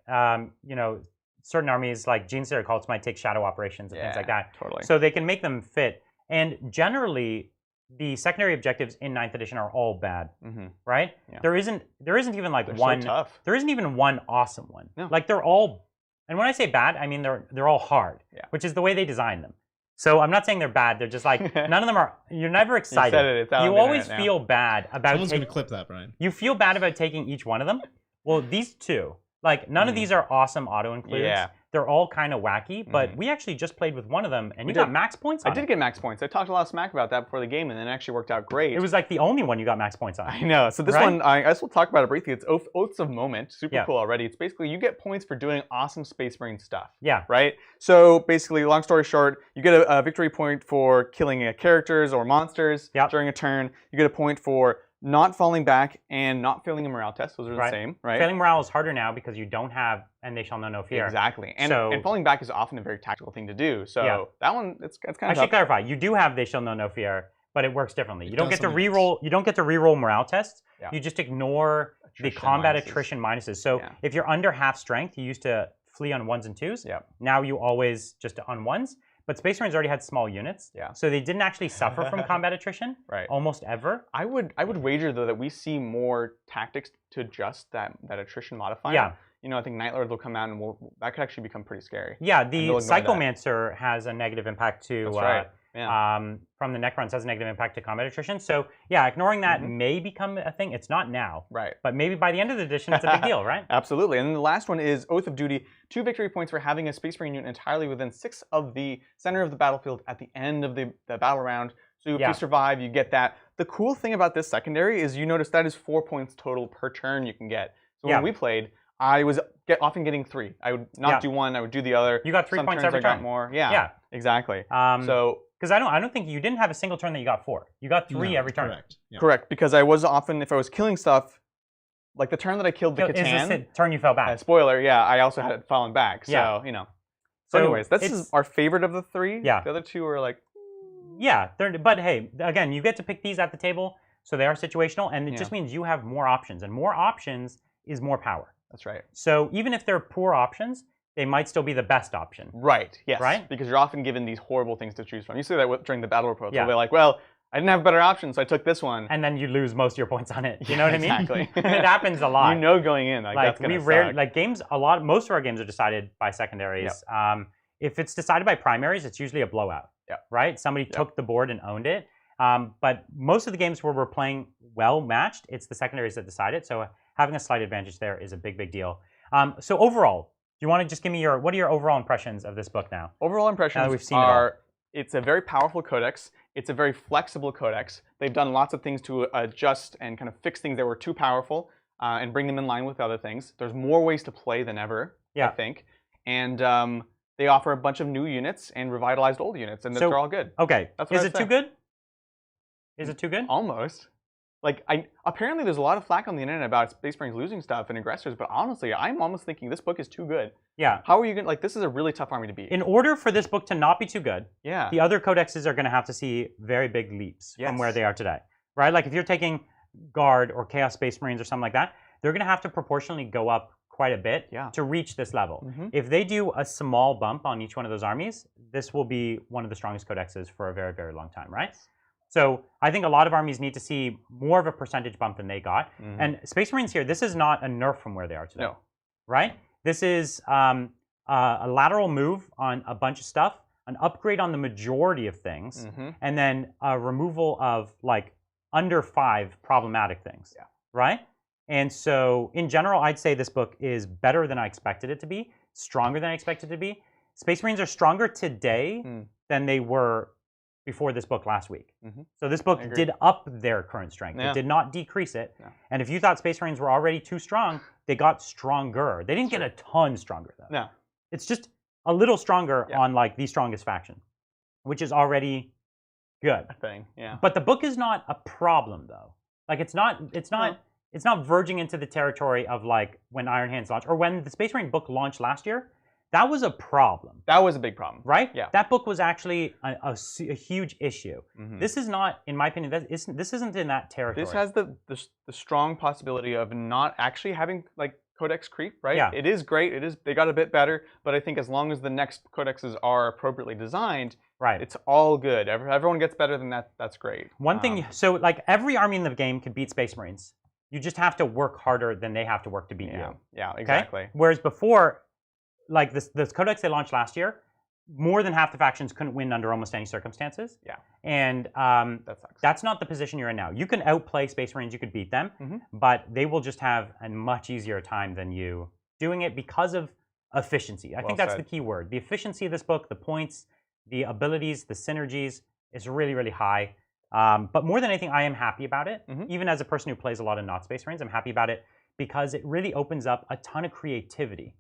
certain armies like Gene Stealer cults might take shadow operations and things like that. Totally. So they can make them fit. And generally, the secondary objectives in 9th edition are all bad, right? Yeah. There isn't even like They're one. So tough. There isn't even one awesome one. No. Like they're all, and when I say bad, I mean they're all hard, which is the way they design them. So I'm not saying they're bad. They're just like none of them are. You're never excited. You said it. It's out You on the always internet now. feel bad about. Someone's gonna clip that, Brian. You feel bad about taking each one of them. Well, these two, like none of these are awesome auto includes. Yeah. They're all kind of wacky, but we actually just played with one of them, and you got max points on it. I did get max points. I talked a lot of smack about that before the game, and then it actually worked out great. It was like the only one you got max points on. I know. So this one, I guess we'll talk about it briefly. It's Oaths of Moment. Super cool already. It's basically you get points for doing awesome Space Marine stuff. Yeah. Right? So basically, long story short, you get a victory point for killing characters or monsters during a turn. You get a point for not falling back and not failing a morale test. Those are the same, right? Failing morale is harder now because you don't have And They Shall Know No Fear. Exactly. And falling back is often a very tactical thing to do. So that one, it's kind of I should clarify. You do have They Shall Know No Fear, but it works differently. You don't get to reroll. You don't get to reroll morale tests. Yeah. You just ignore the combat attrition minuses. So if you're under half strength, you used to flee on 1s and 2s. Yeah. Now you always just on 1s. But Space Marines already had small units, so they didn't actually suffer from combat attrition, almost ever. I would wager though that we see more tactics to adjust that attrition modifier. Yeah. You know, I think Night Lords will come out and that could actually become pretty scary. Yeah, the Psychomancer has a negative impact to That's right. From the Necrons has a negative impact to combat attrition. So yeah, ignoring that may become a thing. It's not now, right? But maybe by the end of the edition, it's a big deal, right? Absolutely. And then the last one is Oath of Duty. 2 victory points for having a Space Marine unit entirely within 6 of the center of the battlefield at the end of the battle round. So if you survive, you get that. The cool thing about this secondary is you notice that is 4 points total per turn you can get. So when we played, I was often getting 3. I would not do one. I would do the other. You got 3 points every turn. I turn. got more. Yeah. Exactly. Because I don't think you didn't have a single turn that you got 4. You got 3 every turn. Correct. Yeah. Correct. Because I was often, if I was killing stuff, like the turn that I killed the Catan. Is this the turn you fell back? Spoiler. Yeah. I also had it fallen back. So you know. So anyways, this is our favorite of the 3. Yeah. The other 2 are like. Yeah. But hey, again, you get to pick these at the table, so they are situational, and it just means you have more options, and more options is more power. That's right. So even if they're poor options, they might still be the best option. Right. Yes. Right. Because you're often given these horrible things to choose from. You see that during the battle report. Yeah. They're like, well, I didn't have a better option, so I took this one. And then you lose most of your points on it. You know what I mean? Exactly. It happens a lot. You know, going in, like that's gonna suck. Games. Most of our games are decided by secondaries. Yep. If it's decided by primaries, it's usually a blowout. Yep. Right. Somebody took the board and owned it. But most of the games where we're playing well matched, it's the secondaries that decide it. So having a slight advantage there is a big deal. So overall, do you want to just give me what are your overall impressions of this book now? Overall impressions we've seen it's a very powerful codex. It's a very flexible codex. They've done lots of things to adjust and kind of fix things that were too powerful and bring them in line with other things. There's more ways to play than ever, I think. And they offer a bunch of new units and revitalized old units, and they're all good. Okay. Is it too good? Is it too good? Almost. Like, apparently there's a lot of flack on the internet about Space Marines losing stuff and Aggressors, but honestly, I'm almost thinking this book is too good. Yeah. How are you going to, like, this is a really tough army to beat. In order for this book to not be too good, the other codexes are going to have to see very big leaps from where they are today, right? Like, if you're taking Guard or Chaos Space Marines or something like that, they're going to have to proportionally go up quite a bit to reach this level. If they do a small bump on each one of those armies, this will be one of the strongest codexes for a very, very long time, right? So I think a lot of armies need to see more of a percentage bump than they got. And Space Marines here, this is not a nerf from where they are today, right? This is a lateral move on a bunch of stuff, an upgrade on the majority of things, and then a removal of like under 5 problematic things, right? And so in general, I'd say this book is better than I expected it to be, stronger than I expected it to be. Space Marines are stronger today than they were before this book last week. So this book did up their current strength. It did not decrease it. And if you thought Space Marines were already too strong, they got stronger. They didn't get a ton stronger though. No. It's just a little stronger on like the strongest faction, which is already good. But the book is not a problem though. Like it's not verging into the territory of like when Iron Hands launched or when the Space Marine book launched last year. That was a problem. That was a big problem. Right? Yeah. That book was actually a huge issue. This is not, in my opinion, this isn't in that territory. This has the strong possibility of not actually having like codex creep, right? Yeah. It is great. They got a bit better, but I think as long as the next codexes are appropriately designed, it's all good. Everyone gets better than that. That's great. One thing, so like every army in the game can beat Space Marines. You just have to work harder than they have to work to beat you. Yeah, exactly. Okay? Whereas before, like this codex they launched last year, more than half the factions couldn't win under almost any circumstances. Yeah. And that sucks. That's not the position you're in now. You can outplay Space Marines, you could beat them, but they will just have a much easier time than you doing it because of efficiency. I think that's the key word. The efficiency of this book, the points, the abilities, the synergies is really, really high. But more than anything, I am happy about it. Even as a person who plays a lot of not Space Marines, I'm happy about it because it really opens up a ton of creativity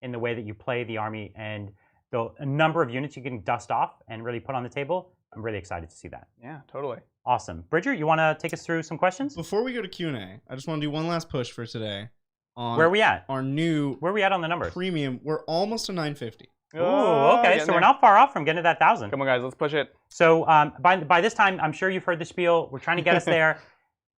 in the way that you play the army and a number of units you can dust off and really put on the table. I'm really excited to see that. Yeah, totally. Awesome. Bridger, you want to take us through some questions? Before we go to Q&A, I just want to do one last push for today. On where are we at? Our new Where are we at on the numbers? Premium. We're almost to 950. Ooh, okay. So we're not far off from getting to that 1,000. Come on, guys. Let's push it. So by this time, I'm sure you've heard the spiel. We're trying to get us there.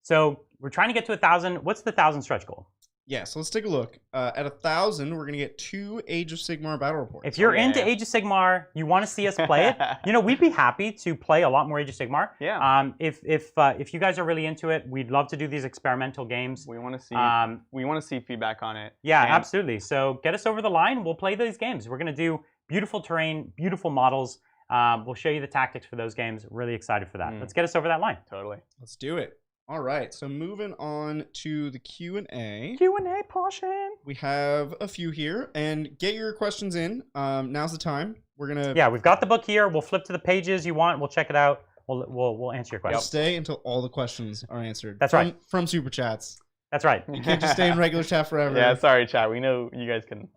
So we're trying to get to 1,000. What's the 1,000 stretch goal? Yeah, so let's take a look. At 1,000, we're going to get 2 Age of Sigmar battle reports. If you're into Age of Sigmar, you want to see us play it, we'd be happy to play a lot more Age of Sigmar. Yeah. If you guys are really into it, we'd love to do these experimental games. We want to see feedback on it. Yeah, absolutely. So get us over the line. We'll play these games. We're going to do beautiful terrain, beautiful models. We'll show you the tactics for those games. Really excited for that. Let's get us over that line. Totally. Let's do it. All right, so moving on to the Q&A. Q&A portion. We have a few here, and get your questions in. Now's the time. We're gonna. Yeah, we've got the book here. We'll flip to the pages you want. We'll check it out. We'll answer your questions. Stay until all the questions are answered. That's right. From super chats. That's right. You can't just stay in regular chat forever. Yeah, sorry, chat. We know you guys can.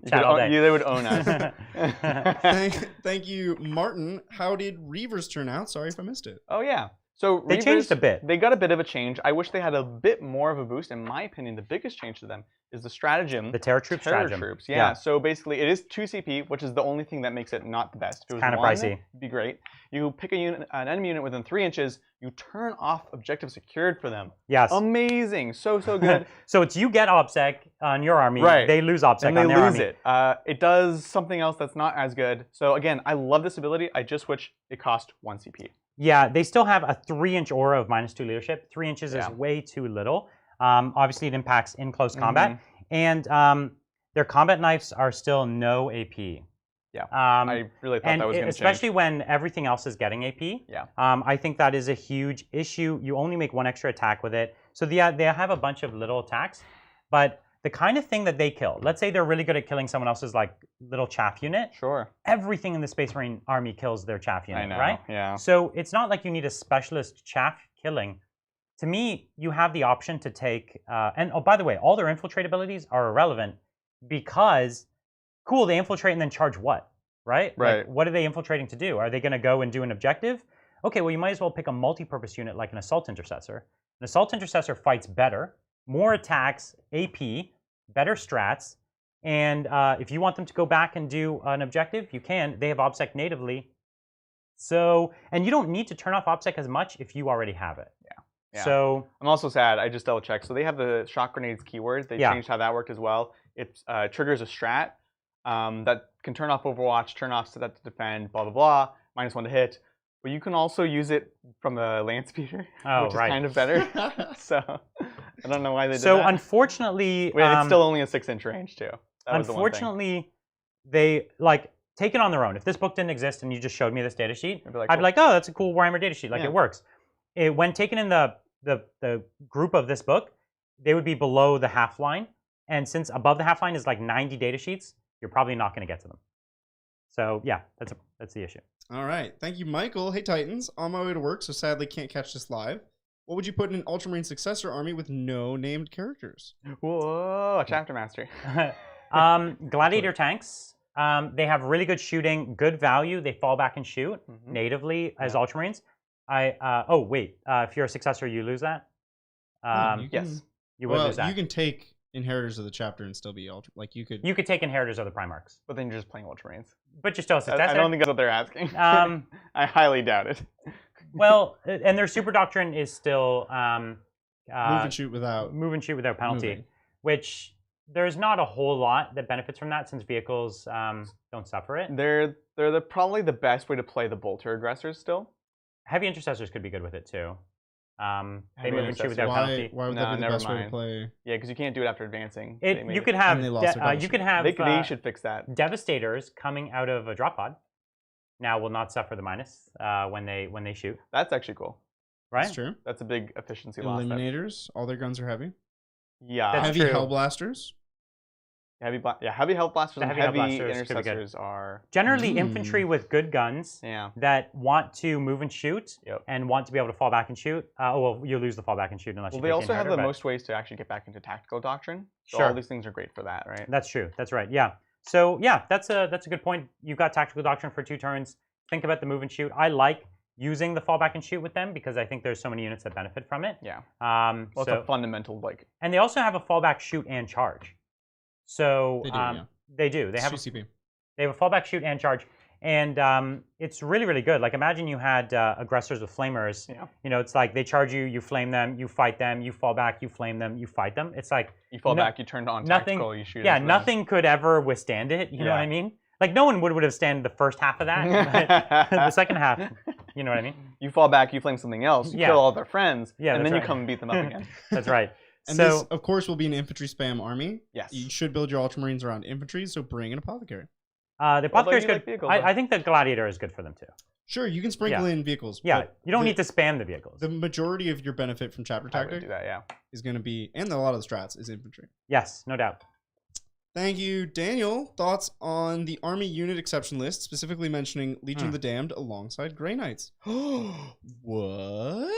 Chat all day. They would own us. Thank you, Martin. How did Reavers turn out? Sorry if I missed it. Oh yeah. So they changed a bit. They got a bit of a change. I wish they had a bit more of a boost. In my opinion, the biggest change to them is the stratagem. The Terror Troop stratagem. Troops, yeah. So basically, it is 2 CP, which is the only thing that makes it not the best. If it was kind of pricey. It'd be great. You pick an enemy unit within 3 inches. You turn off objective secured for them. Yes. Amazing. So good. So it's you get OBSEC on your army. Right. They lose OBSEC on their army. And they lose it. It does something else that's not as good. So again, I love this ability. I just wish it cost 1 CP. Yeah, they still have a 3-inch aura of -2 leadership. 3 inches is way too little. Obviously, it impacts in close combat. And their combat knives are still no AP. Yeah, I really thought that was going to change. Especially when everything else is getting AP. Yeah. I think that is a huge issue. You only make 1 extra attack with it. So they have a bunch of little attacks. But the kind of thing that they kill, let's say they're really good at killing someone else's like little chaff unit. Sure. Everything in the Space Marine army kills their chaff unit, I know, right? Yeah. So it's not like you need a specialist chaff killing. To me, you have the option to take, and oh, by the way, all their infiltrate abilities are irrelevant because, cool, they infiltrate and then charge what, right? Right. Like, what are they infiltrating to do? Are they going to go and do an objective? Okay, well, you might as well pick a multi-purpose unit like an Assault Intercessor. An Assault Intercessor fights better, more attacks, AP, better strats, and if you want them to go back and do an objective, you can. They have OBSEC natively. So, and you don't need to turn off OBSEC as much if you already have it. Yeah. Yeah. So I'm also sad. I just double checked. So they have the shock grenades keyword. They changed how that worked as well. It triggers a strat that can turn off Overwatch, turn off set to defend, blah blah blah, -1 to hit. But you can also use it from a land speeder, which is kind of better. So I don't know why they did that. So unfortunately, it's still only a 6-inch range too. Unfortunately, they take it on their own. If this book didn't exist and you just showed me this data sheet, I'd be like, oh, that's a cool Warhammer data sheet. Like it works. When taken in the group of this book, they would be below the half line. And since above the half line is like 90 data sheets, you're probably not going to get to them. So yeah, that's the issue. All right. Thank you, Michael. Hey, Titans. On my way to work, so sadly can't catch this live. What would you put in an Ultramarine Successor army with no named characters? Whoa, a chapter master. Gladiator tanks. They have really good shooting, good value. They fall back and shoot natively as Ultramarines. If you're a Successor, you lose that. Yes. You would lose that. You can take Inheritors of the Chapter and still be Ultra. Like you could take Inheritors of the Primarchs. But then you're just playing Ultramarines. But you're still a Successor. I don't think that's what they're asking. I highly doubt it. Well, and their Super Doctrine is still move and shoot without penalty, which there's not a whole lot that benefits from that since vehicles don't suffer it. They're probably the best way to play the bolter aggressors still. Heavy Intercessors could be good with it too. They move and shoot without penalty. Why would that be the best way to play? Yeah, because you can't do it after advancing. You could have. They should fix that. Devastators coming out of a drop pod now will not suffer the minus when they shoot. That's actually cool. Right? That's true. That's a big efficiency loss. Eliminators, all their guns are heavy. Yeah. That's heavy true. Hellblasters. Heavy health blasters and heavy intercessors are generally infantry with good guns that want to move and shoot and want to be able to fall back and shoot. You lose the fall back and shoot unless you they also have the most ways to actually get back into tactical doctrine. So all these things are great for that, right? That's true. That's right. Yeah. So yeah, that's a good point. You've got tactical doctrine for 2 turns. Think about the move and shoot. I like using the fall back and shoot with them because I think there's so many units that benefit from it. Yeah. It's a fundamental And they also have a fallback, shoot, and charge. So they do. They have CCP. They have a fallback, shoot, and charge, and it's really, really good. Like imagine you had aggressors with flamers. Yeah. You know, it's like they charge you, you flame them, you fight them, you fall back, you flame them, you fight them. It's like you fall back, you turn on tactical, you shoot. Yeah, nothing could ever withstand it. You know what I mean? Like no one would withstand the first half of that, but the second half, you know what I mean? You fall back, you flame something else, you kill all their friends, and then you come and beat them up again. That's right. And this, of course, will be an infantry spam army. Yes. You should build your Ultramarines around infantry, so bring an apothecary. The apothecary is good. I think the Gladiator is good for them too. Sure, you can sprinkle in vehicles. Yeah, you don't need to spam the vehicles. The majority of your benefit from chapter tactic is going to be, and a lot of the strats, is infantry. Yes, no doubt. Thank you, Daniel. Thoughts on the army unit exception list, specifically mentioning Legion of the Damned alongside Grey Knights? What?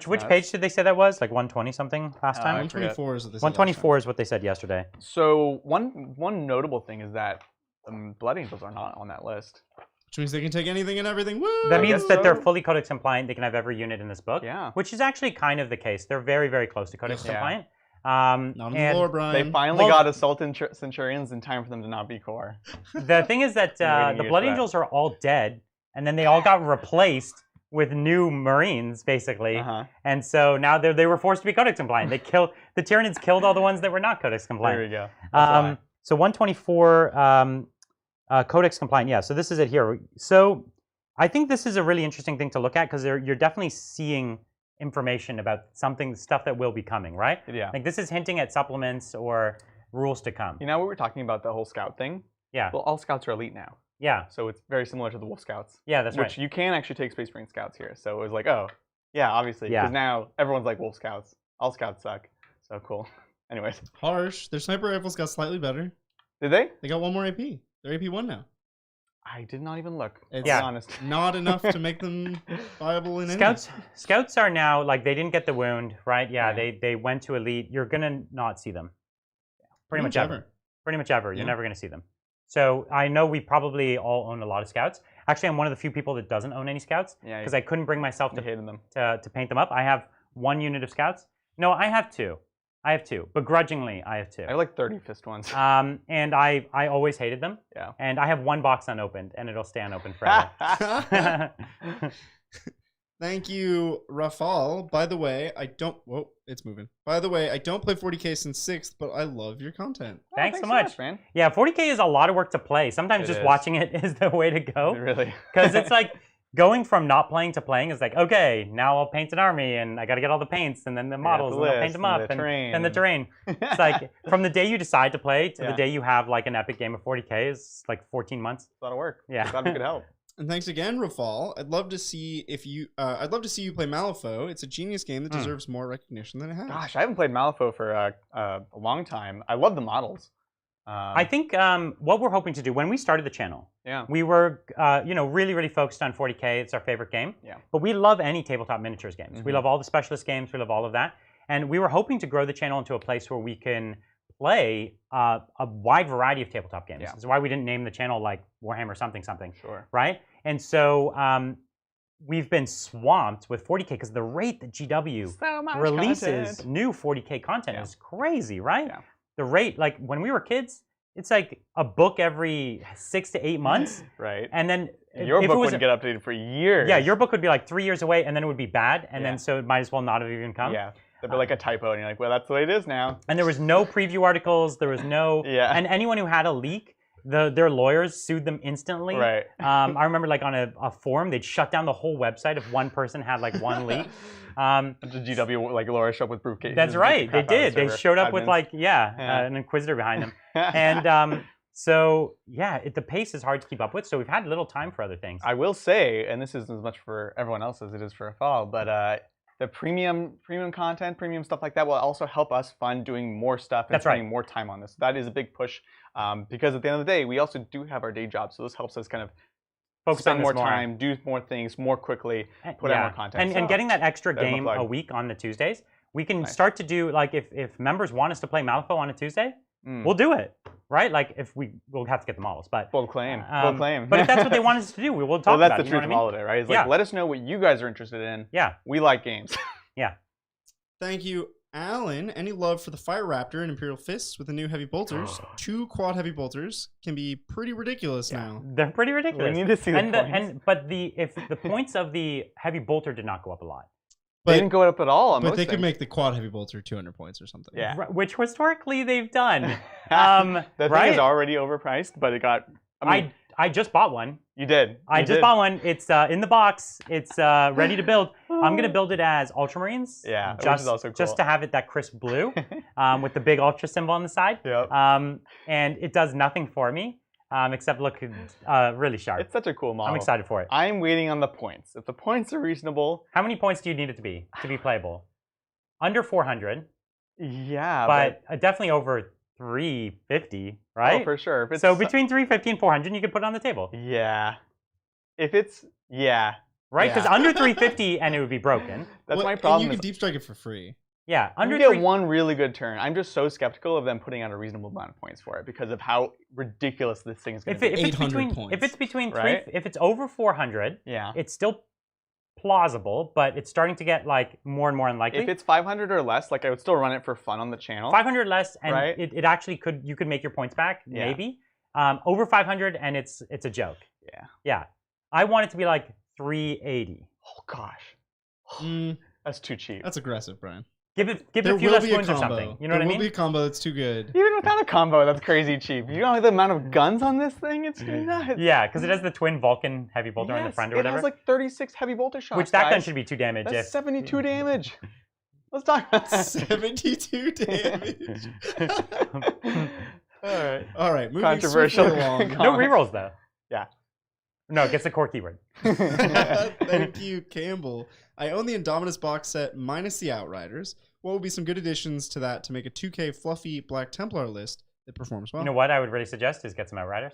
Which page did they say that was? Like 120 something last time? 124 is what they said. 124 is what they said yesterday. So one notable thing is that Blood Angels are not on that list. Which means they can take anything and everything. Woo! That means that they're fully codex compliant. They can have every unit in this book. Yeah. Which is actually kind of the case. They're very, very close to codex compliant. Not on the floor, Brian. They finally got Assault Centurions in time for them to not be core. The thing is that the Blood Angels are all dead, and then they all got replaced with new Marines, basically. And so now they were forced to be codex compliant. The Tyranids killed all the ones that were not codex compliant. There we go. So 124 codex compliant. Yeah, so this is it here. So I think this is a really interesting thing to look at because you're definitely seeing information about stuff that will be coming, right? Yeah. Like this is hinting at supplements or rules to come. You know, we were talking about the whole scout thing. Yeah. Well, all scouts are elite now. Yeah. So it's very similar to the Wolf Scouts. Yeah, that's right. Which you can actually take Space Marine Scouts here. So it was like, oh, yeah, obviously. Because now everyone's like Wolf Scouts. All Scouts suck. So cool. Anyways. Harsh. Their sniper rifles got slightly better. Did they? They got 1 more AP. They're AP 1 now. I did not even look. It's be honest. Not enough to make them viable in any. Scouts are now, like, they didn't get the wound, right? Yeah, they went to elite. You're going to not see them. Pretty much ever. Pretty much ever. You're never going to see them. So I know we probably all own a lot of scouts. Actually, I'm one of the few people that doesn't own any scouts because I couldn't bring myself to paint them up. I have 1 unit of scouts. No, I have 2. Begrudgingly, I have 2. I have like 30 fist ones. And I always hated them. Yeah. And I have 1 box unopened, and it'll stay unopened forever. Thank you, Rafal. By the way, I don't. Whoa, it's moving. By the way, I don't play 40K since 6th, but I love your content. Thanks so much, man. Yeah, 40K is a lot of work to play. Sometimes just watching it is the way to go. Really? Because it's like going from not playing to playing is like, okay, now I'll paint an army and I got to get all the paints and then the models and I'll paint them up and the terrain. It's like from the day you decide to play to the day you have like an epic game of 40K is like 14 months. It's a lot of work. Yeah. Glad we could help. And thanks again, Rafal. I'd love to see you play Malifaux. It's a genius game that deserves more recognition than it has. Gosh, I haven't played Malifaux for a long time. I love the models. I think what we're hoping to do when we started the channel, we were really, really focused on 40K. It's our favorite game. Yeah. But we love any tabletop miniatures games. We love all the specialist games. We love all of that. And we were hoping to grow the channel into a place where we can play a wide variety of tabletop games. That's why we didn't name the channel like Warhammer something something. Sure. Right? And so we've been swamped with 40K because the rate that GW releases new 40K content is crazy, right? Yeah. The rate, like when we were kids, it's like a book every 6 to 8 months. Right. And then your book wouldn't get updated for years. Yeah, your book would be like 3 years away and then it would be bad. And then so it might as well not have even come. Yeah. There'd be like a typo and you're like, well, that's the way it is now. And there was no preview articles. There was no... And anyone who had a leak, their lawyers sued them instantly. Right. I remember like on a forum, they'd shut down the whole website if one person had like one leak. The GW like lawyers show up with proof cases. That's right. They did. They showed up with like, an inquisitor behind them. And so, the pace is hard to keep up with. So we've had little time for other things. I will say, and this isn't as much for everyone else as it is for Rafal, but the premium content, premium stuff like that will also help us fund doing more stuff and spending more time on this. That is a big push because at the end of the day, we also do have our day job. So this helps us kind of spend more time, do more things more quickly, put out more content. And getting that extra game a week on the Tuesdays, we can start to do, like if members want us to play Malifaux on a Tuesday, we'll do it, right? Like if we'll have to get the models, but full claim, full claim. But if that's what they want us to do, we will talk about it. Well, that's the truth of all of it, right? It's like, let us know what you guys are interested in. Yeah. We like games. Yeah. Thank you, Alan. Any love for the Fire Raptor and Imperial Fists with the new heavy bolters? 2 quad heavy bolters can be pretty ridiculous now. They're pretty ridiculous. We need to see the points. But if the points of the heavy bolter did not go up a lot. They didn't go up at all on But they things. could make the quad heavy bolter 200 points or something. Yeah. Which historically they've done. The thing is already overpriced, but it got... I just bought one. You did. I just bought one. It's in the box. It's ready to build. I'm going to build it as Ultramarines. Yeah, which is also cool. Just to have it that crisp blue with the big Ultra symbol on the side. Yep. And it does nothing for me except look really sharp. It's such a cool model. I'm excited for it. I'm waiting on the points. If the points are reasonable... How many points do you need it to be playable? Under 400. Yeah, but definitely over 350, right? Oh, for sure. So between 350 and 400, you could put it on the table. Yeah. If it's... Yeah. Right? Because under 350 and it would be broken. That's my problem. And you can deep strike it for free. Yeah. You get one really good turn. I'm just so skeptical of them putting out a reasonable amount of points for it because of how ridiculous this thing is going to be. If it's between if it's over 400, it's still plausible, but it's starting to get like more and more unlikely. If it's 500 or less, like I would still run it for fun on the channel. 500 less, and it actually you could make your points back, maybe. Over 500, and it's a joke. Yeah. Yeah. I want it to be like 380. Oh gosh. That's too cheap. That's aggressive, Brian. Give it a few less wounds or something. You know what I mean? There will be a combo that's too good. Even without a combo, that's crazy cheap. You know the amount of guns on this thing? It's nuts. Yeah, because it has the twin Vulcan heavy bolter in the front or whatever. It has like 36 heavy bolter shots. Which that gun should be 2 damage. That's 72 damage. Let's talk about that. 72 damage. All right. Moving controversial. Along. No rerolls though. Yeah. No, it gets the core keyword. Thank you, Campbell. I own the Indominus box set minus the Outriders. What would be some good additions to that to make a 2K fluffy Black Templar list that performs well? You know what I would really suggest is get some Outriders.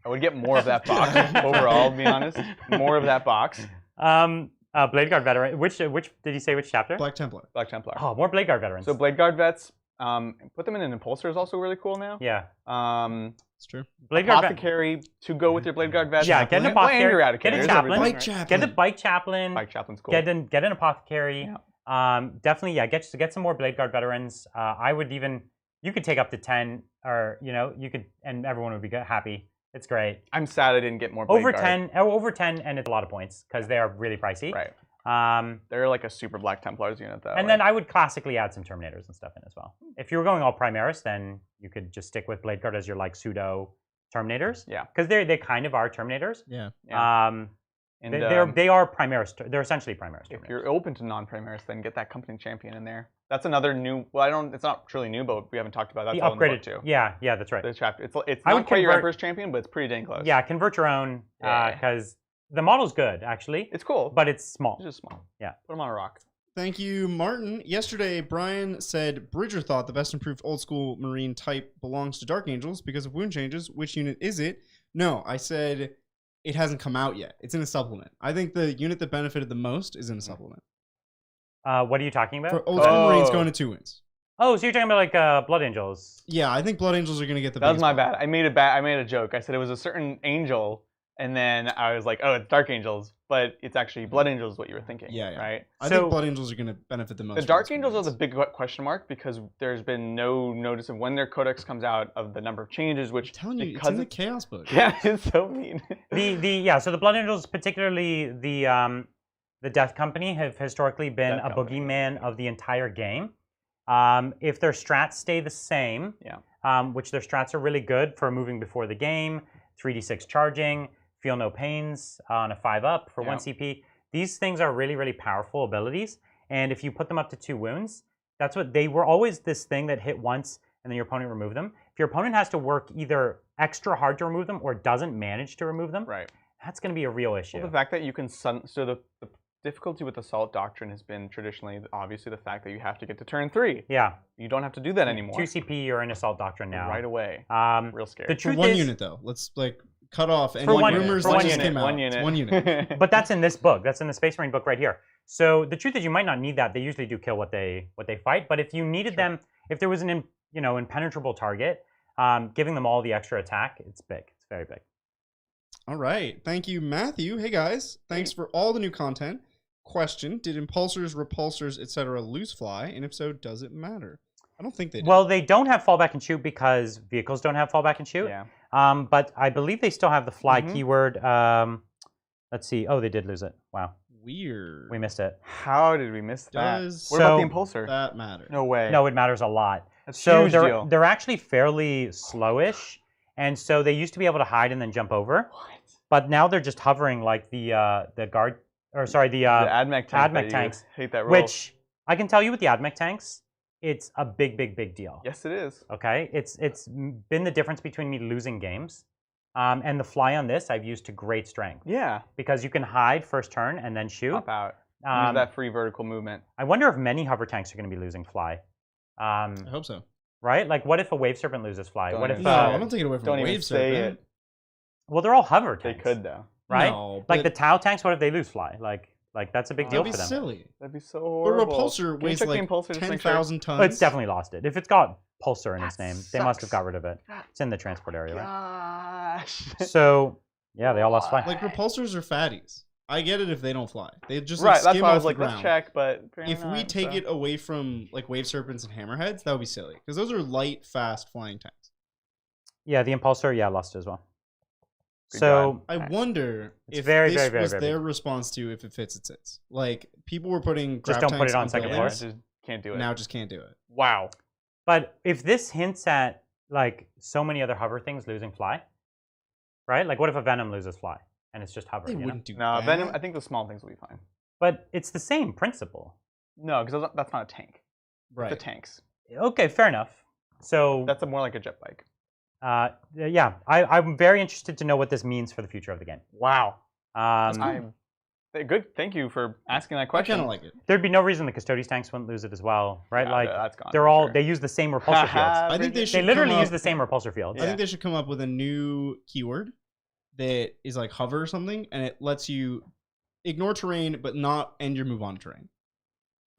I would get more of that box overall, to be honest. More of that box. Blade Guard veteran. Which did you say which chapter? Black Templar. Black Templar. Oh, more Blade Guard veterans. So Blade Guard vets, put them in an impulsor is also really cool now. Yeah. It's true. Blade Guard apothecary to go with your Blade Guard vets. Yeah, get an apothecary. Get a chaplain. Bike chaplain. Get a bike chaplain. Bike chaplain's cool. Get an apothecary. Yeah. Definitely, get some more Blade Guard veterans. I would even, you could take up to 10, or you could, and everyone would be happy. It's great. I'm sad I didn't get more Blade Guard. Over 10, and it's a lot of points because they are really pricey. Right. They're like a super Black Templars unit, though. And then I would classically add some Terminators and stuff in as well. If you were going all Primaris, then you could just stick with Blade Guard as your like pseudo Terminators. Yeah. Because they kind of are Terminators. Yeah. And they are Primaris. They're essentially Primaris. If you're open to non-Primaris, then get that Company Champion in there. That's another new. Well, it's not truly new, but we haven't talked about that. The upgraded too. Yeah, that's right. The chapter. It's not quite your Emperor's Champion, but it's pretty dang close. Yeah, convert your own because the model's good actually. It's cool, but it's small. It's just small. Yeah. Put them on a rock. Thank you, Martin. Yesterday, Brian said Bridger thought the best improved old school Marine type belongs to Dark Angels because of wound changes. Which unit is it? No, I said it hasn't come out yet. It's in a supplement. I think the unit that benefited the most is in a supplement. What are you talking about? For old school Marines going to 2 wins. Oh, so you're talking about like Blood Angels? Yeah, I think Blood Angels are going to get the. That was my bad. I made a joke. I said it was a certain angel, and then I was like, oh, it's Dark Angels, but it's actually Blood Angels. Is what you were thinking? Yeah. Right. I think Blood Angels are going to benefit the most. The Dark Angels are the big question mark because there's been no notice of when their codex comes out of the number of changes. Which I'm telling you, it's in the Chaos book. Yeah, it's so mean. So the Blood Angels, particularly the Death Company, have historically been a boogeyman of the entire game. If their strats stay the same, which their strats are really good for moving before the game, 3d6 charging, feel no pains on a 5-up for 1 CP. These things are really, really powerful abilities. And if you put them up to 2 wounds, that's what they were always this thing that hit once and then your opponent removed them. If your opponent has to work either extra hard to remove them or doesn't manage to remove them, that's going to be a real issue. Well, the fact that you can the difficulty with Assault Doctrine has been traditionally, obviously, the fact that you have to get to turn 3. Yeah. You don't have to do that anymore. 2 CP, you're in Assault Doctrine now. Right away. Real scary. The truth one is, unit, though. Let's, cut off any unit. rumors that just came out. One unit. It's 1 unit. But that's in this book. That's in the Space Marine book right here. So the truth is you might not need that. They usually do kill what they fight. But if you needed them, if there was an impenetrable target, giving them all the extra attack, it's big. It's very big. All right. Thank you, Matthew. Hey, guys. Thanks for all the new content. Question: did impulsors, repulsors, etc. lose fly? And if so, does it matter? I don't think they do. Well, they don't have fallback and shoot because vehicles don't have fallback and shoot. Yeah. But I believe they still have the fly keyword. Let's see. Oh, they did lose it. Wow. Weird. We missed it. How did we miss that? What So- about the impulsor? That matter? No way. No, it matters a lot. That's So huge they're deal. they're actually fairly slowish, and so they used to be able to hide and then jump over. What? But now they're just hovering like the guard, or sorry, the AdMech tank AdMech tanks. Hate that rule. Which I can tell you with the AdMech tanks, it's a big, big, big deal. Yes, it is. Okay, it's been the difference between me losing games, and the fly on this I've used to great strength. Yeah. Because you can hide first turn and then shoot. Pop out. Use that free vertical movement. I wonder if many hover tanks are going to be losing fly. I hope so. Right? Like, what if a Wave Serpent loses fly? Don't What if? even No, say I it. don't take it away from Don't a even Wave say Serpent. it. Well, they're all hover They tanks. could though. Right? No, Like the but Tau tanks, what if they lose fly? Like that's a big deal that'd for be them. silly. That'd be so But horrible. repulsor Can you weighs check the like impulsor just to make sure? 10,000 tons. Oh, it's definitely lost it. If it's got Pulsar in its That name, they must have sucks. got rid of it. It's in the transport area, right? Gosh. So, yeah, they all lost fly. Like repulsors are fatties. I get it if they don't fly. They just Right, like, that's skim why I off was the like, let's ground. check, but If we take it away from like Wave Serpents and Hammerheads, that would be silly because those are light, fast flying tanks. Yeah, the Impulsor, yeah, lost it as well. Good So, I wonder It's if very, this very, very, was very their response to if it fits, it sits. Like people were putting Just grab don't put tanks it on in second buildings, floor. just can't do it. Now just can't do it. Wow. but if this hints at like so many other hover things losing fly, right? Like, what if a Venom loses fly and it's just They hovering? You know? wouldn't do No, that. Venom. I think the small things will be fine. But it's the same principle. No, because that's not a tank. Right. The tanks. Okay, fair enough. So, That's more like a jet bike. yeah, I'm very interested to know what this means for the future of the game. Wow. Um, Good. Thank you for asking that I question. kind of like it. there'd be no reason the Custodes tanks wouldn't lose it as well, right? Yeah, like, that's gone they're for all sure. they use the same repulsor fields. I think they They should literally come use up- the same repulsor fields. I think they should come up with a new keyword that is like hover or something, and it lets you ignore terrain but not end your move on terrain.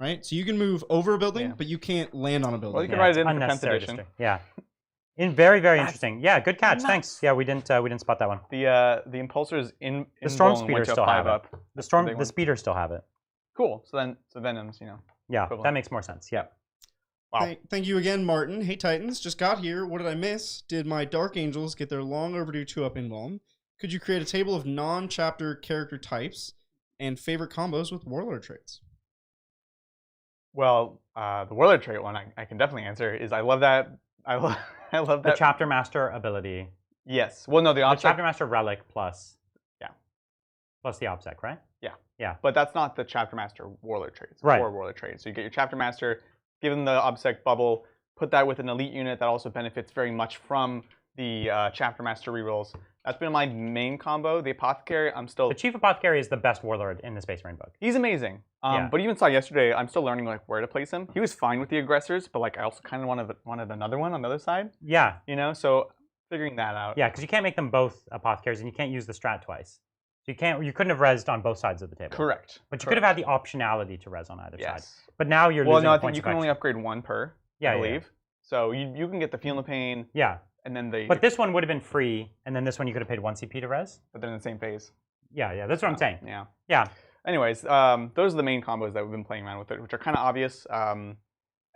Right? So you can move over a building, Yeah. but you can't land on a building. Well, you can Yeah, write it's it in for 10th unnecessary edition. Yeah. Very, very That's interesting. Yeah, good catch. nuts. Thanks. Yeah, we didn't spot that one. The impulsors in The Storm Bone Speeder went to a still have 5-up. it. That's The big one. speeders still have it. Cool. So Venoms, Yeah, equivalent. that makes more sense. Yeah. Wow. Thank you again, Martin. Hey, Titans. Just got here. What did I miss? Did my Dark Angels get their long overdue 2-up Ingolm? Could you create a table of non-chapter character types and favorite combos with warlord traits. Well, the warlord trait one I can definitely answer is I love that. I love that. The chapter master ability. Yes. Well, no, the The chapter master relic plus. Yeah. Plus the obsec, right? Yeah. Yeah. But that's not the chapter master warlord trait. It's a Right. core warlord trait. So you get your chapter master, give them the obsec bubble, put that with an elite unit that also benefits very much from the chapter master rerolls. That's been my main combo. The apothecary, I'm still. The chief apothecary is the best warlord in the Space Marine book. He's amazing. Yeah. But even saw yesterday, I'm still learning like where to place him. He was fine with the aggressors, but like I also kind of wanted another one on the other side. Yeah. You know, so figuring that out. Yeah, because you can't make them both apothecaries, and you can't use the strat twice. So you couldn't have rezzed on both sides of the table. Correct. But you could have had the optionality to res on either side. Yes. But now you're Well, losing no, I the think points you of can only action. upgrade one per. Yeah, I believe. So you can get the Feel No Pain. Yeah. And then the. But this one would have been free, and then this one you could have paid 1 CP to res. But they're in the same phase. Yeah, that's what I'm saying. Yeah. Yeah. Anyways, those are the main combos that we've been playing around with it, which are kind of obvious.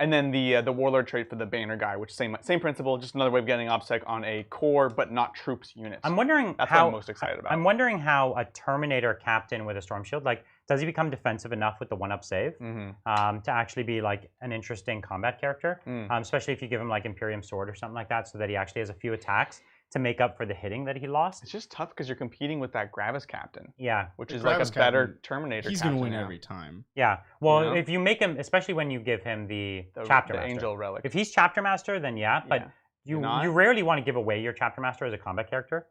And then the warlord trait for the banner guy, which same principle, just another way of getting obsec on a core but not troops unit. I'm wondering That's how what I'm most excited about. I'm wondering how a Terminator captain with a storm shield, like, does he become defensive enough with the 1-up save to actually be like an interesting combat character? Especially if you give him like Imperium Sword or something like that, so that he actually has a few attacks to make up for the hitting that he lost. It's just tough because you're competing with that Gravis captain. Yeah. Which is like a better Terminator He's captain. He's going to win every time. Yeah. Well, you know? if you make him, especially when you give him the chapter master. Angel relic. If he's chapter master, then yeah. But you rarely want to give away your chapter master as a combat character.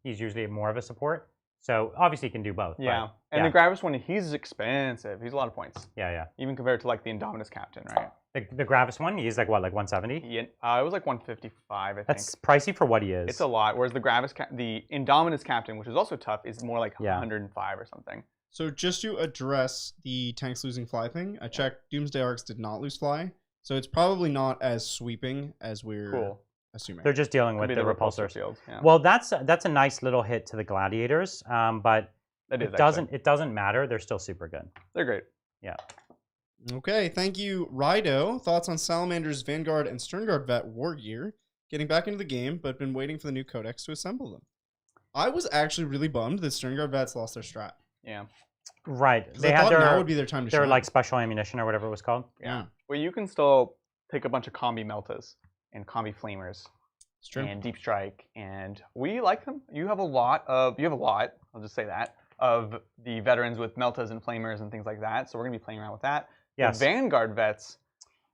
He's usually more of a support. So obviously he can do both. Yeah. But, and the Gravis one, he's expensive. He's a lot of points. Yeah. Even compared to like the Indominus captain, right? The Gravis one, he's like what, like 170? Yeah, it was like 155, I think. That's pricey for what he is. It's a lot. Whereas the Indominus captain, which is also tough, is more like 105 or something. So just to address the tanks losing fly thing, I checked Doomsday Arcs did not lose fly. So it's probably not as sweeping as we're assuming. They're just dealing with the repulsor fields. Yeah. Well, that's a nice little hit to the Gladiators, but it doesn't matter. They're still super good. They're great. Yeah. Okay, thank you, Rido. Thoughts on Salamander's Vanguard and Sternguard vet war gear? Getting back into the game, but been waiting for the new codex to assemble them. I was actually really bummed that Sternguard vets lost their strat. Yeah. Right. They had now would be their time to their shine. like special ammunition or whatever it was called. Yeah. Well, you can still take a bunch of combi meltas and combi flamers and deep strike, and we like them. You have a lot. I'll just say that, of the veterans with meltas and flamers and things like that. So we're gonna be playing around with that. Yes. The Vanguard vets.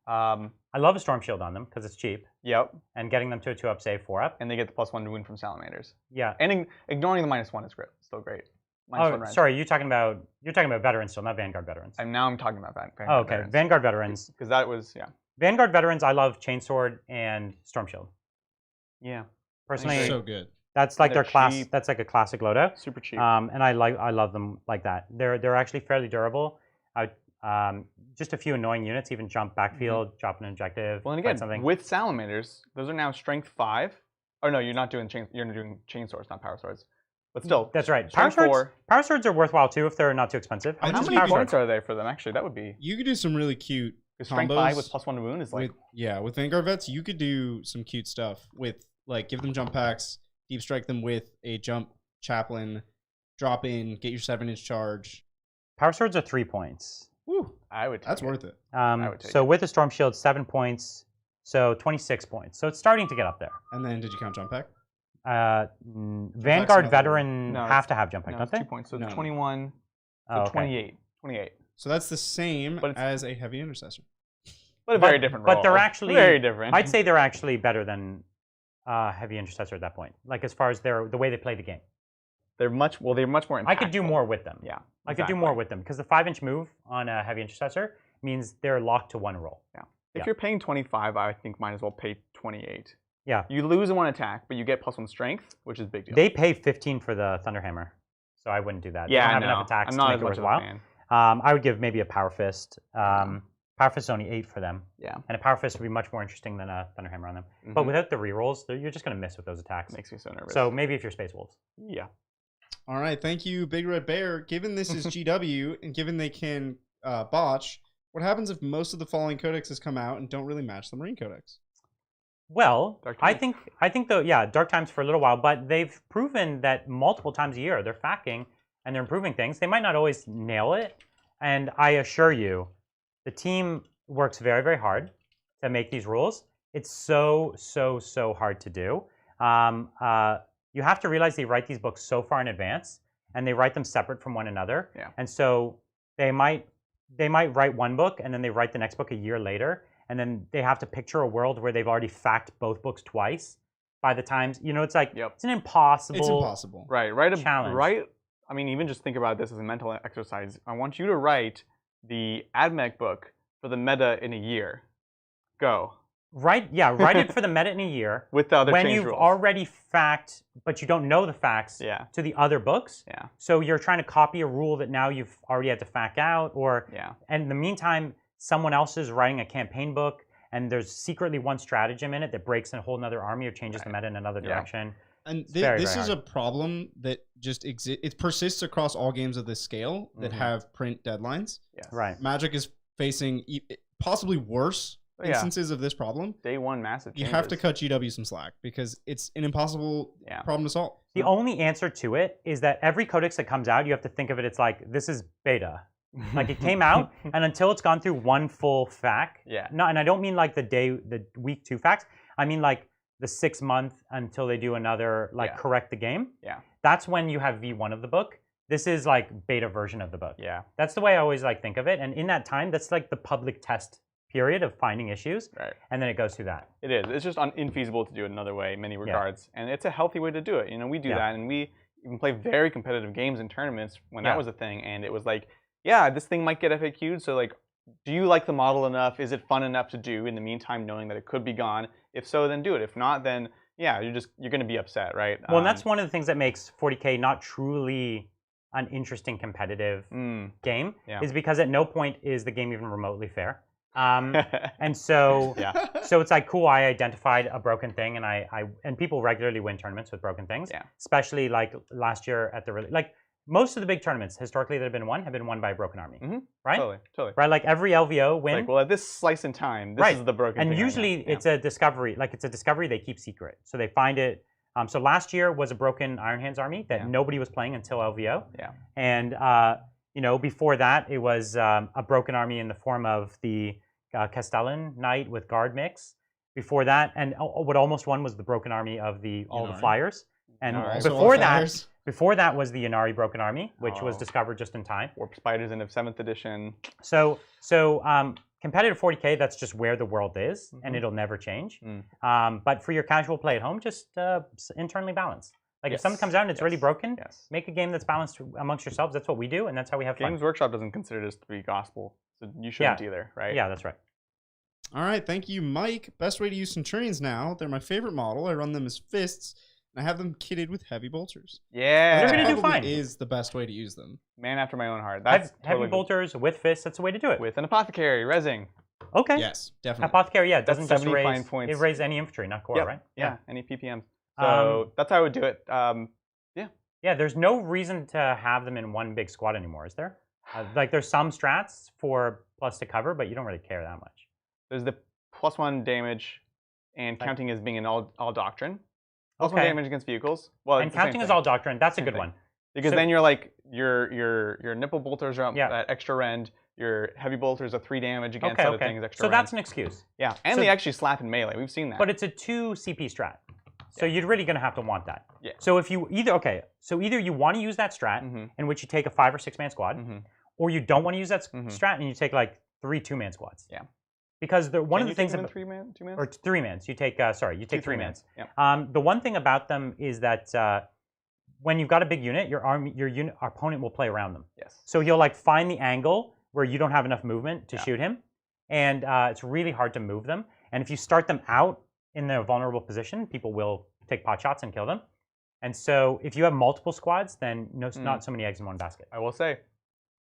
I love a storm shield on them because it's cheap. Yep. And getting them to a 2-up save, 4-up. And they get the +1 wound from salamanders. Yeah. And ignoring the -1 is great. Still great. Sorry, you're talking about veterans still, not Vanguard veterans. I'm talking about that. Okay, veterans. Vanguard veterans. Because that was Vanguard veterans, I love Chainsword and Storm Shield. Yeah. Personally, so good. That's like their class. That's like a classic loadout. Super cheap. And I love them like that. They're actually fairly durable. Just a few annoying units, even jump backfield, drop an objective. Well, and again, something. with salamanders, those are now strength 5. Oh no, you're not doing you're doing chain swords, not power swords. But still, that's right. Power swords are worthwhile too if they're not too expensive. How many points are they for them? Actually, that would be. You could do some really cute strength 5 with +1 wound is like. With Vanguard vets, you could do some cute stuff with like give them jump packs, deep strike them with a jump chaplain, drop in, get your 7-inch charge. Power swords are 3 points. Woo! I would. That's worth it. So with the storm shield, 7 points, so 26 points. So it's starting to get up there. And then did you count jump pack? Vanguard veteran have to have jump pack, don't they? 2 points. So 21. So 28. 28. So that's the same as a heavy intercessor. But a very different role. But they're actually very different. I'd say they're actually better than heavy intercessor at that point. Like as far as the way they play the game. They're much more impactful. I could do more with them. Yeah. I could do more with them because the 5-inch move on a heavy intercessor means they're locked to one roll. Yeah. If you're paying 25, I think might as well pay 28. Yeah. You lose in 1 attack, but you get +1 strength, which is a big deal. They pay 15 for the Thunderhammer, so I wouldn't do that. Yeah, they don't have enough attacks I'm not to as make it much worthwhile. of a fan. I would give maybe a Power Fist. Power Fist is only 8 for them. Yeah. And a Power Fist would be much more interesting than a Thunderhammer on them. But without the rerolls, you're just going to miss with those attacks. Makes me so nervous. So maybe if you're Space Wolves. Yeah. All right, thank you, Big Red Bear. Given this is GW, and given they can botch, what happens if most of the following codexes come out and don't really match the Marine Codex? Well, I think Dark Times for a little while, but they've proven that multiple times a year they're facking and they're improving things. They might not always nail it, and I assure you, the team works very, very hard to make these rules. It's so hard to do. You have to realize they write these books so far in advance, and they write them separate from one another. Yeah. And so they might write one book, and then they write the next book a year later, and then they have to picture a world where they've already fact both books twice. By the times, it's like it's an impossible. It's impossible. Right. Challenge. Right. I mean, even just think about this as a mental exercise. I want you to write the AdMech book for the meta in a year. Go. Write it for the meta in a year. With the other when change you've rules. already fact, but you don't know the facts to the other books. Yeah. So you're trying to copy a rule that now you've already had to fact out, and in the meantime, someone else is writing a campaign book, and there's secretly one stratagem in it that breaks a whole other army or changes the meta in another direction. And this is a problem that just exists. It persists across all games of this scale that have print deadlines. Yes. Right. Magic is facing possibly worse instances of this problem. Day one massive changes. You have to cut GW some slack because it's an impossible problem to solve. The only answer to it is that every codex that comes out, you have to think of it, it's like, this is beta. Like it came out, and until it's gone through one full fact, and I don't mean like the week 2 facts, I mean like the 6 month until they do another, correct the game. Yeah. That's when you have V1 of the book. This is like beta version of the book. Yeah. That's the way I always think of it. And in that time, that's like the public test period of finding issues. Right. And then it goes through that. It is. It's just infeasible to do it another way in many regards. And it's a healthy way to do it. We do that, and we even play very competitive games in tournaments when that was a thing. And it was like, this thing might get FAQ'd, so like, do you like the model enough? Is it fun enough to do in the meantime, knowing that it could be gone? If so, then do it. If not, then you're going to be upset, right? Well, and that's one of the things that makes 40K not truly an interesting competitive game, is because at no point is the game even remotely fair. And so, so it's like, cool, I identified a broken thing, and people regularly win tournaments with broken things, especially like last year at most of the big tournaments historically that have been won by a broken army, right? Totally. Right, like every LVO win. Like, well, at this slice in time, this is the broken thing. And usually it's a discovery. Like it's a discovery they keep secret, so they find it. So last year was a broken Iron Hands army that nobody was playing until LVO. Yeah. And before that it was a broken army in the form of the Castellan Knight with Guard mix. Before that, and what almost won was the broken army of all the Flyers. And before that was the Ynnari Broken Army, which was discovered just in time. Warp Spiders in the 7th edition. So competitive 40K, that's just where the world is, and it'll never change. But for your casual play at home, just internally balance. Like if something comes out and it's really broken, make a game that's balanced amongst yourselves. That's what we do, and that's how we have fun. Games Workshop doesn't consider this to be gospel, so you shouldn't either, right? Yeah, that's right. All right, thank you, Mike. Best way to use Centurions now. They're my favorite model. I run them as fists. I have them kitted with heavy bolters. Yeah. They're going to do fine. Is the best way to use them. Man after my own heart. That's heavy bolters with fists, that's the way to do it. With an apothecary, rezzing. Okay. Yes, definitely. Apothecary, it doesn't just raise points. It raises any infantry, not core, right? Yeah, any PPMs. So that's how I would do it. Yeah, there's no reason to have them in one big squad anymore, is there? Like there's some strats for plus to cover, but you don't really care that much. There's the +1 damage and counting as being an all doctrine. +1 damage against vehicles. Well, and counting as all doctrine, that's a good one. Because then you're like your nipple bolters are up at extra rend. Your heavy bolters are 3 damage against other things extra So rend. that's an excuse. Yeah, and they actually slap in melee. We've seen that. But it's a 2 CP strat. So you're really going to have to want that. Yeah. So if you either you want to use that strat in which you take a 5 or 6 man squad, or you don't want to use that strat and you take like 3 2-man squads. Yeah. Because one of the things about 3-man, 2-man, or 3-mans. You take you take 3-mans. Yeah. The one thing about them is that when you've got a big unit, your opponent will play around them. Yes. So he'll like find the angle where you don't have enough movement to shoot him, and it's really hard to move them. And if you start them out in their vulnerable position, people will take pot shots and kill them. And so if you have multiple squads, then not so many eggs in one basket. I will say,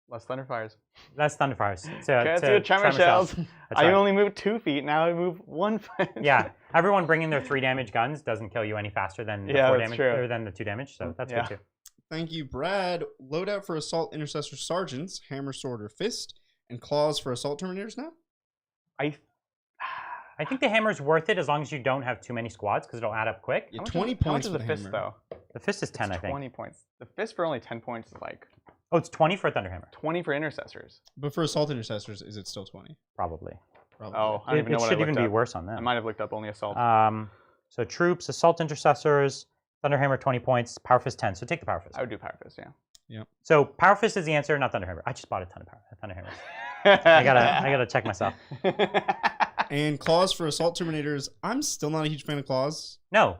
less Thunderfires. Less Thunderfires. To Tremor Shells. I only move 2 feet, now I move 1 foot. Yeah, everyone bringing their 3 damage guns doesn't kill you any faster than the 4 damage, or than the 2 damage, so that's good too. Thank you, Brad. Loadout for Assault Intercessor Sergeants, Hammer, Sword, or Fist, and Claws for Assault Terminators now? I think the Hammer's worth it as long as you don't have too many squads, because it'll add up quick. Yeah, 20 points for the Fist, though. The fist is 10, I think. 20 points. The fist for only 10 points is like... Oh, it's 20 for a Thunderhammer. 20 for intercessors. But for assault intercessors, is it still 20? Probably. Oh, I don't even know what I should even looked be up. worse on that. I might have looked up only assault. So troops, assault intercessors, Thunderhammer 20 points, Power Fist 10. So take the Power Fist. I would do Power Fist, yeah. Yep. So Power Fist is the answer, not Thunderhammer. I just bought a ton of Thunderhammers. I gotta check myself. And claws for assault terminators. I'm still not a huge fan of claws. No,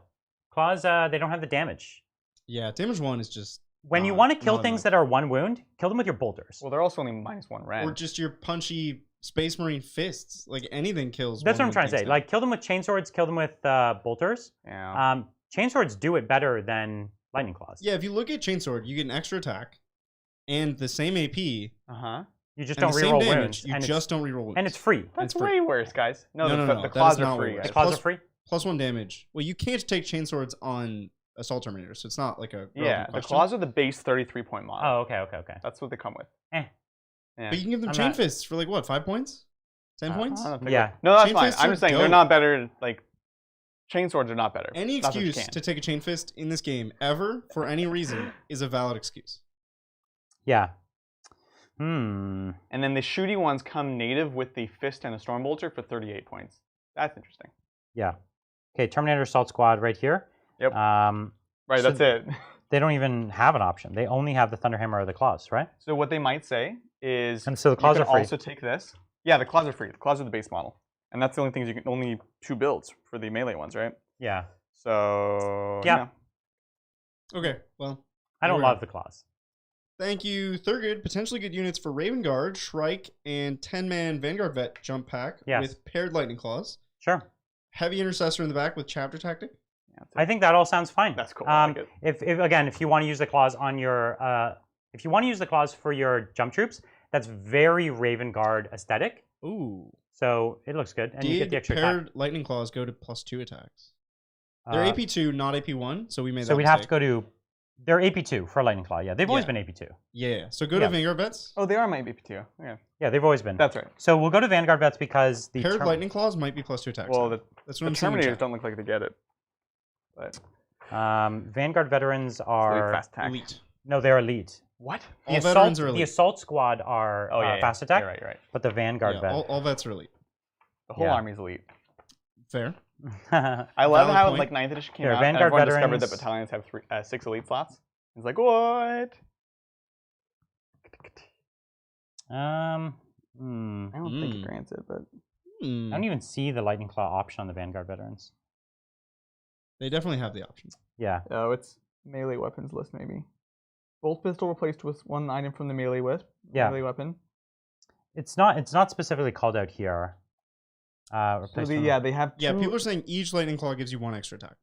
claws. They don't have the damage. Yeah, damage 1 is just. When you want to kill things that are 1 wound, kill them with your bolters. Well, they're also only -1 red. Or just your punchy Space Marine fists. Like anything kills. That's what I'm trying to say. Like kill them with chainswords, kill them with bolters. Yeah. Chainswords do it better than lightning claws. Yeah, if you look at chainsword, you get an extra attack and the same AP. You just don't reroll wounds. You just don't reroll wounds. And it's free. That's way worse, guys. No, no, the claws are free. The claws are free? +1 damage. Well, you can't take chainswords on assault terminators, so it's not like a yeah. The claws are the base 33-point mod. Oh, okay. That's what they come with. Yeah. But you can give them chain fists for like what, 5 points, 10 points? Yeah. No, that's fine. I'm just saying they're not better. Like chain swords are not better. Any excuse to take a chain fist in this game ever for any reason is a valid excuse. Yeah. And then the shooty ones come native with the fist and a storm bolter for 38 points. That's interesting. Yeah. Okay, Terminator Assault Squad right here. Yep. Right, so that's it. They don't even have an option. They only have the Thunderhammer or the claws, right? So what they might say is, and so the claws you are can free. Also take this. Yeah, the claws are free. The claws are the base model, and that's the only things you can. Only 2 builds for the melee ones, right? Yeah. So yeah. Okay. Well, I don't love the claws. Thank you, Thurgood. Potentially good units for Raven Guard, Shrike, and 10-man Vanguard Vet jump pack with paired Lightning Claws. Sure. Heavy Intercessor in the back with Chapter Tactic. Yeah, I think that all sounds fine. That's cool. I like it. If you want to use the claws on your, if you want to use the claws for your jump troops, that's very Raven Guard aesthetic. Ooh. So it looks good, and you get the extra paired attack. Lightning Claws go to +2 attacks. They're AP2, not AP1, so we made that So we'd have to go to. They're AP2 for Lightning Claw. Yeah, they've always been AP2. Yeah. So go to Vanguard Vets. Oh, they are my AP2. Yeah. Yeah, they've always been. That's right. So we'll go to Vanguard Vets because the paired Lightning Claws might be +2 attacks. Well, that's what the Terminators don't look like they get it. But Vanguard Veterans are fast attack. elite. No, they're elite. What? All veterans are elite. The Assault Squad are fast attack. You're right. But the Vanguard Vet. All vets are elite. The whole army's elite. Fair. I love how like 9th edition came out Vanguard and everyone Veterans discovered that battalions have 6 elite slots. It's like, what? I don't think it grants it, but I don't even see the Lightning Claw option on the Vanguard Veterans. They definitely have the option. Yeah. Oh, it's melee weapons list maybe. Bolt pistol replaced with 1 item from the melee melee weapon. It's not specifically called out here. They have 2. Yeah, people are saying each Lightning Claw gives you 1 extra attack.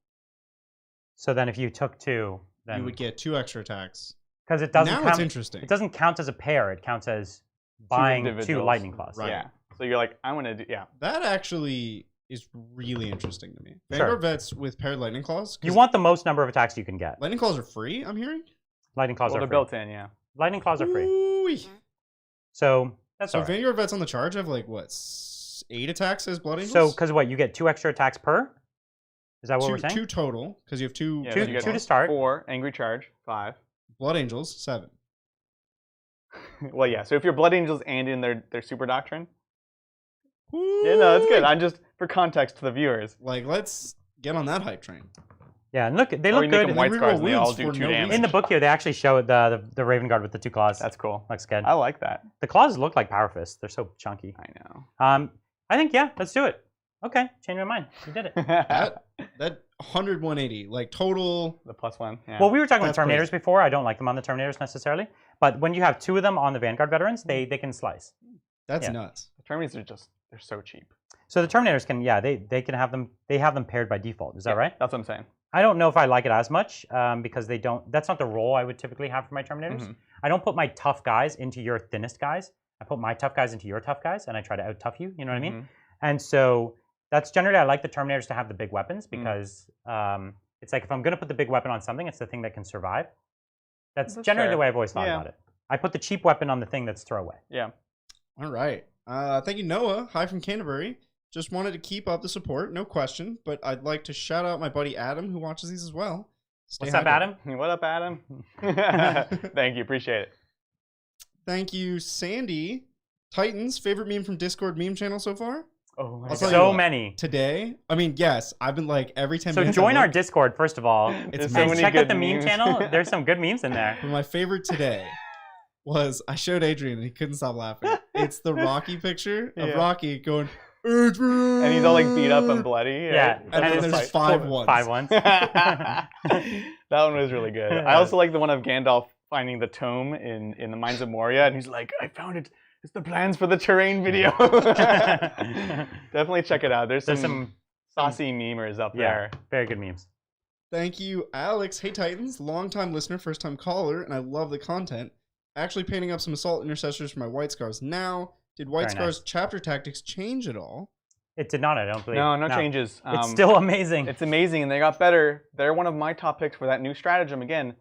So then if you took 2, then you would get 2 extra attacks. Because it doesn't now count. It's interesting. It doesn't count as a pair. It counts as buying 2 Lightning Claws. Right. Yeah. So you're like, I want to do That actually is really interesting to me. Vanguard Vets with paired Lightning Claws. You want the most number of attacks you can get. Lightning Claws are free, I'm hearing? Lightning Claws are free. They're built in, yeah. Lightning Claws are free. Ooh-wee. So that's all right. Vanguard Vets on the charge have like, what, 8 attacks as Blood Angels? So, because what, you get 2 extra attacks per? Is that what we're saying? 2 total, because you have 2. Yeah, 2 to start. 4, Angry Charge, 5. Blood Angels, 7. Well, yeah, so if you're Blood Angels and in their Super Doctrine. Yeah, no, that's good. I'm just, for context to the viewers. Like, let's get on that hype train. Yeah, and look, they look good. White Scars and they all do 2 damage. In the book here, they actually show the Raven Guard with the 2 claws. That's cool. Looks good. I like that. The claws look like Power Fists. They're so chunky. I know. I think, let's do it. Okay, change my mind. You did it. that 100, 180, like total. The +1. Yeah. Well, we were talking about Terminators before. I don't like them on the Terminators necessarily. But when you have 2 of them on the Vanguard Veterans, they can slice. That's nuts. The Terminators are they're so cheap. So the Terminators can, they can have them, they have them paired by default. Is that right? That's what I'm saying. I don't know if I like it as much because that's not the role I would typically have for my Terminators. Mm-hmm. I don't put my tough guys into your thinnest guys. I put my tough guys into your tough guys, and I try to out-tough you, you know what I mean? And so that's generally, I like the Terminators to have the big weapons because it's like if I'm going to put the big weapon on something, it's the thing that can survive. That's generally the way I've always thought about it. I put the cheap weapon on the thing that's throwaway. Yeah. All right. Thank you, Noah. Hi from Canterbury. Just wanted to keep up the support, no question, but I'd like to shout out my buddy Adam, who watches these as well. What's up, Adam? What up, Adam? Thank you. Appreciate it. Thank you, Sandy. Titans, favorite meme from Discord meme channel so far? Oh my God. So many. Today? I mean, yes. I've been like every 10 So minutes. join our Discord, first of all. It's and so check out the meme channel. There's some good memes in there. But my favorite today was, I showed Adrian and he couldn't stop laughing. It's the Rocky picture of Rocky going, Adrian! And he's all like beat up and bloody. Yeah. And then there's 5 ones. 5 ones. That one was really good. I also like the one of Gandalf finding the tome in the Mines of Moria, and he's like, I found it. It's the plans for the terrain video. Definitely check it out. There's some saucy memers up there. Very good memes. Thank you, Alex. Hey, Titans. Long-time listener, first-time caller, and I love the content. Actually painting up some Assault Intercessors for my White Scars now. Did White Scars chapter tactics change at all? It did not, I don't believe. No changes. It's still amazing. It's amazing, and they got better. They're one of my top picks for that new stratagem again.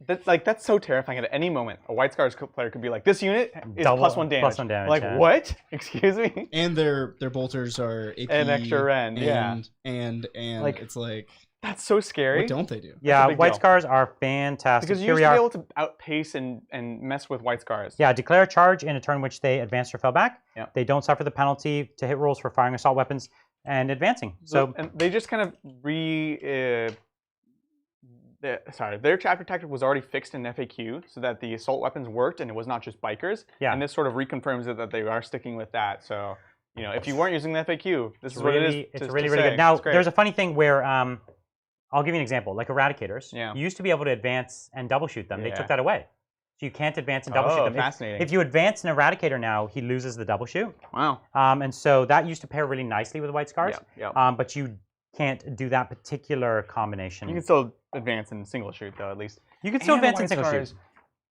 That's so terrifying. At any moment, a White Scars player could be like, "This unit is +1 damage." +1 damage. Like what? Excuse me. And their bolters are AP an extra rend. And like it's like that's so scary. What don't they do? Yeah, White Scars are fantastic. Because you used to be able to outpace and mess with White Scars. Yeah, declare a charge in a turn which they advanced or fell back. Yeah. They don't suffer the penalty to hit rolls for firing assault weapons and advancing. So and they just kind of their chapter tactic was already fixed in FAQ so that the assault weapons worked and it was not just bikers. Yeah. And this sort of reconfirms it that they are sticking with that. So, if you weren't using the FAQ, this is really, what it is. It's really good. Now, there's a funny thing where I'll give you an example. Like Eradicators, you used to be able to advance and double shoot them. They took that away. So you can't advance and double shoot them. Fascinating. If you advance an Eradicator now, he loses the double shoot. Wow. And so that used to pair really nicely with White Scars. Yeah. But you can't do that particular combination. You can still advance in single shoot, though, at least. You can still advance in single shoot.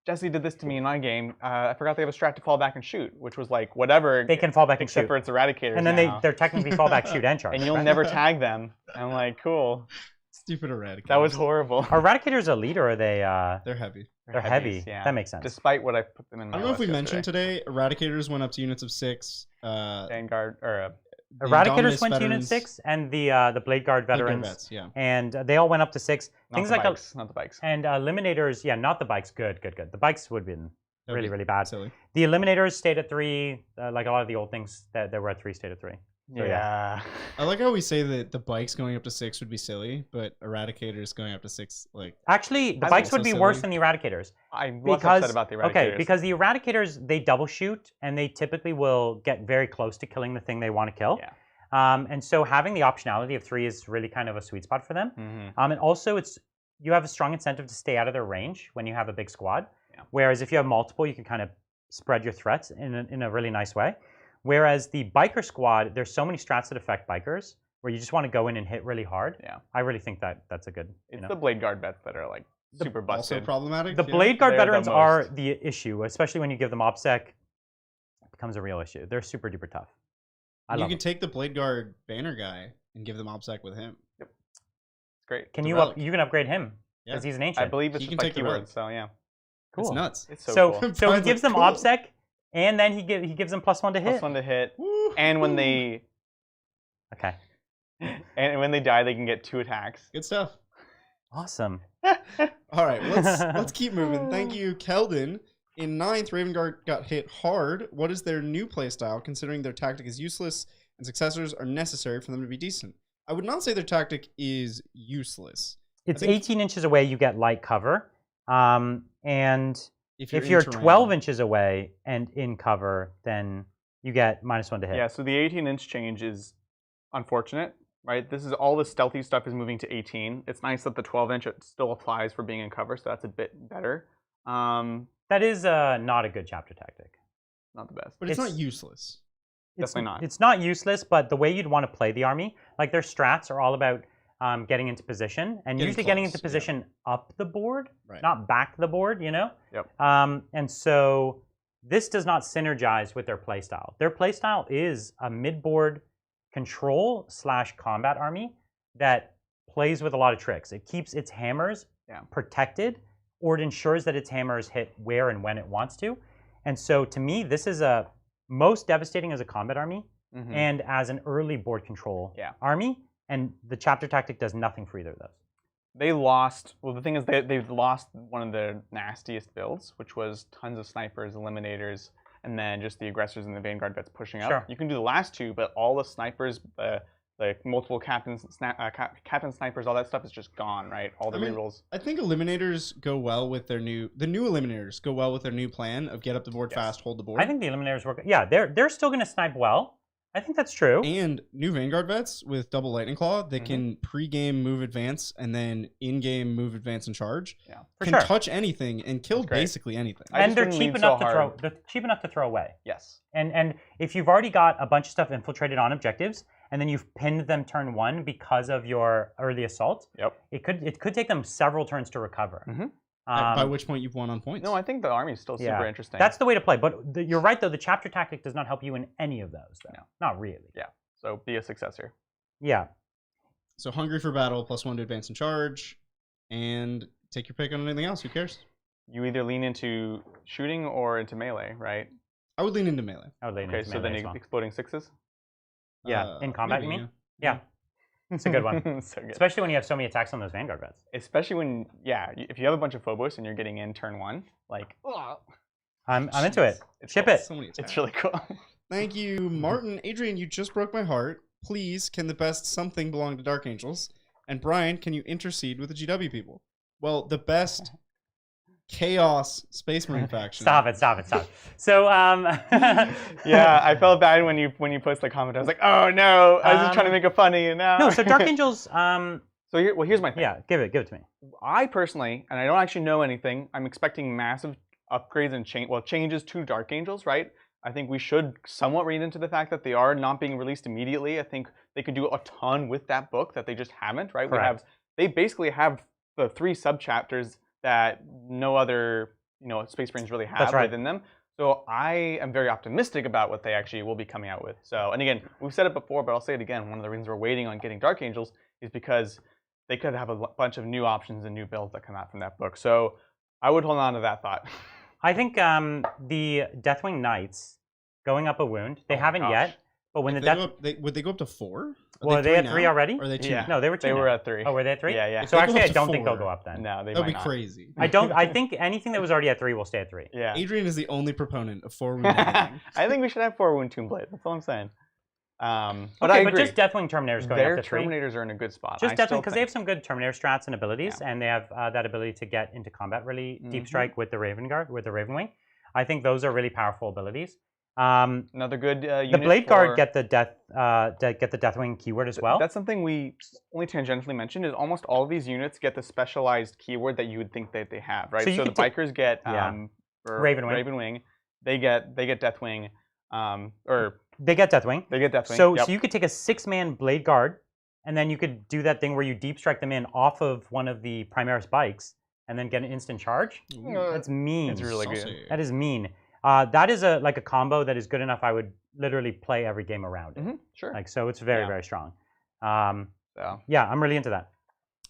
Jesse did this to me in my game. I forgot they have a strat to fall back and shoot, which was like whatever. They can fall back and shoot. Except for its Eradicators. And then they're technically fall back, shoot, and charge. And you'll never tag them. I'm like, cool. Stupid Eradicators. That was horrible. Are Eradicators elite or are they? They're heavy. They're heavy. Yeah. That makes sense. Despite what I put them in my I don't know if we mentioned today, Eradicators went up to units of 6. Vanguard or Eradicators went to unit 6, and the Blade Guard veterans, and they all went up to 6. Not things the bikes, not the bikes. And Eliminators, not the bikes. Good. The bikes would have been really bad. Silly. The Eliminators stayed at 3. Like a lot of the old things that were at 3 stayed at 3. So, yeah. I like how we say that the bikes going up to 6 would be silly, but Eradicators going up to 6, like... Actually, the bikes would be worse than the Eradicators. I'm upset about the Eradicators. Okay, because the Eradicators, they double shoot, and they typically will get very close to killing the thing they want to kill. Yeah. And so having the optionality of 3 is really kind of a sweet spot for them. And also, you have a strong incentive to stay out of their range when you have a big squad. Yeah. Whereas if you have multiple, you can kind of spread your threats in a really nice way. Whereas the biker squad, there's so many strats that affect bikers where you just want to go in and hit really hard. Yeah. I really think that's a good. It's the Blade Guard vets that are like super busted. Also problematic. The Blade Guard veterans are the issue, especially when you give them OBSEC. It becomes a real issue. They're super duper tough. You can take the Blade Guard banner guy and give them OBSEC with him. Yep. It's great. Can you can upgrade him because he's an ancient. I believe it's just by keywords, so yeah. Cool. It's nuts. It's so cool. So he gives them OBSEC, and then he gives them +1 to hit. +1 to hit. And when they and when they die, they can get 2 attacks. Good stuff. Awesome. All right, let's keep moving. Thank you, Keldon. In 9th, Raven Guard got hit hard. What is their new playstyle, considering their tactic is useless and successors are necessary for them to be decent? I would not say their tactic is useless. It's 18 inches away, you get light cover. And if you're 12 inches away and in cover, then you get -1 to hit. Yeah, so the 18-inch change is unfortunate, right? This is all the stealthy stuff is moving to 18. It's nice that the 12-inch still applies for being in cover, so that's a bit better. That is not a good chapter tactic. Not the best. But it's not useless. Definitely not. It's not useless, but the way you'd want to play the army, like their strats are all about getting into position, and usually getting into position up the board, not back the board, Yep. And so this does not synergize with their playstyle. Their playstyle is a mid-board control/combat army that plays with a lot of tricks. It keeps its hammers protected, or it ensures that its hammers hit where and when it wants to. And so to me, this is most devastating as a combat army and as an early board control army. And the chapter tactic does nothing for either of those. They lost. Well, the thing is, they've lost one of their nastiest builds, which was tons of snipers, eliminators, and then just the aggressors and the vanguard vets pushing up. Sure. You can do the last two, but all the snipers, like multiple captain snipers, all that stuff is just gone, right? All the rerolls. I think eliminators go well with the new eliminators go well with their new plan of get up the board fast, hold the board. I think the eliminators work. Yeah, they're still going to snipe well. I think that's true. And new Vanguard vets with double Lightning Claw, they can pre-game move advance and then in-game move advance and charge. Yeah, can touch anything and kill basically anything. And they're cheap enough to throw. They're cheap enough to throw away. Yes. And if you've already got a bunch of stuff infiltrated on objectives, and then you've pinned them turn 1 because of your early assault, it could take them several turns to recover. By which point you've won on points. No, I think the army is still super interesting. That's the way to play. But you're right, though. The chapter tactic does not help you in any of those, though. No. Not really. Yeah. So be a successor. Yeah. So hungry for battle, +1 to advance and charge, and take your pick on anything else. Who cares? You either lean into shooting or into melee, right? I would lean into melee. I would lean into melee. Okay, so then exploding 6s? Yeah. In combat, maybe, you mean? Yeah. It's a good one. So good. Especially when you have so many attacks on those Vanguard vets. Especially when, if you have a bunch of Phobos and you're getting in turn 1, like, I'm into it. Ship it. So many attacks. It's really cool. Thank you, Martin. Adrian, you just broke my heart. Please, can the best something belong to Dark Angels? And Brian, can you intercede with the GW people? Well, the best Chaos Space Marine faction. Stop it. So, yeah, I felt bad when you posted the comment. I was like, oh no, I was just trying to make it funny, and now. No, so Dark Angels. So here's my thing. Yeah, give it to me. I personally, and I don't actually know anything, I'm expecting massive upgrades and changes to Dark Angels, right? I think we should somewhat read into the fact that they are not being released immediately. I think they could do a ton with that book that they just haven't, right? Correct. They basically have the 3 sub-chapters that no other, Space Marines really have within them. So I am very optimistic about what they actually will be coming out with. So, and again, we've said it before, but I'll say it again. One of the reasons we're waiting on getting Dark Angels is because they could have a bunch of new options and new builds that come out from that book. So I would hold on to that thought. I think the Deathwing Knights going up a wound, they haven't yet. But when would they go up to 4? Well, are they at 3 already? Or are they 2? No, they were 2. They were at 3. Oh, were they at 3? Yeah. So actually, I don't think they'll go up then. No, they That'd might be crazy. I think anything that was already at 3 will stay at 3. Yeah. Adrian is the only proponent of 4 wound everything. I think we should have 4 wound Tomb Blade. That's all I'm saying. But I agree. but just Deathwing Terminators going up to 3. Their Terminators are in a good spot. Just Deathwing, because they have some good Terminator strats and abilities, and they have that ability to get into combat really deep strike with the Raven Guard, with the Ravenwing. I think those are really powerful abilities. Another good unit. The Blade Guard get the Deathwing keyword as well. That's something we only tangentially mentioned. Is almost all of these units get the specialized keyword that you would think that they have, right? So the bikers get Ravenwing. They get Deathwing, or they get Deathwing. They get Deathwing. So you could take a 6-man Blade Guard, and then you could do that thing where you deep strike them in off of one of the Primaris bikes, and then get an instant charge. That's mean. It's really good. That is mean. That is a combo that is good enough. I would literally play every game around it. Sure. So it's very very strong. So yeah, I'm really into that.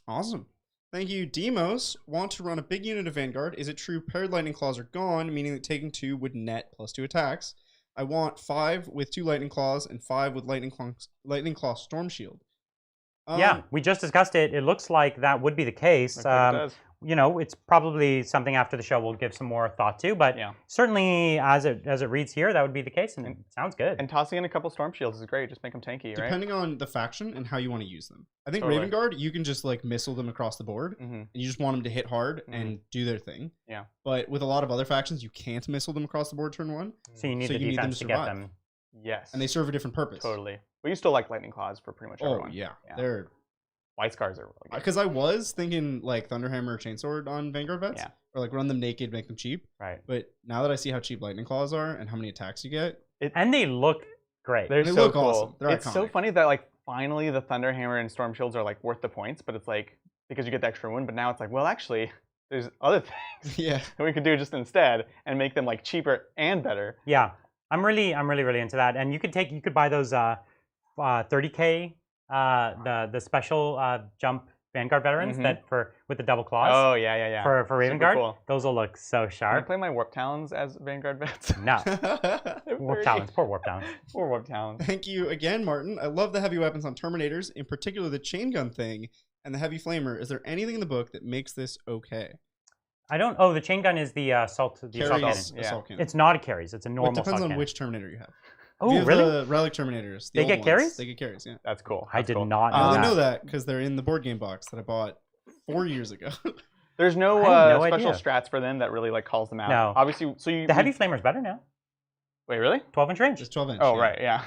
Awesome. Thank you, Demos. Want to run a big unit of Vanguard? Is it true paired Lightning Claws are gone, meaning that taking 2 would net +2 attacks? I want 5 with 2 Lightning Claws and 5 with Lightning Claw Storm Shield. Yeah, we just discussed it. It looks like that would be the case. It does. It's probably something after the show we'll give some more thought to, but certainly as it reads here, that would be the case, and it sounds good. And tossing in a couple Storm Shields is great. Just make them tanky, right? Depending on the faction and how you want to use them. I think Raven Guard, you can just missile them across the board, and you just want them to hit hard and do their thing. Yeah. But with a lot of other factions, you can't missile them across the board turn 1. So you need the defense to get them. Yes. And they serve a different purpose. Totally. But you still like Lightning Claws for pretty much everyone. Yeah. They're... White Scars are really good. Because I was thinking Thunderhammer or Chainsword on Vanguard vets. Yeah. Or run them naked, make them cheap. Right. But now that I see how cheap Lightning Claws are and how many attacks you get. And they look great. They look cool. Awesome. They're it's iconic. so funny that finally the Thunderhammer and Storm Shields are worth the points, but it's because you get the extra one, but now it's well actually there's other things that we could do just instead and make them cheaper and better. Yeah. I'm really into that. And you could buy those 30K the special jump Vanguard veterans with the double claws. Oh yeah. For Raven Guard, cool. Those will look so sharp. Can I play my Warp Talons as Vanguard vets? No. Warp Talons, poor Warp Talons. Poor Warp Talons. Thank you again, Martin. I love the heavy weapons on Terminators, in particular the chain gun thing, and the Heavy Flamer. Is there anything in the book that makes this okay? I don't. Oh, the chain gun is the assault. The assault cannon. Assault cannon. It's not a carries. It's a normal. Well, it depends assault on cannon. which Terminator you have. Oh, if you have really? The relic Terminators. The They old get ones, carries? They get carries. Yeah. That's cool. I That's did cool. not know Well, that. they know that because they're in the board game box that I bought 4 years ago. There's no, I had no special idea. strats for them that really like calls them out. No. Obviously, so you The Heavy Flamer's better now. wait, really? 12-inch range. It's 12 inch. Oh, right, yeah.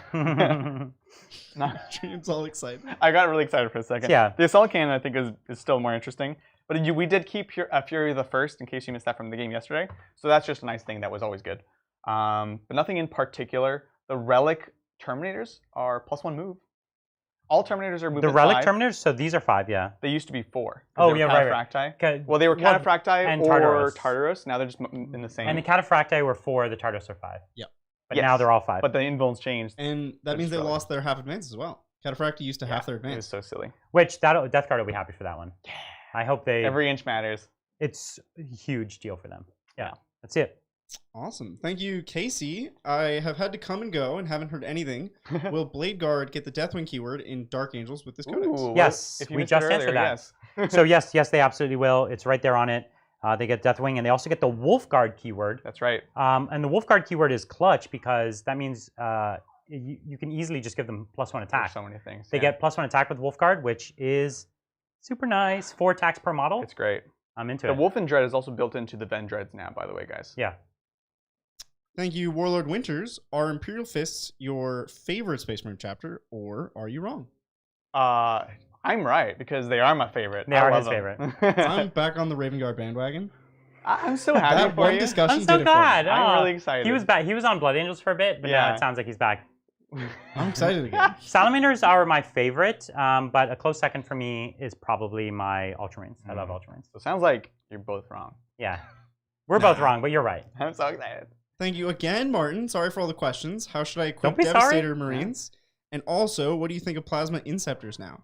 No, Dream's all excited. I got really excited for a second. Yeah. The assault cannon, I think, is still more interesting. But we did keep Fury the First in case you missed that from the game yesterday. So that's just a nice thing that was always good. But nothing in particular. The relic Terminators are +1 move. All Terminators are moving. The relic 5. Terminators, so these are 5, yeah. They used to be 4. Oh, they yeah, were right. Cataphracti. Well, they were Cataphracti and or Tartaros. Tartaros. Now they're just in the same. And the Cataphracti were 4, the Tardos are 5. Yep. But Yes. now they're all 5. But the invulns changed. And that means they lost their half advance as well. Cataphracti used to half their It was advance. so silly. Which, Death Guard will be happy for that one. Yeah. I hope they... Every inch matters. It's a huge deal for them. Yeah, that's it. Awesome. Thank you, Casey. I have had to come and go and haven't heard anything. Will Blade Guard get the Deathwing keyword in Dark Angels with this codex? Ooh, Yes, if you we missed just it answered earlier, that. yes. So yes, they absolutely will. It's right there on it. They get Deathwing, and they also get the Wolf Guard keyword. That's right. And the Wolf Guard keyword is clutch because that means you can easily just give them +1 attack. There's so many things. They get +1 attack with Wolf Guard, which is super nice. 4 attacks per model. It's great. I'm into The it. Wolf and Dread is also built into the Ven Dreads now, by the way, guys. Yeah. Thank you, Warlord Winters. Are Imperial Fists your favorite Space Marine chapter, or are you wrong? I'm right because they are my favorite. They I are love his them. favorite. I'm back on the Raven Guard bandwagon. I'm so happy That for one you. discussion I'm so did it for me. glad. I'm really excited. He was back. He was on Blood Angels for a bit, but now Yeah. it sounds like he's back. I'm excited again. Salamanders are my favorite, but a close second for me is probably my Ultramarines. I love Ultramarines. So it sounds like you're both wrong. Yeah. We're both wrong, but you're right. I'm so excited. Thank you again, Martin. Sorry for all the questions. How should I equip Don't be Devastator sorry. Marines? And also, what do you think of Plasma Inceptors now?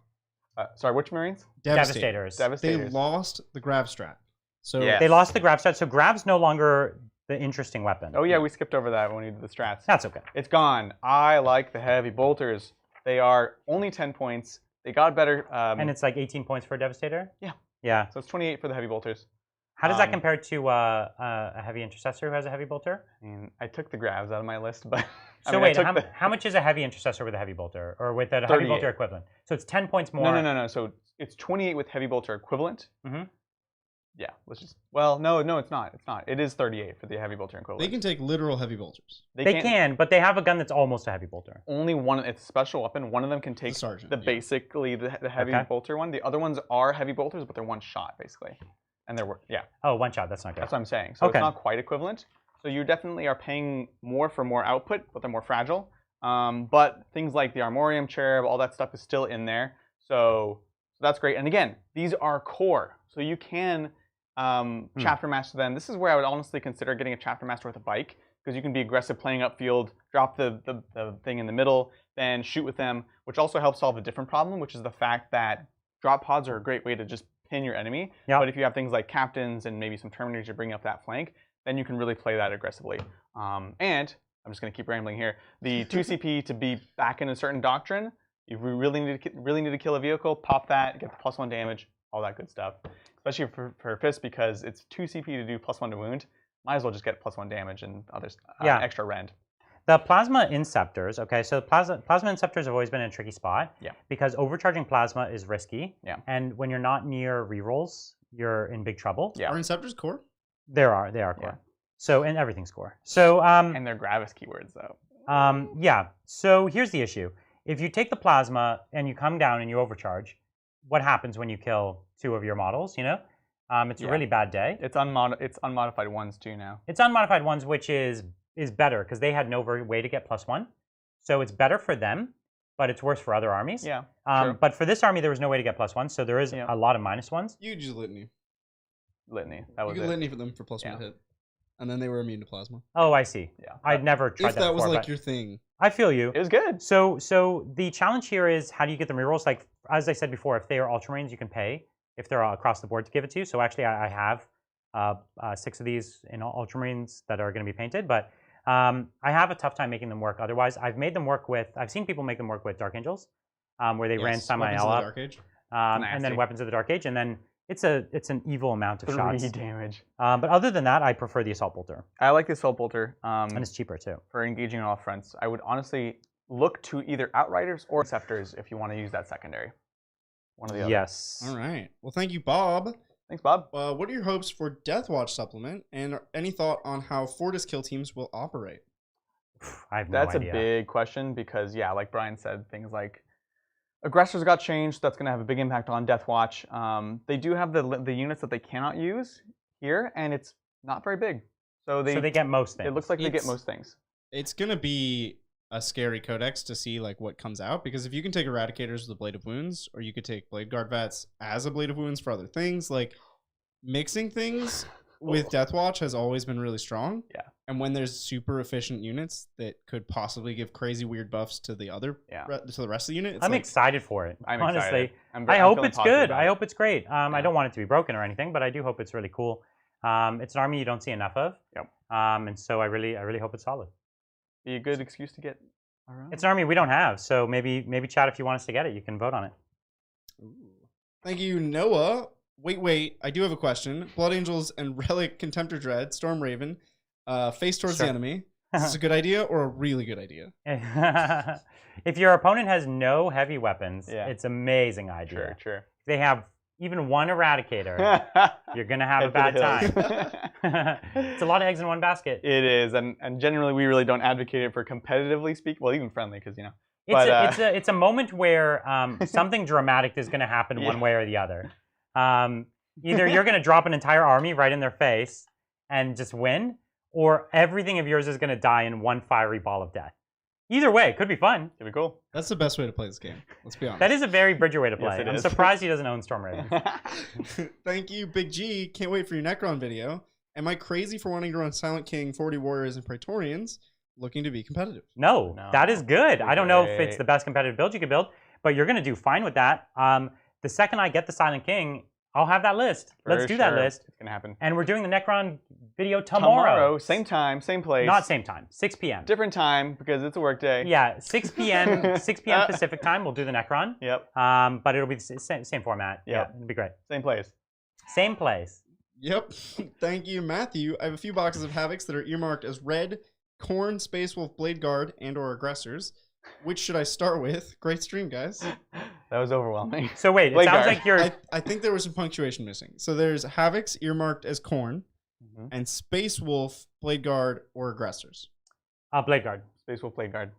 Sorry, which Marines? Devastators. They Devastators. lost the Grav Strat. So Yeah. They lost the grab strat, so grab's no longer the interesting weapon. Oh yeah, we skipped over that when we did the strats. That's okay. It's gone. I like the heavy bolters. They are only 10 points. They got better. And it's like 18 points for a Devastator? Yeah. Yeah. So it's 28 for the heavy bolters. How does that compare to a heavy intercessor who has a heavy bolter? I mean, I took the grabs out of my list, but So I mean, wait, I took how much is a heavy intercessor with a heavy bolter, or with a heavy 38. bolter equivalent? So it's 10 points more. No. So it's 28 with heavy bolter equivalent. Mhm. Yeah, let's just. Well, no, it's not. It's not. It is 38 for the heavy bolter equivalent. they can take literal heavy bolters. They can, but they have a gun that's almost a heavy bolter. Only one. It's a special weapon. One of them can take The sergeant, the yeah. basically the heavy Okay. bolter one. The other ones are heavy bolters, but they're one shot basically, and they're yeah. Oh, one shot. That's not good. That's what I'm saying. So Okay. it's not quite equivalent. So you definitely are paying more for more output, but they're more fragile. But things like the Armorium Cherub, all that stuff is still in there. So that's great. And again, these are core. So you can chapter master them. This is where I would honestly consider getting a chapter master with a bike, because you can be aggressive playing upfield, drop the thing in the middle, then shoot with them, which also helps solve a different problem, which is the fact that drop pods are a great way to just pin your enemy. Yep. But if you have things like captains and maybe some terminators to bring up that flank, then you can really play that aggressively. And I'm just going to keep rambling here. The 2 CP to be back in a certain doctrine, you really need to kill a vehicle, pop that, get the +1 damage, all that good stuff. Especially for Fist, because it's 2 CP to do +1 to wound. Might as well just get +1 damage and others extra rend. The Plasma Inceptors, okay, so Plasma Inceptors have always been in a tricky spot. Yeah. Because overcharging Plasma is risky. Yeah. And when you're not near rerolls, you're in big trouble. Yeah. Are Inceptors core? They are core. Yeah. So, and everything's core. So, And they're Gravis keywords, though. yeah. So here's the issue. If you take the Plasma and you come down and you overcharge, what happens when you kill 2 of your models, you know? It's a really bad day. It's unmodified ones, too, now. It's unmodified ones, which is better because they had no way to get +1. So it's better for them, but it's worse for other armies. Yeah. But for this army, there was no way to get +1, so there is a lot of -1s. You could use Litany. Litany. That was You it. could Litany for them for +1 hit. And then they were immune to Plasma. Oh, I see. Yeah. I'd never tried If that that was before, like but your thing. I feel you. It was good. So the challenge here is how do you get the rerolls? Like, as I said before, if they are Ultramarines, you can pay if they're across the board to give it to you. So actually, I have 6 of these in Ultramarines that are going to be painted, but I have a tough time making them work. Otherwise, I've seen people make them work with Dark Angels, where they ran Weapons Samael of the up. Dark Age. and then Weapons of the Dark Age, and then it's an evil amount of shots. 3 damage. But other than that, I prefer the Assault Bolter. I like the Assault Bolter. And it's cheaper too. For engaging on all fronts. I would honestly look to either Outriders or Scepters if you want to use that secondary. One or the other. Yes. All right. Well, thank you, Bob. Thanks, Bob. What are your hopes for Deathwatch supplement, and any thought on how Fortis kill teams will operate? I have no idea. That's a big question because, yeah, like Brian said, things like Aggressors got changed. That's going to have a big impact on Deathwatch. They do have the units that they cannot use here, and it's not very big. So they get most things. It looks like they get most things. It's going to be a scary codex to see like what comes out, because if you can take Eradicators with a Blade of Wounds, or you could take Blade Guard Vets as a Blade of Wounds for other things, like mixing things with Deathwatch has always been really strong. Yeah. And when there's super efficient units that could possibly give crazy weird buffs to the other, to the rest of the unit, I'm excited for it. I'm honestly. excited. I hope it's good. I hope it's great. I don't want it to be broken or anything, but I do hope it's really cool. It's an army you don't see enough of. Yep. And so I really hope it's solid. Be a good excuse to get around. It's an army we don't have, so maybe chat if you want us to get it. You can vote on it. Ooh. Thank you, Noah. Wait. I do have a question. Blood Angels and Relic Contemptor Dread, Storm Raven, face towards the enemy. Is this a good idea or a really good idea? If your opponent has no heavy weapons, it's an amazing idea. Sure. If they have even one Eradicator, you're going to have a bad time. It's a lot of eggs in one basket. It is, and generally we really don't advocate it for competitively speak. Well, even friendly, because, you know. It's a moment where something dramatic is going to happen one way or the other. Either you're going to drop an entire army right in their face and just win, or everything of yours is going to die in one fiery ball of death. Either way, it could be fun. Could be cool. That's the best way to play this game. Let's be honest. That is a very Bridger way to play. Yes, I'm surprised he doesn't own Storm Ravens. Thank you, Big G. Can't wait for your Necron video. Am I crazy for wanting to run Silent King, 40 Warriors, and Praetorians looking to be competitive? No, that is good. I don't know if it's the best competitive build you could build, but you're going to do fine with that. The second I get the Silent King, I'll have that list. Let's do that list. It's going to happen. And we're doing the Necron video tomorrow. Same time, same place. Not same time, 6 p.m. Different time because it's a work day. Yeah, 6 p.m. 6 p.m. Pacific time, we'll do the Necron. Yep. But it'll be the same format. Yep. Yeah, it'll be great. Same place. Same place. Yep. Thank you, Matthew. I have a few boxes of Havocs that are earmarked as red, Khorne, Space Wolf, Blade Guard, and or Aggressors. Which should I start with? Great stream, guys. That was overwhelming. So wait, it sounds like you're... I think there was some punctuation missing. So there's Havocs earmarked as Khorne, and Space Wolf, Blade Guard, or Aggressors. Blade Guard. Space Wolf, Blade Guard.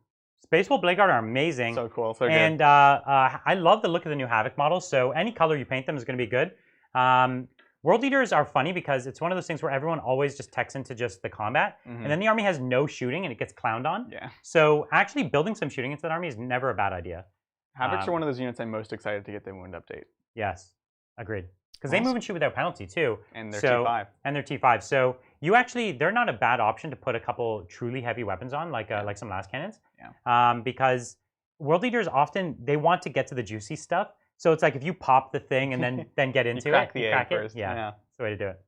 Space Wolf, Blade Guard are amazing. So cool, so good. And I love the look of the new Havoc models, so any color you paint them is going to be good. World Eaters are funny because it's one of those things where everyone always just techs into just the combat, and then the army has no shooting and it gets clowned on. Yeah. So actually building some shooting into that army is never a bad idea. Havocs are one of those units I'm most excited to get the wound update. Yes, agreed. Because they move and shoot without penalty too. And they're T5. And they're T5. So they're not a bad option to put a couple truly heavy weapons on, like some last cannons. Yeah. Because World Eaters often, they want to get to the juicy stuff. So it's like if you pop the thing and then get into you crack it first. Yeah, that's the way to do it.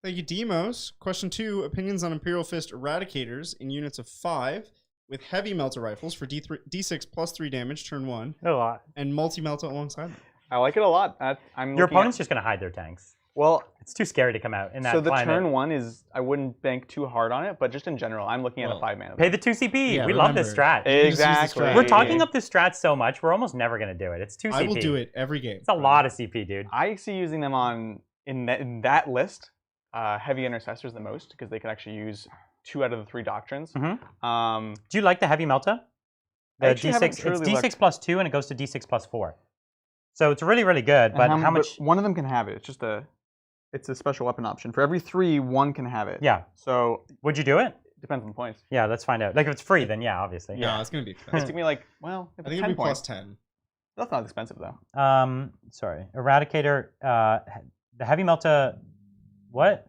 Thank you, Demos. Question 2, opinions on Imperial Fist Eradicators in units of 5 with heavy melter rifles for D6 plus 3 damage turn 1. A lot. And multi-melta alongside them. I like it a lot. Your opponent's just going to hide their tanks. Well, it's too scary to come out in that So the climate. turn 1 is, I wouldn't bank too hard on it, but just in general, I'm looking at a 5-mana. Pay the 2 CP. Yeah, we love this strat. Exactly. We're talking up this strat so much, we're almost never going to do it. It's 2 CP. I will do it every game. It's a lot of CP, dude. I see using them in that list, heavy intercessors the most, because they can actually use 2 out of the 3 doctrines. Do you like the heavy melta? The D6, it's D6 plus 2 and it goes to D6 plus 4. So it's really, really good, but how much? One of them can have it. It's just it's a special weapon option. For every 3, 1 can have it. Yeah. So would you do it? Depends on the points. Yeah, let's find out. Like if it's free, then yeah, obviously. Yeah, it's gonna be expensive. It's gonna be like, well, I think it'll be plus 10. That's not expensive though. Sorry, Eradicator. The heavy melta. What?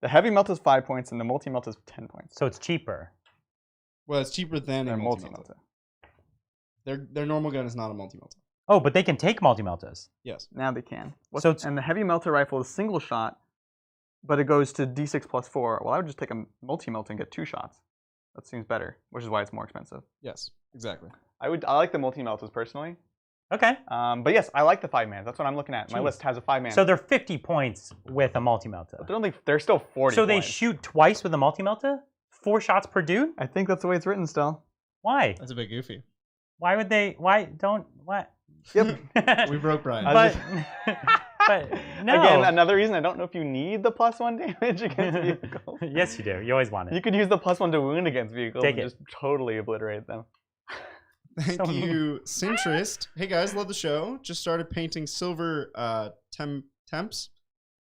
The heavy melta is 5 points, and the multi melta is 10 points. So it's cheaper. Well, it's cheaper than a multi melta. Their normal gun is not a multi melta. Oh, but they can take multi-meltas. Yes. Now they can. And the heavy melta rifle is single shot, but it goes to D6 plus 4. Well, I would just take a multi-melta and get 2 shots. That seems better, which is why it's more expensive. Yes, exactly. I like the multi-meltas personally. Okay. But yes, I like the 5-man. That's what I'm looking at. My list has a 5-man. So they're 50 points with a multi-melta. They're still 40 So points. they shoot twice with a multi-melta? 4 shots per dude? I think that's the way it's written still. Why? That's a bit goofy. Why would they? What? Yep. We broke Brian. But, but no. Again, another reason I don't know if you need the +1 damage against vehicles. Yes, you do. You always want it. You could use the +1 to wound against vehicles Take and it. just totally obliterate them. Thank you, Centrist. Hey guys, love the show. Just started painting silver temps.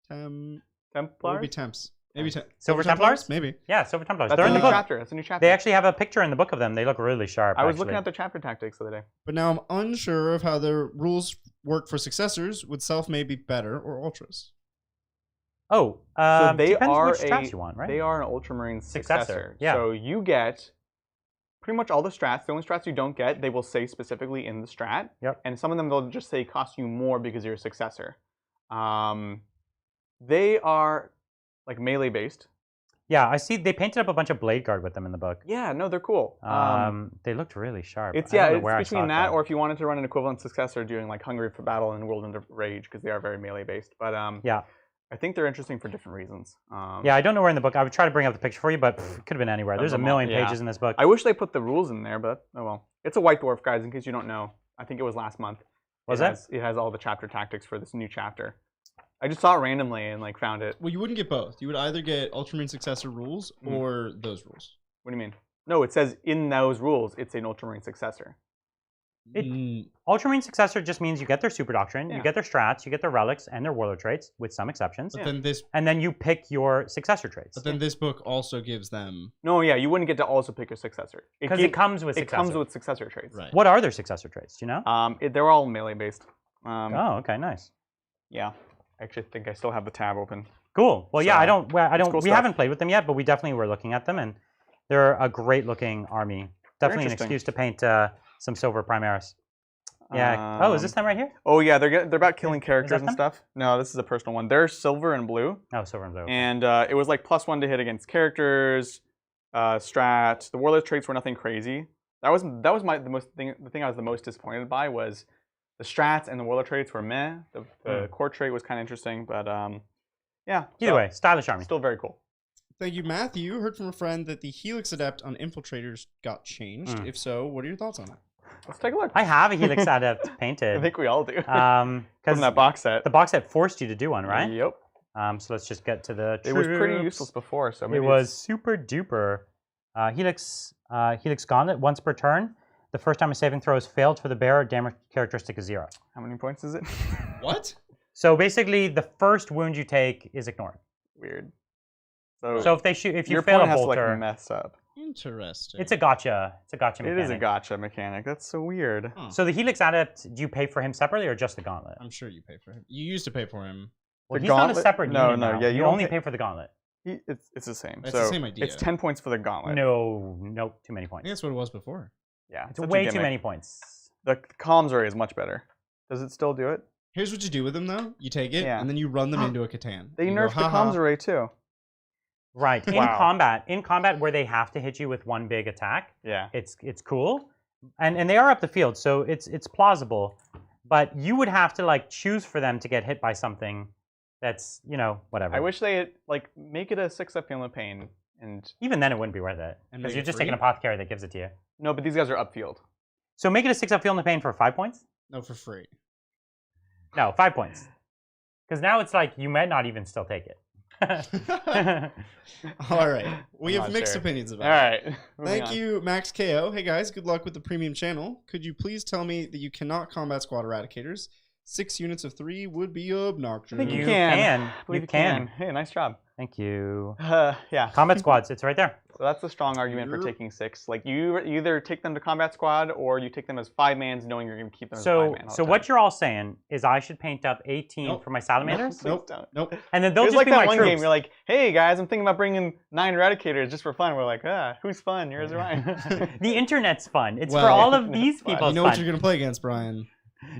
What would be Templars? temps? Maybe Silver Templars? Maybe. Yeah, Silver Templars. That's They're a in the new book. chapter. That's a new chapter. They actually have a picture in the book of them. They look really sharp. I was actually. looking at the chapter tactics the other day. But now I'm unsure of how the rules work for successors. Would self-made be better or ultras? Oh, So they depends are which strats you want, right? They are an Ultramarine successor. Yeah. So you get pretty much all the strats. The only strats you don't get, they will say specifically in the strat. Yep. And some of them they'll just say cost you more because you're a successor. They are like melee based. Yeah, I see. They painted up a bunch of blade guard with them in the book. Yeah, no, they're cool. They looked really sharp. It's I don't know where it's I saw between it, that though. or if you wanted to run an equivalent successor doing like Hungry for Battle and Whirlwind of Rage because they are very melee based. But yeah. I think they're interesting for different reasons. Yeah, I don't know where in the book. I would try to bring up the picture for you, but it could have been anywhere. There's a million pages in this book. I wish they put the rules in there, but oh well. It's a White Dwarf, guys, in case you don't know. I think it was last month. Was It has all the chapter tactics for this new chapter. I just saw it randomly and like found it. Well, you wouldn't get both. You would either get Ultramarine Successor rules or those rules. What do you mean? No, it says in those rules, it's an Ultramarine Successor. Ultramarine Successor just means you get their Super Doctrine, Yeah. you get their strats, you get their relics and their warlord traits, with some exceptions. But then this, And then you pick your successor traits. but then this book also gives them. No, yeah, you wouldn't get to also pick a successor. Because it comes with It successor. comes with successor traits. Right. What are their successor traits? Do you know? They're all melee based. Oh, okay, nice. Yeah, I actually think I still have the tab open. Cool. Well, yeah, So, I don't. cool We stuff. haven't played with them yet, but we definitely were looking at them, and they're a great-looking army. Definitely an interesting. excuse to paint some silver Primaris. Yeah. Oh, is this them right here? Oh yeah, they're about killing Is characters that and them? stuff. No, this is a personal one. They're silver and blue, Oh, silver and blue. and it was like +1 to hit against characters, strat. The warlord traits were nothing crazy. That was the thing I was the most disappointed by was the strats and the warlord traits were meh. The core trait was kind of interesting, but yeah. Either way, stylish army. Still very cool. Thank you, Matthew. Heard from a friend that the Helix Adept on Infiltrators got changed. If so, what are your thoughts on it? Let's take a look. I have a Helix Adept painted. I think we all do. From From that box set. The box set forced you to do one, right? Yep. So let's just get to the. It was pretty troops. useless before, so It maybe was super duper. Helix Gauntlet once per turn. The first time a saving throw is failed for the bearer, damage characteristic is 0. How many points is it? What? So basically, the first wound you take is ignored. Weird. So if they shoot, if you your fail a opponent has to bolter, like mess up. Interesting. it's a gotcha. It's a gotcha It mechanic. is a gotcha mechanic. That's so weird. Huh. So the Helix Adept, do you pay for him separately or just the Gauntlet? I'm sure you pay for him. You used to pay for him. Well, The he's not a Gauntlet- separate no, unit no, now. yeah, you you don't only pay- pay for the Gauntlet. It's the same. It's so the same idea. It's 10 points for the gauntlet. No, too many I points. think that's what it was before. Yeah, It's such a way too gimmick. many points. The comms array is much better. Does it still do it? Here's what you do with them, though. You take it, Yeah. and then you run them into a Catan. They You nerfed go, the "Ha ha." comms array too. Right. Wow. In combat where they have to hit you with one big attack, Yeah. it's cool. And they are up the field, so it's plausible. But you would have to like choose for them to get hit by something that's, whatever. I wish they like make it a 6-up Feeling of Pain and Even then it wouldn't be worth it. And Because make you're it just free? taking an apothecary that gives it to you. no, but these guys are upfield. So make it a 6-up Feel the Pain for 5 points? No, for free. No, 5 points. Because now it's like you might not even still take it. All right. We I'm have not mixed sure. opinions All about it. right. Thank you, Max KO. Hey guys, good luck with the premium channel. Could you please tell me that you cannot combat squad eradicators? 6 units of 3 would be obnoxious. I think You you can. can. I believe You you can. Hey, nice job. Thank you. Yeah. Combat squads, it's right there. So that's a strong argument for Yep. taking 6. Like you either take them to combat squad or you take them as 5-mans, knowing you're going to keep them as So 5-man. so what you're all saying is I should paint up 18 Nope. for my salamanders? Nope. Don't. Nope. And then they'll It's just like be that my one troops. game. You're like, hey guys, I'm thinking about bringing 9 eradicators just for fun. We're like, who's fun? Yours or mine? The internet's fun. It's for Well, all of these fun. people's You know what fun. you're going to play against, Brian?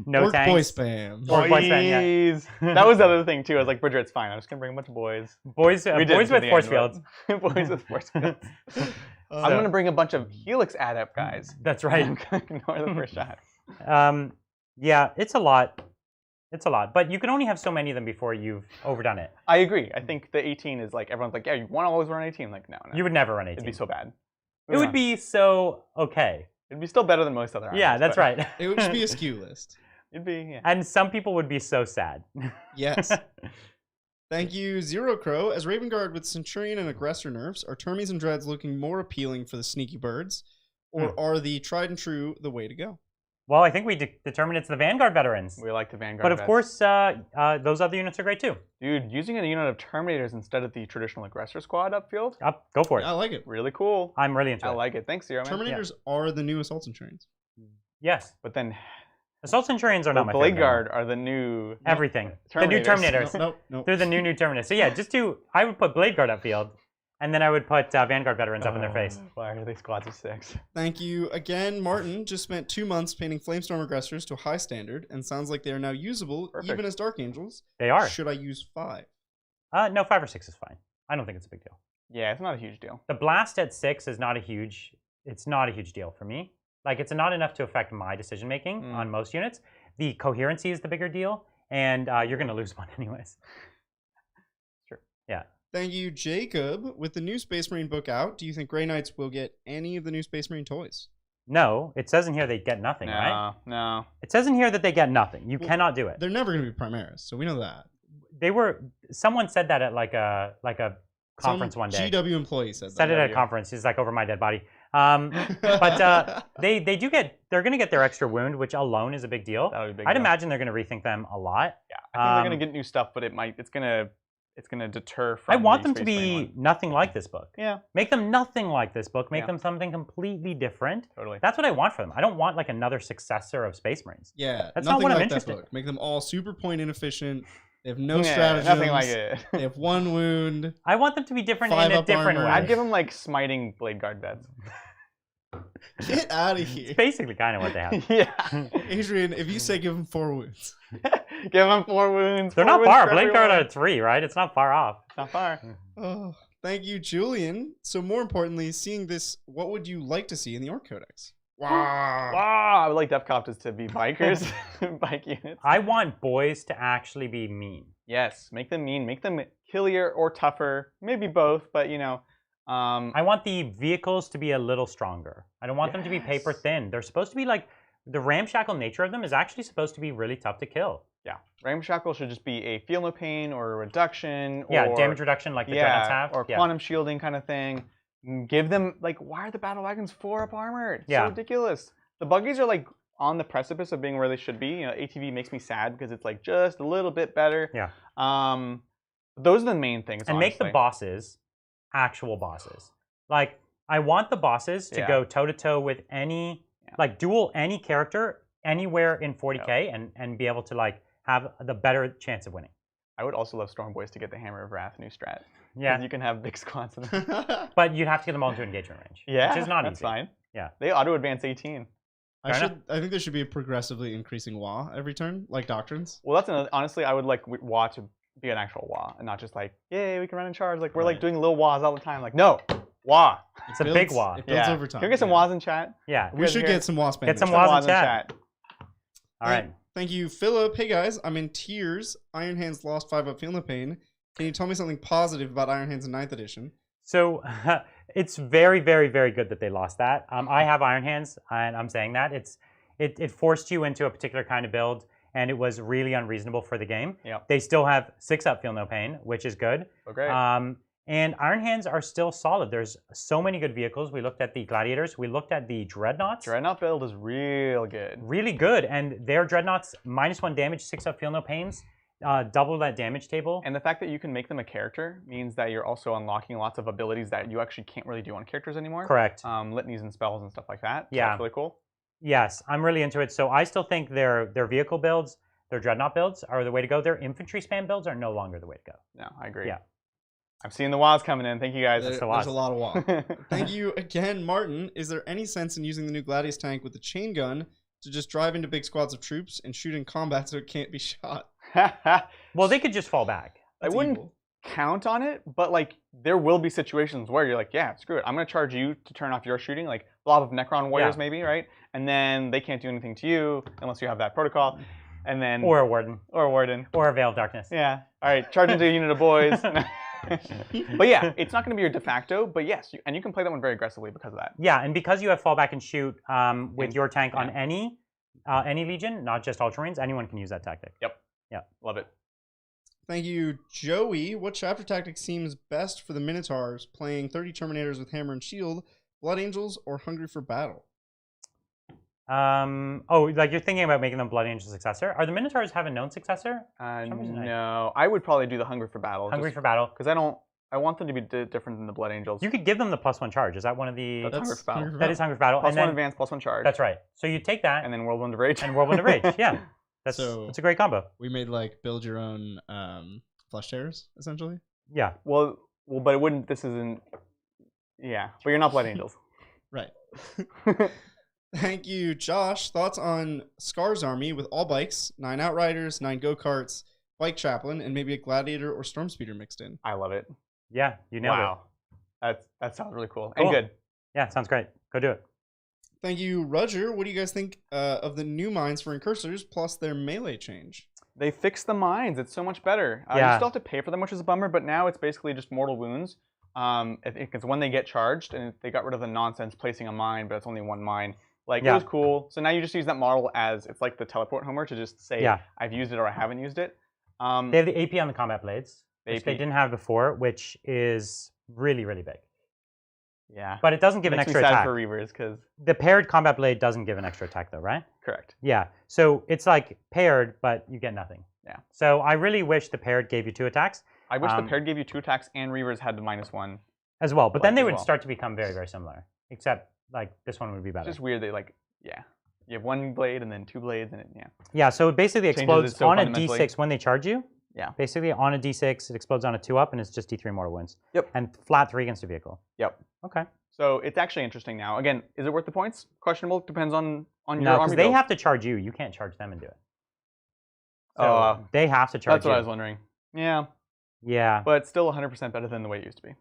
No Orc tanks. boy spam. Or boys fan, yeah. Boys. That was the other thing too. I was like, Bridger, it's fine. I'm just gonna bring a bunch of boys. Boys, We did boys to with the force end, fields. but- boys with force fields. I'm So- gonna bring a bunch of Helix adept guys. That's I'm right. gonna ignore the first shot. Yeah, it's a lot. It's a lot, but you can only have so many of them before you've overdone it. I agree. I think the 18 is like everyone's like, yeah, you want to always run 18. Like, no. You would never run 18. It'd be so bad. It would be so okay. It'd be still better than most other armies. Yeah, that's right. It would just be a skew list. It'd be, yeah. And some people would be so sad. Yes. Thank you, Zero Crow. As Raven Guard with Centurion and Aggressor nerfs, are Termies and Dreads looking more appealing for the sneaky birds, or are the tried and true the way to go? Well, I think we determined it's the Vanguard veterans. We like the Vanguard But of course, those other units are great too. Dude, using a unit of Terminators instead of the traditional Aggressor squad upfield? Go for it. I like it. Really cool. I'm really into it. I like it. Thanks, Zero Man. Terminators are the new Assault Centurions. Yes. But then... Assault Centurions are not my favorite. Blade Guard are the new... Everything. The new Terminators. Nope. They're the new Terminators. So yeah, I would put Blade Guard upfield, and then I would put Vanguard veterans up in their face. Why are they squads of 6? Thank you again. Martin just spent 2 months painting Flamestorm Aggressors to a high standard, and sounds like they are now usable even as Dark Angels. They are. Should I use 5? No, 5 or 6 is fine. I don't think it's a big deal. Yeah, it's not a huge deal. The blast at 6 is not a huge. It's not a huge deal for me. Like, it's not enough to affect my decision making on most units. The coherency is the bigger deal, and you're going to lose one anyways. Sure. Yeah. Thank you, Jacob. With the new Space Marine book out, do you think Grey Knights will get any of the new Space Marine toys? No, it says in here they get nothing, right? No. It says in here that they get nothing. You cannot do it. They're never going to be Primaris, so we know that. Someone said that at like a conference one day. GW employee said that. Said it at a conference. He's like, over my dead body. But they're going to get their extra wound, which alone is a big deal. That would be big I'd deal. imagine they're going to rethink them a lot. Yeah, I think they're going to get new stuff, but it's going to deter from I want them to Space be Marine nothing like this book. Yeah. Make them nothing like this book. Make them something completely different. Totally. That's what I want for them. I don't want like another successor of Space Marines. Yeah, that's nothing not what I'm like interested that book. Make them all super point inefficient. They have no Yeah, strategies. nothing like it. They have 1 wound. I want them to be different 5 in a up different way. armor. I'd give them like smiting Blade Guard vets. Get out of here. It's basically kind of what they have. Yeah. Adrian, if you say give him 4 wounds. Give them 4 wounds. They're 4 not wounds far. for Blade Guard everyone. are 3, right? It's not far off. It's not far. Oh, thank you, Julian. So more importantly, seeing this, what would you like to see in the Orc Codex? Wow. Wow, I would like Depcopters to be bikers, bike units. I want boys to actually be mean. Yes, make them mean, make them killier or tougher, maybe both, but you know. I want the vehicles to be a little stronger. I don't want them to be paper thin. They're supposed to be like, the ramshackle nature of them is actually supposed to be really tough to kill. Yeah, ramshackle should just be a feel no pain or a reduction. Yeah, or, damage reduction like the dreadnoughts have. Or quantum shielding kind of thing. Give them, like, why are the battle wagons 4 up armored? It's so ridiculous. The buggies are like on the precipice of being where they should be. You know, ATV makes me sad because it's like just a little bit better. Yeah. Those are the main things. And honestly. make the bosses actual bosses. Like, I want the bosses to go toe to toe with any, like, duel any character anywhere in 40k and be able to like have the better chance of winning. I would also love Storm Boys to get the Hammer of Wrath new strat. Yeah. You can have big squads of them. But you'd have to get them all into engagement range. Yeah. Which is not that's easy. fine. Yeah. They auto advance 18. I think there should be a progressively increasing WA every turn, like Doctrines. Well, that's another, honestly, I would like WA to be an actual WA and not just like, yay, we can run in charge. Like, we're like doing little WAs all the time. Like, no, WA. It's a big WA. It builds over time. Can we get some WAs in chat? Yeah. We should get some WA spam. Get some WAs in chat. All right. Thank you, Philip. Hey guys, I'm in tears. Iron Hands lost 5 up, feel no pain. Can you tell me something positive about Iron Hands in 9th edition? So it's very, very, very good that they lost that. I have Iron Hands, and I'm saying that it forced you into a particular kind of build, and it was really unreasonable for the game. Yep. They still have 6 up, feel no pain, which is good. Okay. And Iron Hands are still solid. There's so many good vehicles. We looked at the Gladiators. We looked at the Dreadnoughts. Dreadnought build is real good. Really good. And their Dreadnoughts, -1 damage, 6 up, feel no pains. Double that damage table. And the fact that you can make them a character means that you're also unlocking lots of abilities that you actually can't really do on characters anymore. Correct. Litanies and spells and stuff like that. So Yeah. that's really cool. Yes, I'm really into it. So I still think their vehicle builds, their Dreadnought builds are the way to go. Their infantry spam builds are no longer the way to go. No, I agree. Yeah. I'm seeing the WAs coming in. Thank you guys. There's a lot of WA. Thank you again, Martin. Is there any sense in using the new Gladius tank with the chain gun to just drive into big squads of troops and shoot in combat so it can't be shot? Well, they could just fall back. I wouldn't. count on it, but like there will be situations where you're like, yeah, screw it, I'm gonna charge you to turn off your shooting, like blob of Necron warriors maybe, right? And then they can't do anything to you unless you have that protocol. And then or a warden. Or a warden. Or a veil of darkness. Yeah. All right, charge into a unit of boys. But yeah, it's not going to be your de facto, but yes, and you can play that one very aggressively because of that. Yeah, and because you have fallback and shoot with your tank on any legion, not just Ultramarines, anyone can use that tactic. Yep. Yeah. Love it. Thank you, Joey. What chapter tactic seems best for the Minotaurs playing 30 Terminators with Hammer and Shield, Blood Angels, or Hungry for Battle? Oh, like you're thinking about making them Blood Angel Successor? Are the Minotaurs have a known Successor? No, I would probably do the Hungry for Battle. Hungry for Battle? Because I want them to be different than the Blood Angels. You could give them the +1 charge. Is that one of the... That's Hungry for Battle. That is Hungry for Battle. +1 advance, +1 charge. That's right. So you take that. And then Whirlwind of Rage. And Whirlwind of Rage, yeah. That's a great combo. We made like build your own flesh tears, essentially. Yeah. Well, but it wouldn't, this isn't, yeah. But you're not Blood Angels. Right. Thank you, Josh. Thoughts on Scar's army with all bikes, 9 Outriders, 9 go-karts, bike chaplain, and maybe a Gladiator or Stormspeeder mixed in? I love it. Yeah, you nailed it. That sounds really cool. And good. Yeah, sounds great. Go do it. Thank you, Roger. What do you guys think of the new mines for Incursors plus their melee change? They fixed the mines. It's so much better. You still have to pay for them, which is a bummer, but now it's basically just mortal wounds. It's when they get charged, and they got rid of the nonsense placing a mine, but it's only one mine. Like, it was cool. So now you just use that model as, it's like the teleport homer to just say, I've used it or I haven't used it. They have the AP on the combat blades, which they didn't have before, which is really, really big. Yeah. But it doesn't give an extra attack. For Reavers, because the paired combat blade doesn't give an extra attack, though, right? Correct. Yeah. So it's like paired, but you get nothing. Yeah. So I really wish the paired gave you 2 attacks. I wish the paired gave you 2 attacks and Reavers had the -1. As well, but then they would start to become very, very similar. Except, like, this one would be better. It's just weird that, like, you have 1 blade and then 2 blades, and Yeah, so it basically explodes on a D6 when they charge you. Yeah. Basically, on a D6, it explodes on a 2-up, and it's just D3 mortal wounds. Yep. And flat 3 against a vehicle. Yep. Okay. So it's actually interesting now. Again, is it worth the points? Questionable. Depends on your army No, because they build. have to charge you. You can't charge them and do it. So they have to charge That's what I was wondering. Yeah. Yeah. But still 100% better than the way it used to be.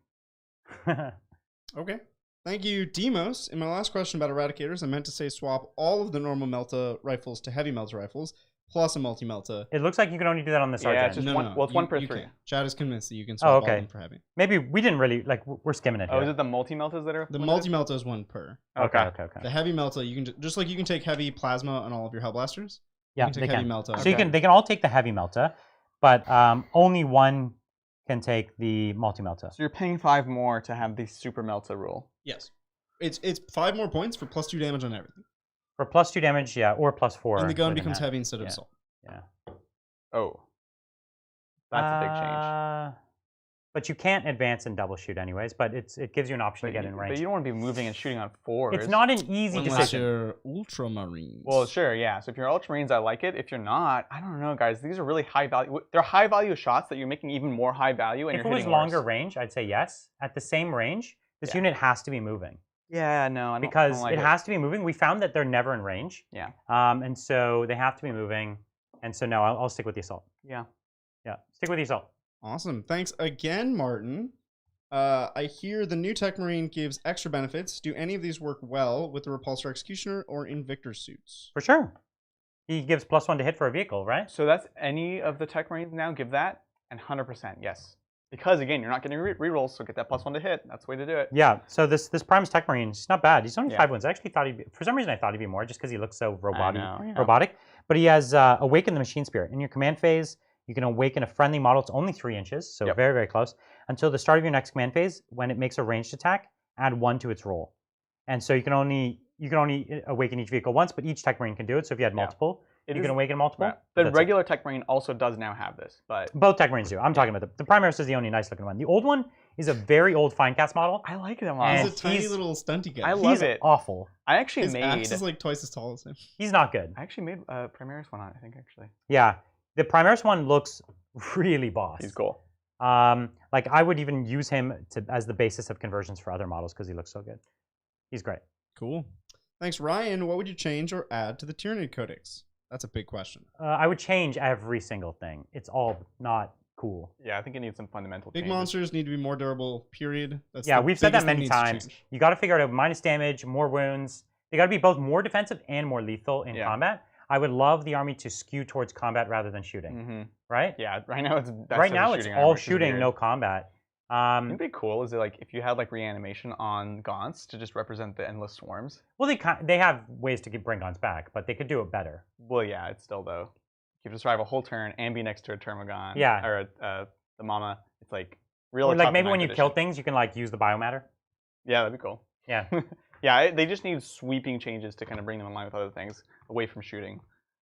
Okay. Thank you, Demos. In my last question about Eradicators, I meant to say swap all of the normal Melta rifles to heavy Melta rifles, plus a multi-Melta. It looks like you can only do that on the Sergeant. Yeah, it's just one. Well, it's 1 per 3. Chad is convinced that you can swap all of them for heavy. Maybe we didn't really, like, we're skimming it here. Oh, is it the multi-Meltas that are? The multi-Melta is 1 per. Okay. The heavy Melta, you can just like you can take heavy plasma on all of your Hellblasters. Yeah, you can take heavy Melta. So they can all take the heavy Melta, but only one can take the multi-Melta. So you're paying 5 more to have the super Melta rule. Yes. It's 5 more points for +2 damage on everything. For +2 damage, or +4. And the gun becomes heavy instead of assault. Yeah. Oh. That's a big change. But you can't advance and double shoot anyways, but it gives you an option to get in range. But you don't want to be moving and shooting on 4s. It's not an easy decision. You're Ultramarines. Well, sure, yeah. So if you're Ultramarines, I like it. If you're not, I don't know, guys. These are really high value. They're high value shots that you're making even more high value. And if it was longer range, I'd say yes. At the same range, this unit has to be moving. Yeah, no, I don't, because I don't like it has to be moving. We found that they're never in range. Yeah. And so they have to be moving. And so no, I'll stick with the assault. Yeah. Yeah, stick with the assault. Awesome. Thanks again, Martin. I hear the new Tech Marine gives extra benefits. Do any of these work well with the Repulsor Executioner or Invictor suits? For sure. He gives +1 to hit for a vehicle, right? So that's any of the Tech Marines now give that, and 100% yes. Because again, you're not getting rerolls, so get that +1 to hit. That's the way to do it. Yeah. So this Primus Tech Marine, he's not bad. He's only 5 wins. I actually thought for some reason I thought he'd be more, just because he looks so robotic. But he has Awaken the Machine Spirit. In your command phase, you can awaken a friendly model. It's only 3 inches, so very, very close. Until the start of your next command phase, when it makes a ranged attack, add 1 to its roll. And so you can only awaken each vehicle once, but each Tech Marine can do it. So if you had multiple, you can awaken multiple. Right. The regular Tech Marine also does now have this, but both Tech Marines do. I'm talking about the Primaris is the only nice looking one. The old one is a very old Finecast model. I like them. He's a tiny little stunty guy. I love it. Awful. I actually His axe is like twice as tall as him. He's not good. I actually made a Primaris one on it, I think, actually. Yeah. The Primaris one looks really boss. He's cool. Like I would even use him as the basis of conversions for other models because he looks so good. He's great. Cool. Thanks, Ryan. What would you change or add to the Tyranid Codex? That's a big question. I would change every single thing. It's all not cool. Yeah, I think it needs some fundamental Big changes. monsters need to be more durable, period. That's Yeah, the we've said that biggest thing many needs to times. change. You got to figure out minus damage, more wounds. They got to be both more defensive and more lethal in combat. I would love the army to skew towards combat rather than shooting. Right? Yeah, right now it's all shooting, no combat. It'd be cool is it like if you had like reanimation on gaunts to just represent the endless swarms. Well, they have ways to bring gaunts back, but they could do it better. Well, yeah, it's still though. You have to survive a whole turn and be next to a Termagon. Yeah. Or the Mama. It's like real. Or like maybe when you kill things, you can like use the biomatter. Yeah, that'd be cool. Yeah. Yeah, they just need sweeping changes to kind of bring them in line with other things, away from shooting,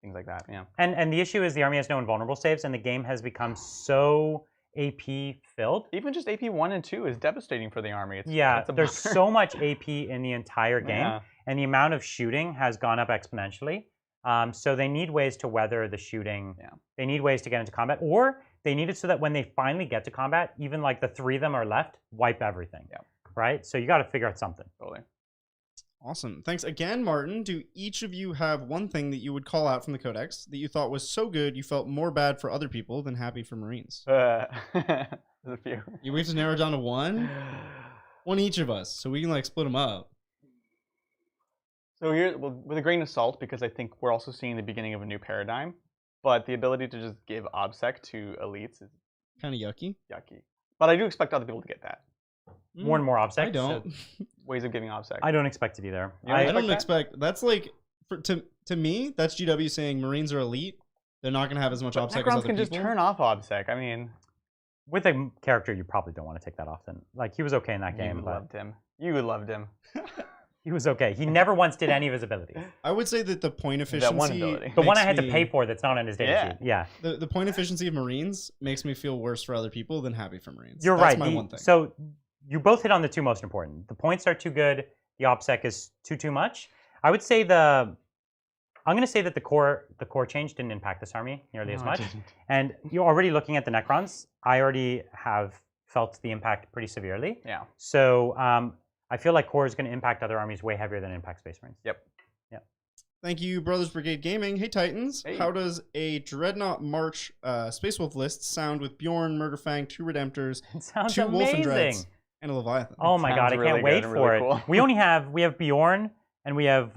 things like that. Yeah. And the issue is the army has no invulnerable saves, and the game has become so AP filled. Even just AP 1 and 2 is devastating for the army. There's so much AP in the entire game, and the amount of shooting has gone up exponentially. So they need ways to weather the shooting. Yeah. They need ways to get into combat, or they need it so that when they finally get to combat, even like the 3 of them are left, wipe everything. Yeah. Right? So you got to figure out something. Totally. Awesome. Thanks again, Martin. Do each of you have one thing that you would call out from the codex that you thought was so good you felt more bad for other people than happy for Marines? There's a few. We have to narrow it down to one? One each of us, so we can like split them up. So here, well, with a grain of salt, because I think we're also seeing the beginning of a new paradigm, but the ability to just give OBSEC to elites is kind of yucky. But I do expect other people to get that. More and more OBSEC. I don't. Ways of giving OBSEC. I don't expect it either. I don't expect. That's like to me. That's GW saying Marines are elite. They're not going to have as much OBSEC as other people. can just turn off OBSEC. I mean, with a character, you probably don't want to take that often. Like he was okay in that game. You loved him. You loved him. He was okay. He never once did any of his abilities. I would say that the point efficiency, that one ability. The one I had to pay for that's not on his data sheet. Yeah. The point efficiency of Marines makes me feel worse for other people than happy for Marines. You're that's right. My one thing. So you both hit on the two most important. The points are too good. The OBSEC is too much. I would say I'm going to say that the core change didn't impact this army nearly as much. And you're already looking at the Necrons. I already have felt the impact pretty severely. Yeah. So I feel like core is going to impact other armies way heavier than it impacts Space Marines. Yep. Thank you, Brothers Brigade Gaming. Hey, Titans. Hey. How does a Dreadnought March Space Wolf list sound with Bjorn, Murderfang, 2 Redemptors, It sounds 2 amazing. Wolfendreads, and a Leviathan? Oh my god, I can't wait for it. Cool. We have Bjorn, and we have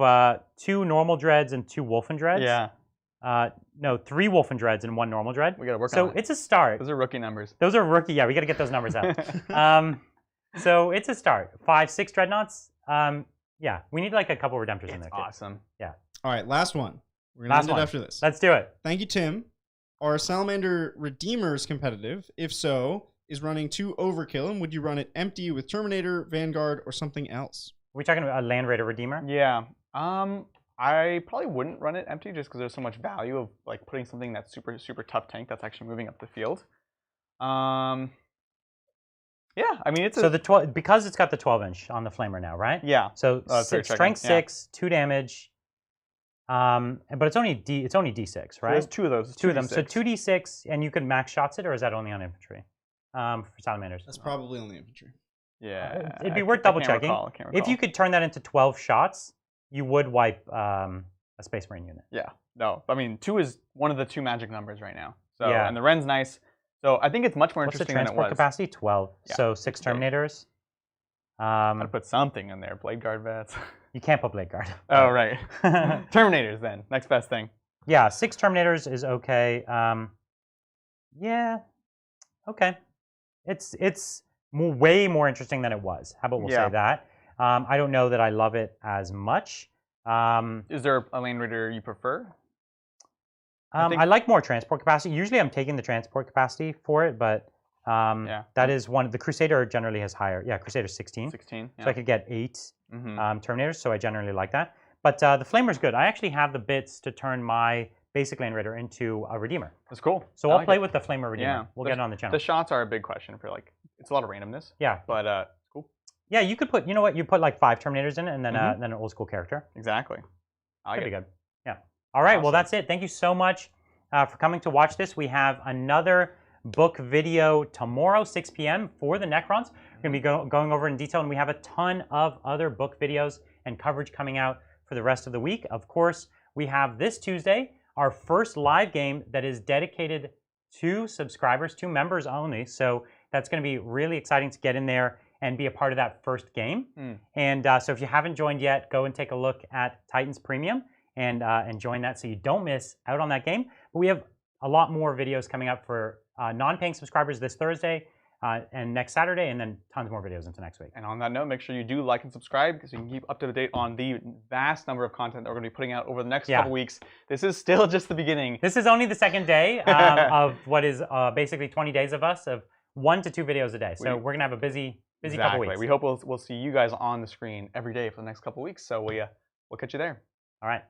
2 normal dreads and 2 Wolfendreads. Yeah. No, 3 Wolfendreads and 1 normal dread. We got to work on So it. it's a start. Those are rookie numbers. Those are rookie. Yeah, we got to get those numbers out. So it's a start. 5, 6 dreadnoughts. Yeah, we need like a couple redemptors in there too. Awesome. Yeah. All right, last one. We're going to end it after this. Let's do it. Thank you, Tim. Are Salamander Redeemers competitive? If so, is running 2 overkill, and would you run it empty with Terminator, Vanguard, or something else? Are we talking about a Land Raider Redeemer? Yeah. I probably wouldn't run it empty just because there's so much value of like putting something that's super, super tough tank that's actually moving up the field. Yeah, I mean it's because it's got the 12-inch on the flamer now, right? Yeah. So strength 6, 2 damage. But it's only D6, right? So there's 2 of those. 2 of them. So 2D6, and you can max shots it, or is that only on infantry? For salamanders. That's probably only infantry. Yeah. It'd be worth double checking. Can't recall. If you could turn that into 12 shots, you would wipe a Space Marine unit. Yeah. No, I mean 2 is one of the 2 magic numbers right now. So Yeah. and the Ren's nice. So I think it's much more What's the interesting than it transport was. capacity? 12. Yeah, So 6 Terminators. Gotta put something in there. Blade Guard vets. You can't put Blade Guard. Oh right. Terminators then. Next best thing. Yeah, 6 Terminators is okay. Yeah. Okay. It's way more interesting than it was. How about we'll say that? I don't know that I love it as much. Is there a Land Raider you prefer? I like more transport capacity. Usually I'm taking the transport capacity for it, but that is one. The Crusader generally has higher. Yeah, Crusader 16. 16. Yeah. So I could get 8 Terminators, so I generally like that. But the Flamer's good. I actually have the bits to turn my basic Land Raider into a Redeemer. That's cool. So I'll play with the Flamer Redeemer. Yeah. We'll get it on the channel. The shots are a big question for like, it's a lot of randomness. Yeah. But it's cool. Yeah, you could put, you know what, you put like 5 Terminators in it and then then an old school character. Exactly. That'd be good. Yeah. All right, well that's it. Thank you so much for coming to watch this. We have another book video tomorrow, 6 p.m. for the Necrons. We're going to be going over in detail, and we have a ton of other book videos and coverage coming out for the rest of the week. Of course, we have this Tuesday, our first live game that is dedicated 2 subscribers, 2 members only. So that's going to be really exciting to get in there and be a part of that first game. And so if you haven't joined yet, go and take a look at Titans Premium and join that so you don't miss out on that game. But we have a lot more videos coming up for non-paying subscribers this Thursday and next Saturday, and then tons more videos into next week. And on that note, make sure you do like and subscribe so you can keep up to date on the vast number of content that we're going to be putting out over the next couple weeks. This is still just the beginning. This is only the second day of what is basically 20 days of us, of 1 to 2 videos a day. So we're going to have a busy couple weeks. We hope we'll see you guys on the screen every day for the next couple weeks. So we'll catch you there. All right.